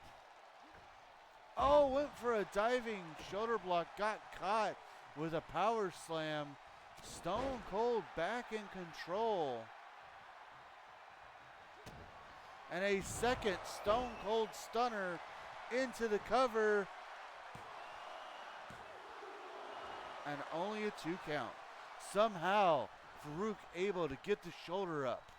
Oh, went for a diving shoulder block, got caught with a power slam. Stone Cold back in control. And a second Stone Cold Stunner into the cover. And only a 2 count. Somehow, Farouk able to get the shoulder up.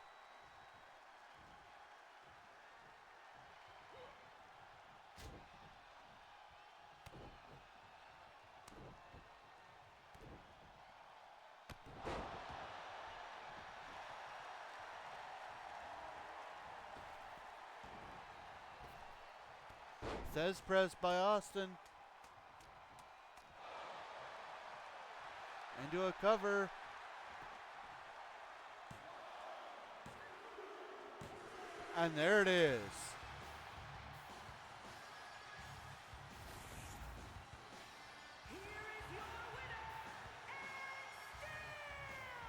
Thez press by Austin. Into a cover. And there it is. Here is your winner,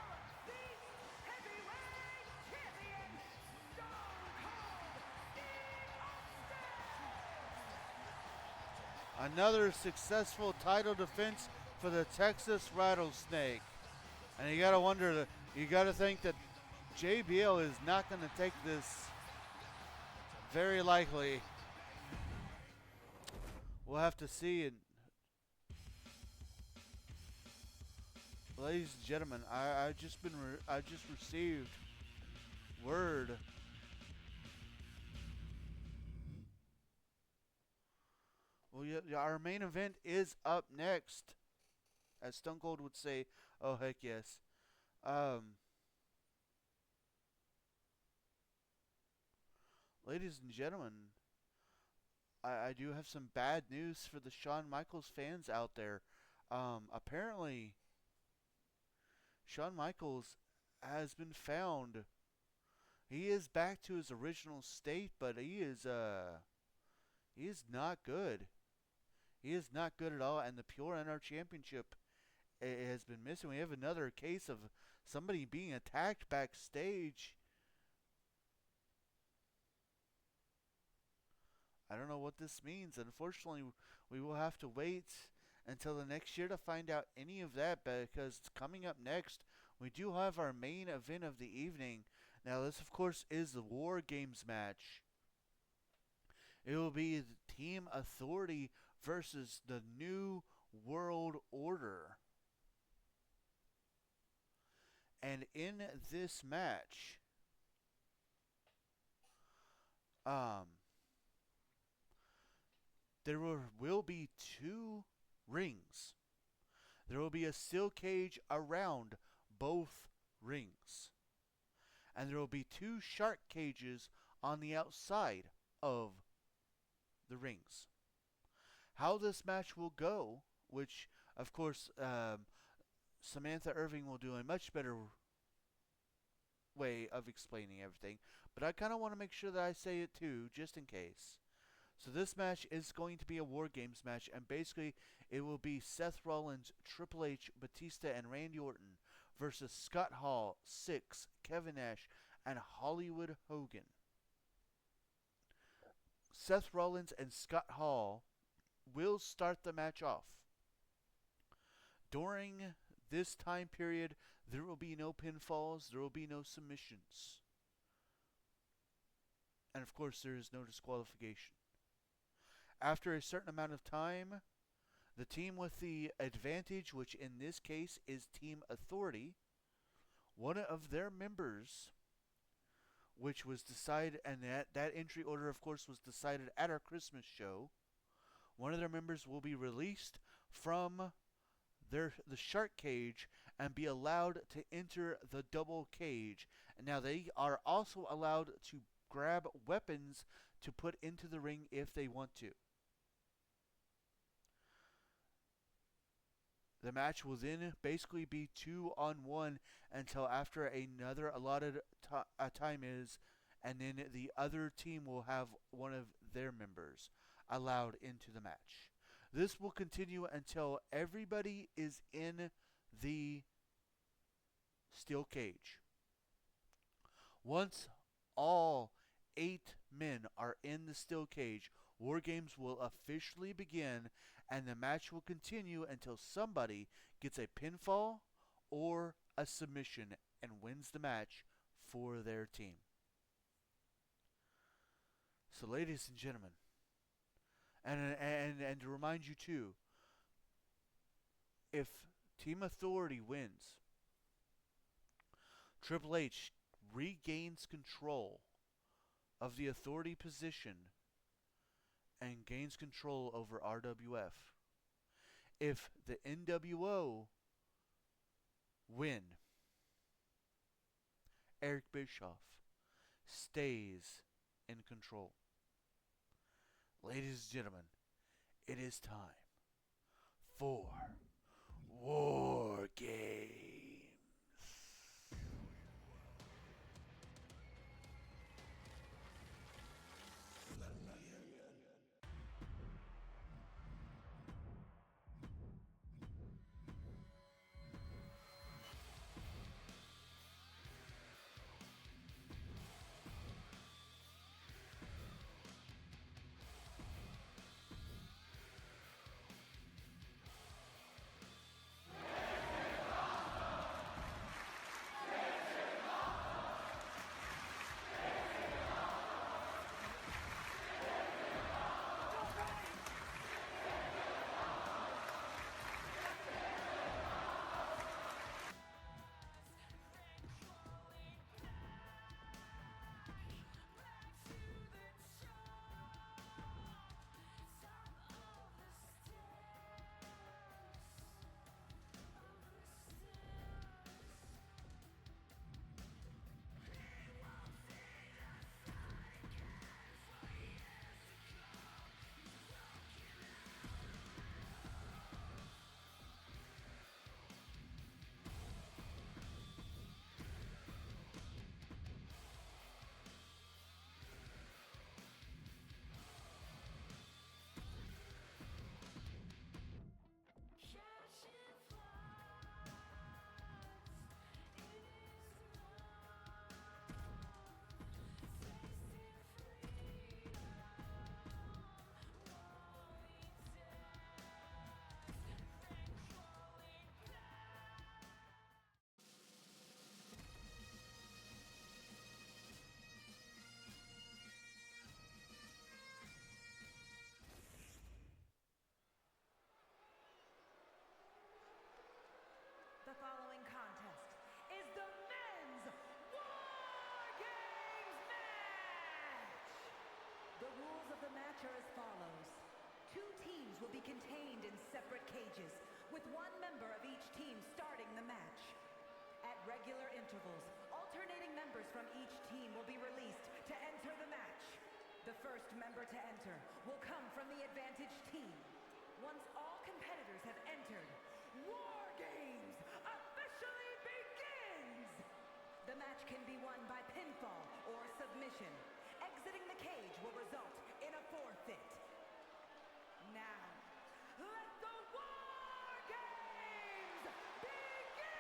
and still the heavyweight champion, Stone Cold Steve Austin. Another successful title defense for the Texas Rattlesnake. And you gotta wonder, you gotta think that JBL is not gonna take this very likely. We'll have to see. And ladies and gentlemen, I just received word. Well, yeah, our main event is up next, as Stone Cold would say. Oh heck yes. Ladies and gentlemen, I do have some bad news for the Shawn Michaels fans out there. Apparently, Shawn Michaels has been found. He is back to his original state, but he is not good. He is not good at all, and the Pure NR Championship has been missing. We have another case of somebody being attacked backstage. I don't know what this means. Unfortunately, we will have to wait until the next year to find out any of that, because coming up next, we do have our main event of the evening. Now, this, of course, is the War Games match. It will be the Team Authority versus the New World Order. And in this match, there will be 2 rings. There will be a steel cage around both rings. And there will be 2 shark cages on the outside of the rings. How this match will go, which of course Samantha Irving will do a much better way of explaining everything, but I kind of want to make sure that I say it too, just in case. So this match is going to be a War Games match, and basically it will be Seth Rollins, Triple H, Batista, and Randy Orton versus Scott Hall, Syxx, Kevin Nash, and Hollywood Hogan. Seth Rollins and Scott Hall will start the match off. During this time period, there will be no pinfalls, there will be no submissions. And of course, there is no disqualification. After a certain amount of time, the team with the advantage, which in this case is Team Authority, one of their members, which was decided, and that entry order, of course, was decided at our Christmas show, one of their members will be released from the shark cage and be allowed to enter the double cage. And now they are also allowed to grab weapons to put into the ring if they want to. The match will then basically be 2-on-1 until after another allotted time is, and then the other team will have one of their members allowed into the match. This will continue until everybody is in the steel cage. Once all 8 men are in the steel cage, War Games will officially begin, and the match will continue until somebody gets a pinfall or a submission and wins the match for their team. So, ladies and gentlemen, and to remind you too, if Team Authority wins, Triple H regains control of the Authority position and gains control over RWF. If the NWO win, Eric Bischoff stays in control. Ladies and gentlemen, it is time for War Games. The following contest is the Men's War Games match! The rules of the match are as follows. 2 teams will be contained in separate cages, with 1 member of each team starting the match. At regular intervals, alternating members from each team will be released to enter the match. The first member to enter will come from the advantaged team. Once all competitors have entered, War Games officially begins! The match can be won by pinfall or submission. Exiting the cage will result in a forfeit. Now, let the War Games begin!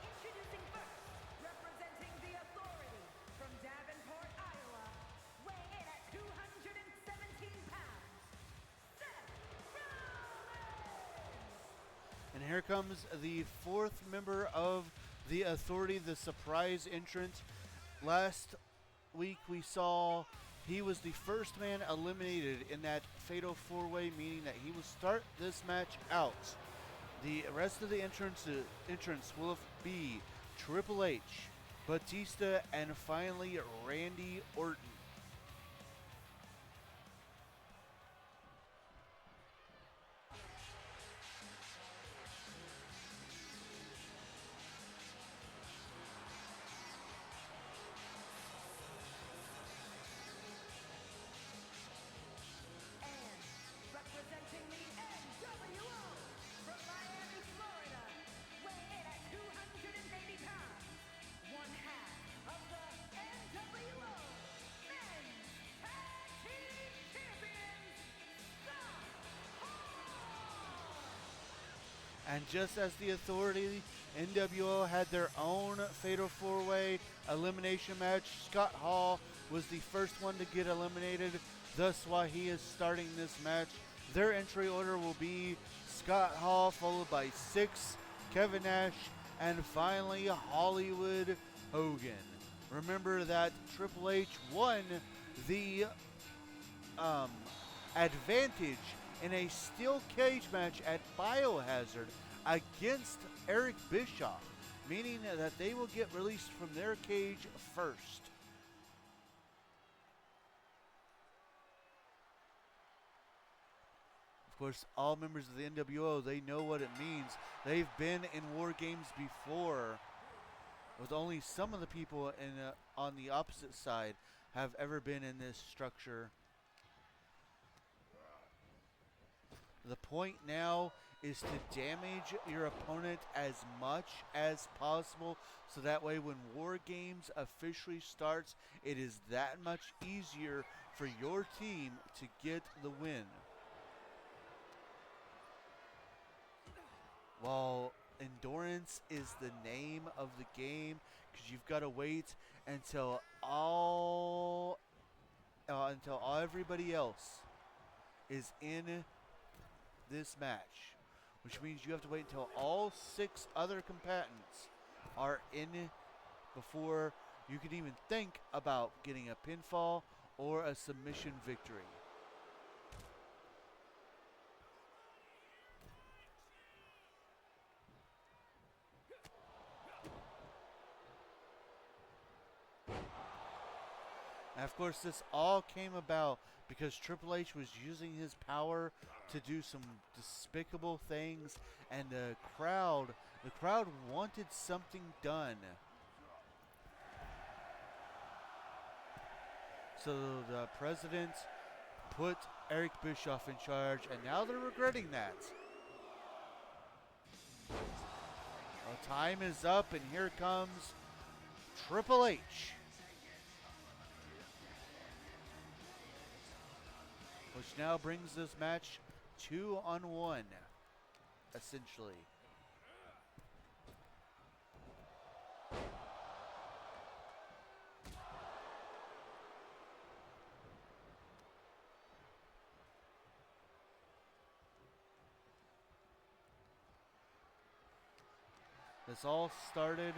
Introducing first, representing the Authority from Davenport, Iowa, weighing in at 217 pounds, Seth Rollins! And here comes the 4th member of the Authority, the surprise entrant. Last week we saw he was the first man eliminated in that fatal 4-way, meaning that he will start this match out. The rest of the entrance will be Triple H, Batista, and finally Randy Orton. And representing the NWO from Miami, Florida, weighing in at 280 pounds, one half of the NWO Men's Tag Team Champions, Scott Hall! And just as the Authority, NWO had their own Fatal 4-Way elimination match, Scott Hall was the first one to get eliminated. Thus, while he is starting this match, their entry order will be Scott Hall, followed by 6, Kevin Nash, and finally Hollywood Hogan. Remember that Triple H won the advantage in a steel cage match at Biohazard against Eric Bischoff, meaning that they will get released from their cage first. Of course, all members of the NWO, they know what it means. They've been in war games before, with only some of the people on the opposite side have ever been in this structure. The point now is to damage your opponent as much as possible, so that way when War Games officially starts, it is that much easier for your team to get the win. While endurance is the name of the game, because you've got to wait until everybody else is in this match, which means you have to wait until all 6 other combatants are in before you can even think about getting a pinfall or a submission victory. And of course, this all came about because Triple H was using his power to do some despicable things, and the crowd wanted something done. So the president put Eric Bischoff in charge, and now they're regretting that. Well, time is up, and here comes Triple H. Which now brings this match 2-on-1, essentially. This all started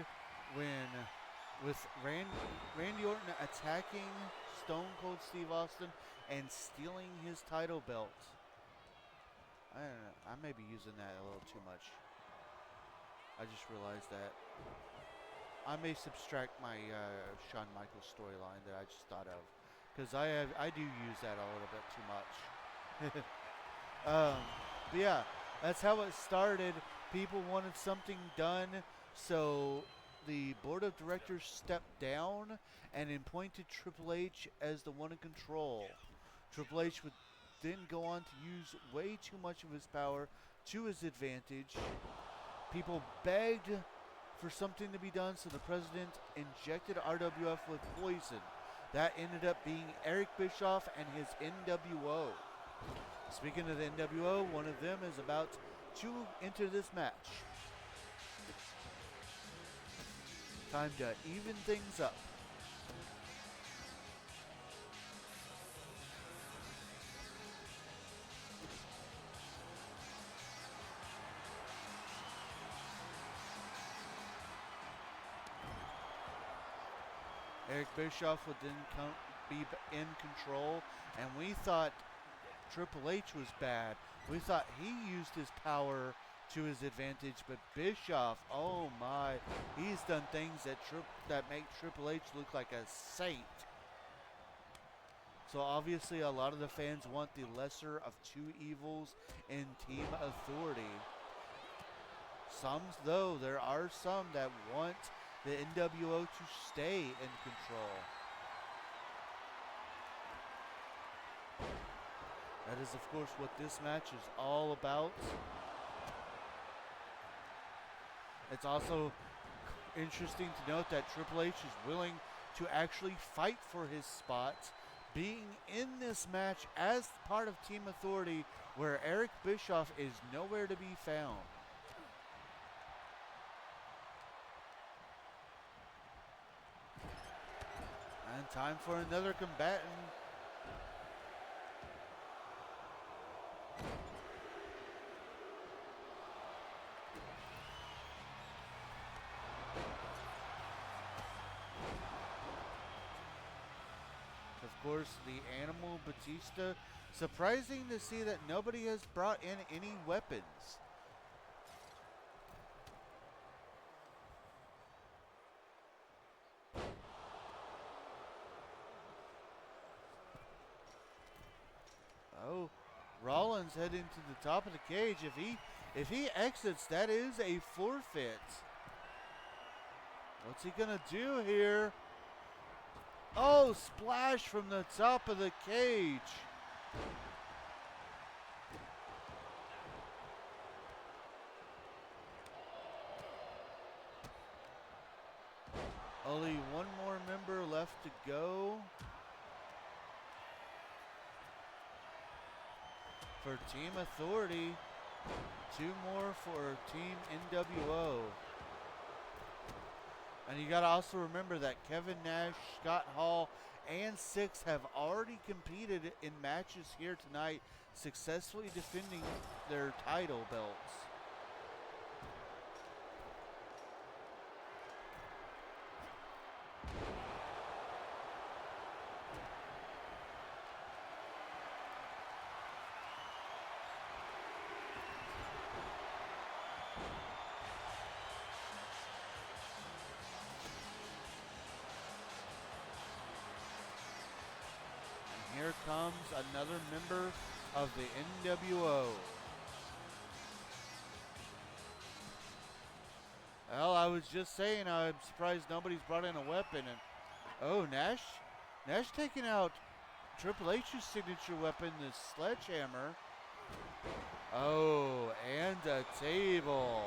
with Randy Orton attacking Stone Cold Steve Austin and stealing his title belt. I don't know. I may be using that a little too much. I just realized that. I may subtract my Shawn Michaels storyline that I just thought of, because I do use that a little bit too much. But yeah, that's how it started. People wanted something done, so the board of directors stepped down and appointed Triple H as the one in control. Triple H would then go on to use way too much of his power to his advantage. People begged for something to be done, so the president injected RWF with poison. That ended up being Eric Bischoff and his NWO. Speaking of the NWO, one of them is about to enter this match. Time to even things up. Eric Bischoff would then be in control, and we thought Triple H was bad. We thought he used his power to his advantage. But Bischoff, oh my, he's done things that make Triple H look like a saint. So obviously a lot of the fans want the lesser of two evils in Team Authority. Some, though, there are some that want the NWO to stay in control. That is, of course, what this match is all about. It's also interesting to note that Triple H is willing to actually fight for his spot, being in this match as part of Team Authority, where Eric Bischoff is nowhere to be found. And time for another combatant. Of course, the Animal Batista. Surprising to see that nobody has brought in any weapons. Oh, Rollins heading to the top of the cage. If he exits, that is a forfeit. What's he gonna do here? Oh, splash from the top of the cage. Only one more member left to go for Team Authority. Two more for Team NWO. And you got to also remember that Kevin Nash, Scott Hall, and Syxx have already competed in matches here tonight, successfully defending their title belts. Here comes another member of the NWO. Well, I was just saying I'm surprised nobody's brought in a weapon. And oh, Nash taking out Triple H's signature weapon, the sledgehammer. Oh, and a table.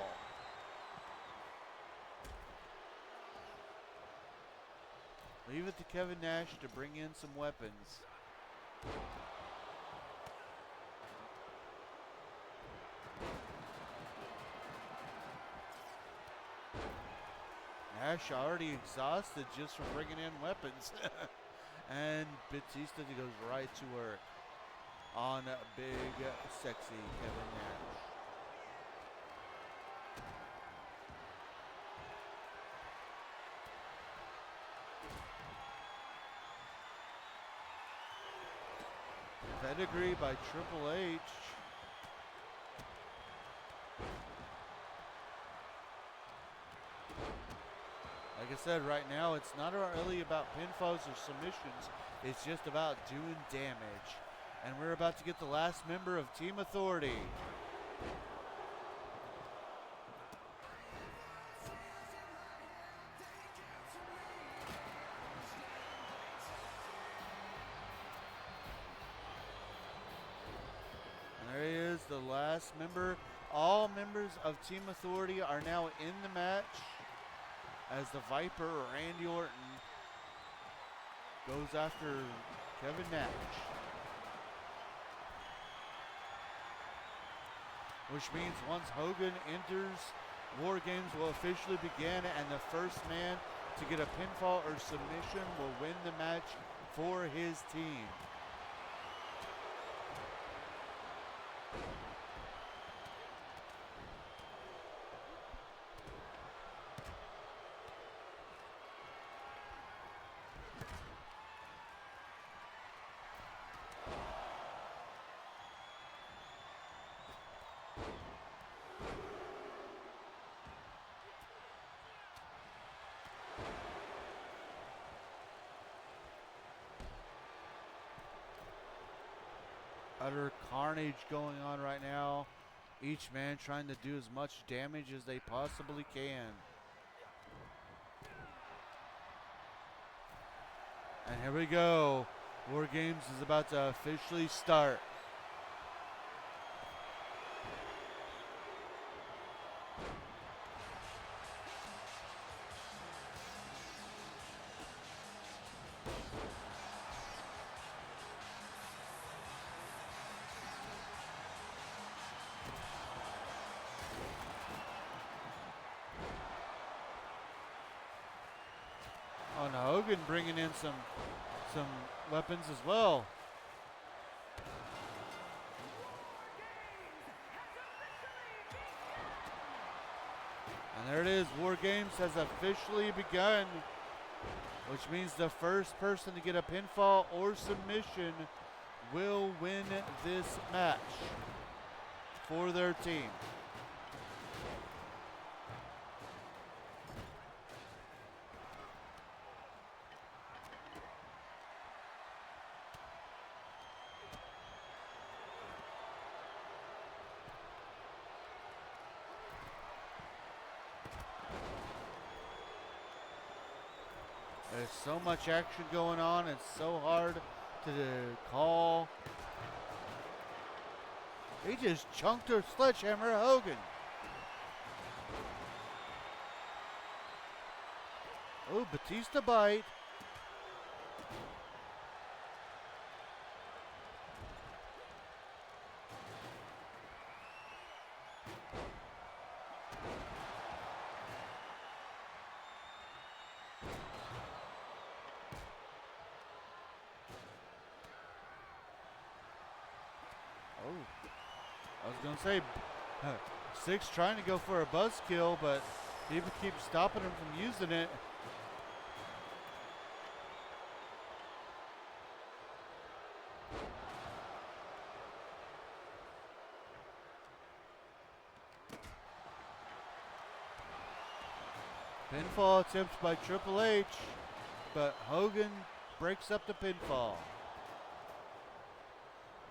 Leave it to Kevin Nash to bring in some weapons. Nash already exhausted just from bringing in weapons. And Batista goes right to work on big, sexy Kevin Nash. Pedigree by Triple H. Like I said, right now it's not really about pinfalls or submissions. It's just about doing damage. And we're about to get the last member of Team Authority. There he is, the last member. All members of Team Authority are now in the match as the Viper, Randy Orton, goes after Kevin Nash. Which means once Hogan enters, War Games will officially begin, and the first man to get a pinfall or submission will win the match for his team. utter carnage going on right now. Each man trying to do as much damage as they possibly can. And here we go. War Games is about to officially start. Oh, and Hogan bringing in some weapons as well. And there it is. War Games has officially begun, which means the first person to get a pinfall or submission will win this match for their team. There's so much action going on. It's so hard to call. He just chunked her sledgehammer at Hogan. Oh, Batista bite. I was going to say, Six trying to go for a buzzkill, but people keep stopping him from using it. Pinfall attempt by Triple H, but Hogan breaks up the pinfall.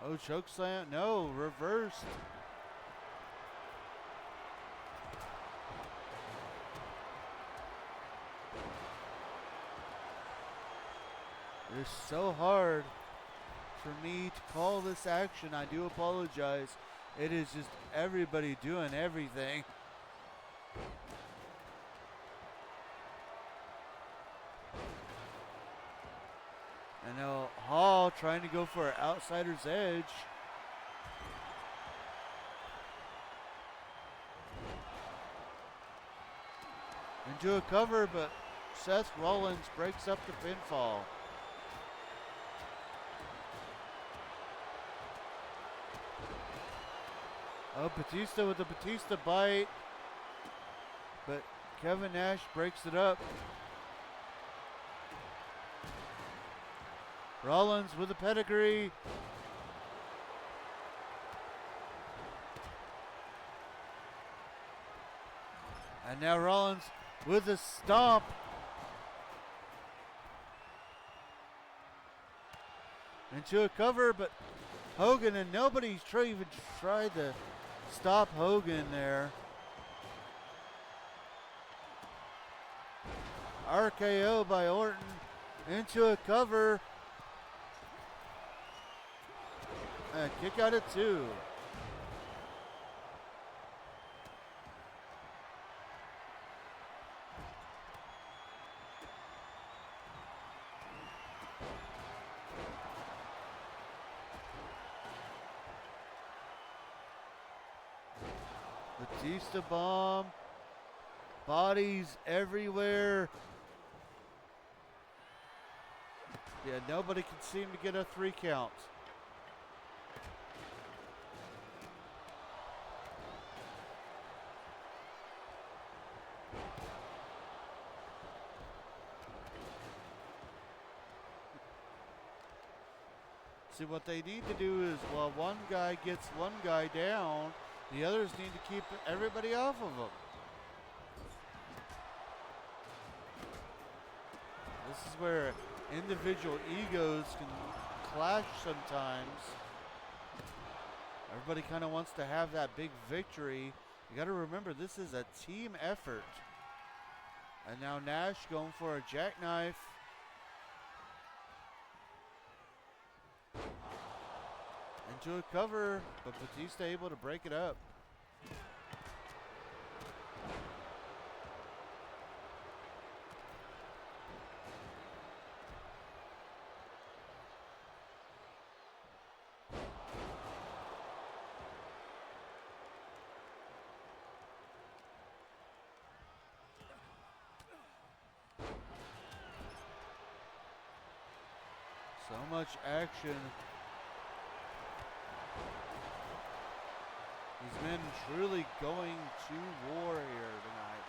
Oh, choke slam. No, reversed. It is so hard for me to call this action. I do apologize. It is just everybody doing everything. And now Hall trying to go for an outsider's edge. Into a cover, but Seth Rollins breaks up the pinfall. Oh, Batista with the Batista bite. But Kevin Nash breaks it up. Rollins with a pedigree. And now Rollins with a stomp. Into a cover, but Hogan and nobody's even tried to stop Hogan there. RKO by Orton into a cover. And kick out at 2. Batista bomb. Bodies everywhere. Yeah, nobody can seem to get a 3 count. See, what they need to do is, while one guy gets one guy down, the others need to keep everybody off of them. This is where individual egos can clash sometimes. Everybody kind of wants to have that big victory. You got to remember, this is a team effort. And now Nash going for a jackknife. Into a cover, but Batista able to break it up. So much action. These men truly going to war here tonight.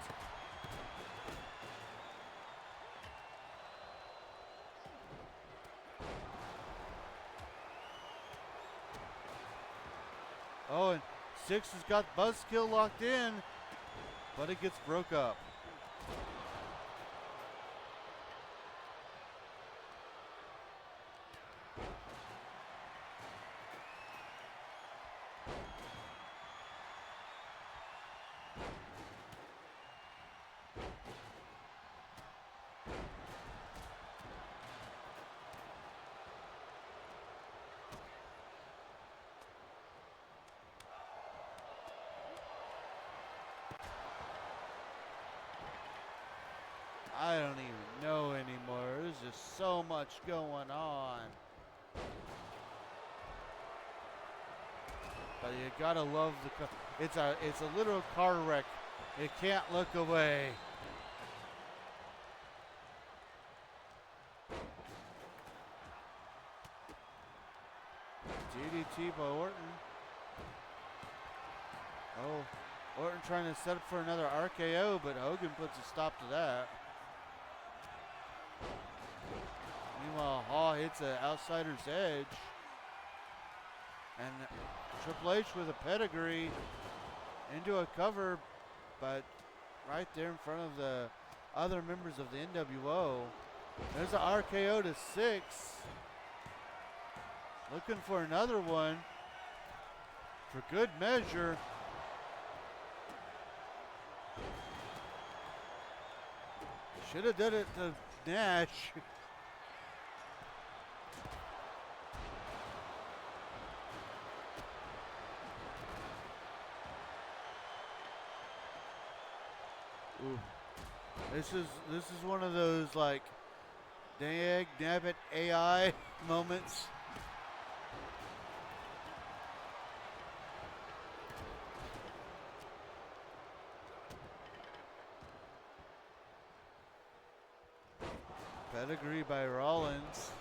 Oh, and Six has got Buzzkill locked in, but it gets broke up. I don't even know anymore. There's just so much going on. But you gotta love the it's a little car wreck. You can't look away. DDT by Orton. Oh, Orton trying to set up for another RKO, but Hogan puts a stop to that. Meanwhile, Haw hits an outsider's edge. And Triple H with a pedigree into a cover, but right there in front of the other members of the NWO. There's an RKO to Six. Looking for another one. For good measure. Should have done it to Nash. Ooh. This is one of those like dag nabbit AI moments. Pedigree by Rollins.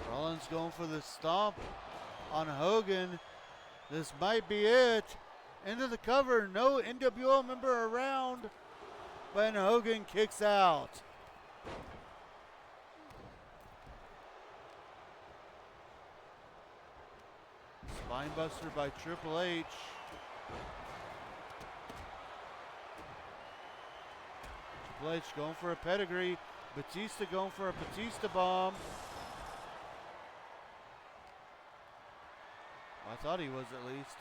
Rollins going for the stomp on Hogan. This might be it. Into the cover. No NWO member around. But Hogan kicks out. Spinebuster by Triple H. Triple H going for a pedigree. Batista going for a Batista bomb. I thought he was at least.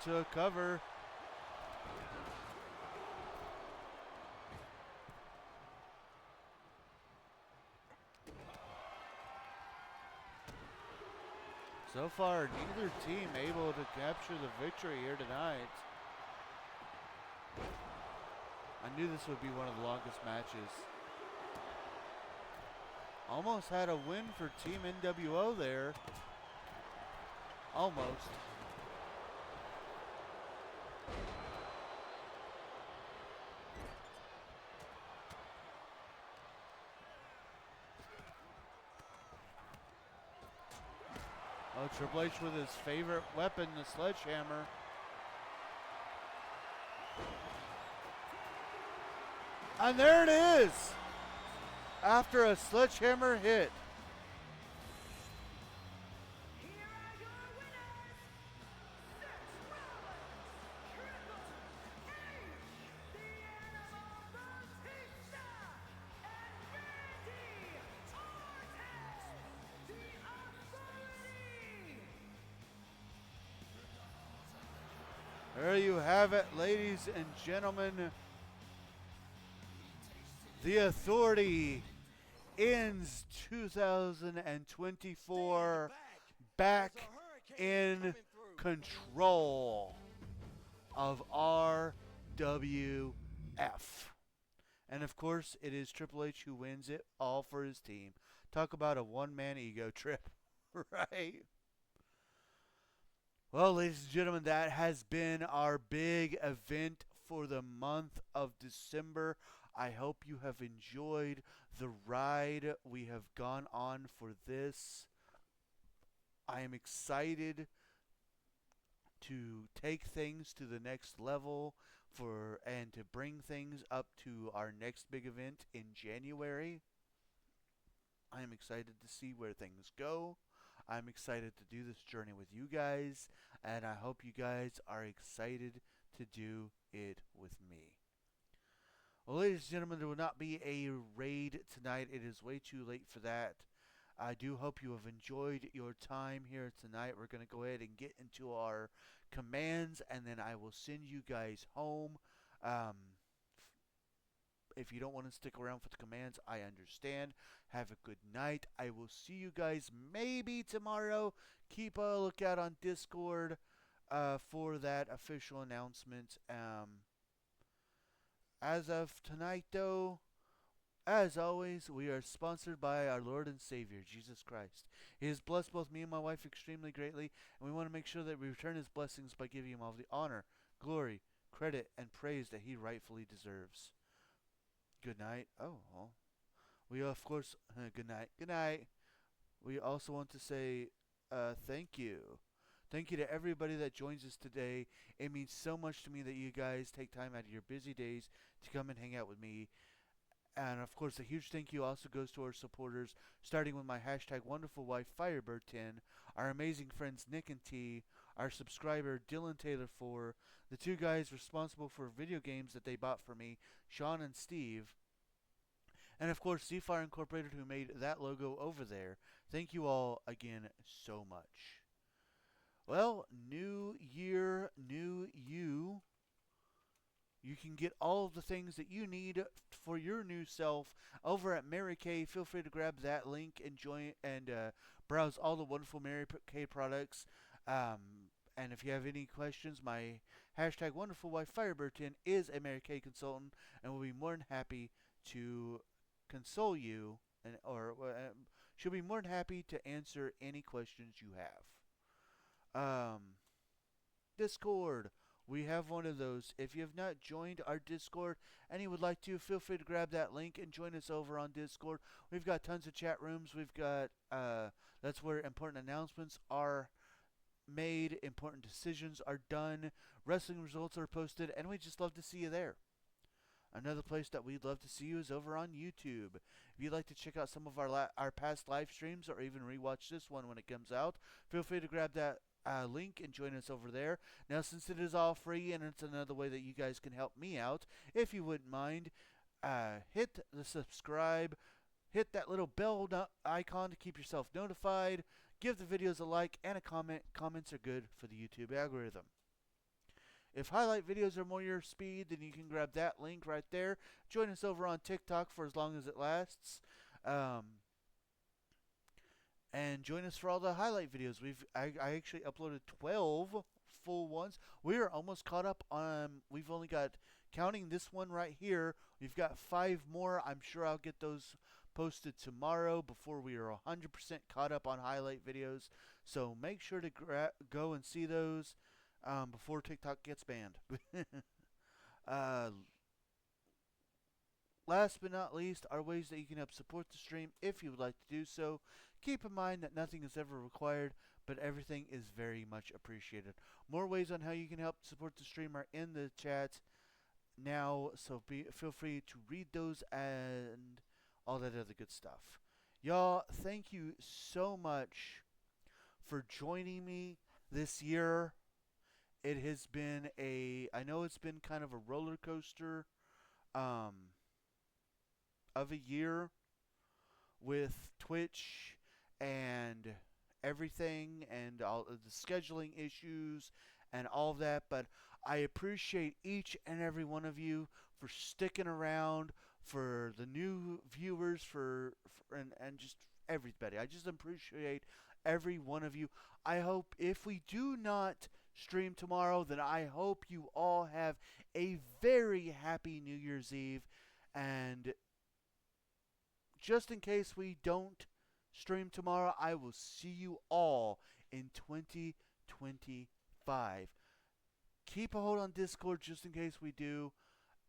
Into a cover. So far, neither team able to capture the victory here tonight. I knew this would be one of the longest matches. Almost had a win for Team NWO there. Almost. Oh, Triple H with his favorite weapon, the sledgehammer. And there it is. After a sledgehammer hit. Here are your winners, Seth Rollins, Triple H, the Animal Batista, and Randy Orton, the Authority. There you have it, ladies and gentlemen. The Authority ends 2024 back in control of RWF. And of course, it is Triple H who wins it all for his team. Talk about a one-man ego trip, right? Well, ladies and gentlemen, that has been our big event for the month of December. I hope you have enjoyed the ride we have gone on for this. I am excited to take things to the next level and to bring things up to our next big event in January. I am excited to see where things go. I'm excited to do this journey with you guys, and I hope you guys are excited to do it with me. Well, ladies and gentlemen, there will not be a raid tonight. It is way too late for that. I do hope you have enjoyed your time here tonight. We're going to go ahead and get into our commands, and then I will send you guys home. If you don't want to stick around for the commands, I understand. Have a good night. I will see you guys maybe tomorrow. Keep a lookout on Discord for that official announcement. As of tonight, though, as always, we are sponsored by our Lord and Savior, Jesus Christ. He has blessed both me and my wife extremely greatly, and we want to make sure that we return his blessings by giving him all the honor, glory, credit, and praise that he rightfully deserves. Good night. Oh, well, we of course, good night. Good night. We also want to say thank you. Thank you to everybody that joins us today. It means so much to me that you guys take time out of your busy days to come and hang out with me. And of course, a huge thank you also goes to our supporters, starting with my hashtag wonderful wife Firebird10, our amazing friends Nick and T, our subscriber Dylan Taylor 4, the two guys responsible for video games that they bought for me, Sean and Steve, and of course Seafire Incorporated, who made that logo over there. Thank you all again so much. Well, new year, new you. You can get all of the things that you need for your new self over at Mary Kay. Feel free to grab that link and join and browse all the wonderful Mary Kay products. And if you have any questions, my hashtag wonderful wife Firebird10 is a Mary Kay consultant, and will be more than happy to console you, or she'll be more than happy to answer any questions you have. Discord. We have one of those. If you have not joined our Discord and you would like to, feel free to grab that link and join us over on Discord. We've got tons of chat rooms. We've got, that's where important announcements are made, important decisions are done, wrestling results are posted, and we just love to see you there. Another place that we'd love to see you is over on YouTube. If you'd like to check out some of our past live streams or even rewatch this one when it comes out, feel free to grab that link and join us over there. Now, since it is all free and it's another way that you guys can help me out, if you wouldn't mind, hit the subscribe, hit that little bell icon to keep yourself notified, give the videos a like and a comment. Comments are good for the YouTube algorithm. If highlight videos are more your speed, then you can grab that link right there. Join us over on TikTok for as long as it lasts. And join us for all the highlight videos. I actually uploaded 12 full ones. We are almost caught up on, we've only got, counting this one right here, we've got 5 more. I'm sure I'll get those posted tomorrow before we are 100% caught up on highlight videos. So make sure to go and see those before TikTok gets banned. Last but not least are ways that you can help support the stream if you would like to do so. Keep in mind that nothing is ever required, but everything is very much appreciated. More ways on how you can help support the stream are in the chat now, so feel free to read those and all that other good stuff. Y'all, thank you so much for joining me this year. It has been I know it's been kind of a roller coaster um, of a year with Twitch and everything and all of the scheduling issues and all of that, but I appreciate each and every one of you for sticking around, for the new viewers, and just everybody. I just appreciate every one of you. I hope if we do not stream tomorrow, then I hope you all have a very happy New Year's Eve. And just in case we don't stream tomorrow, I will see you all in 2025. Keep a hold on Discord just in case we do.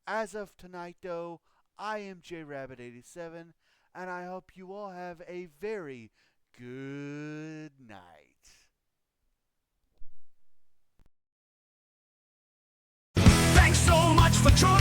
As of tonight, though, I am JRabbit87, and I hope you all have a very good night. Thanks so much for joining.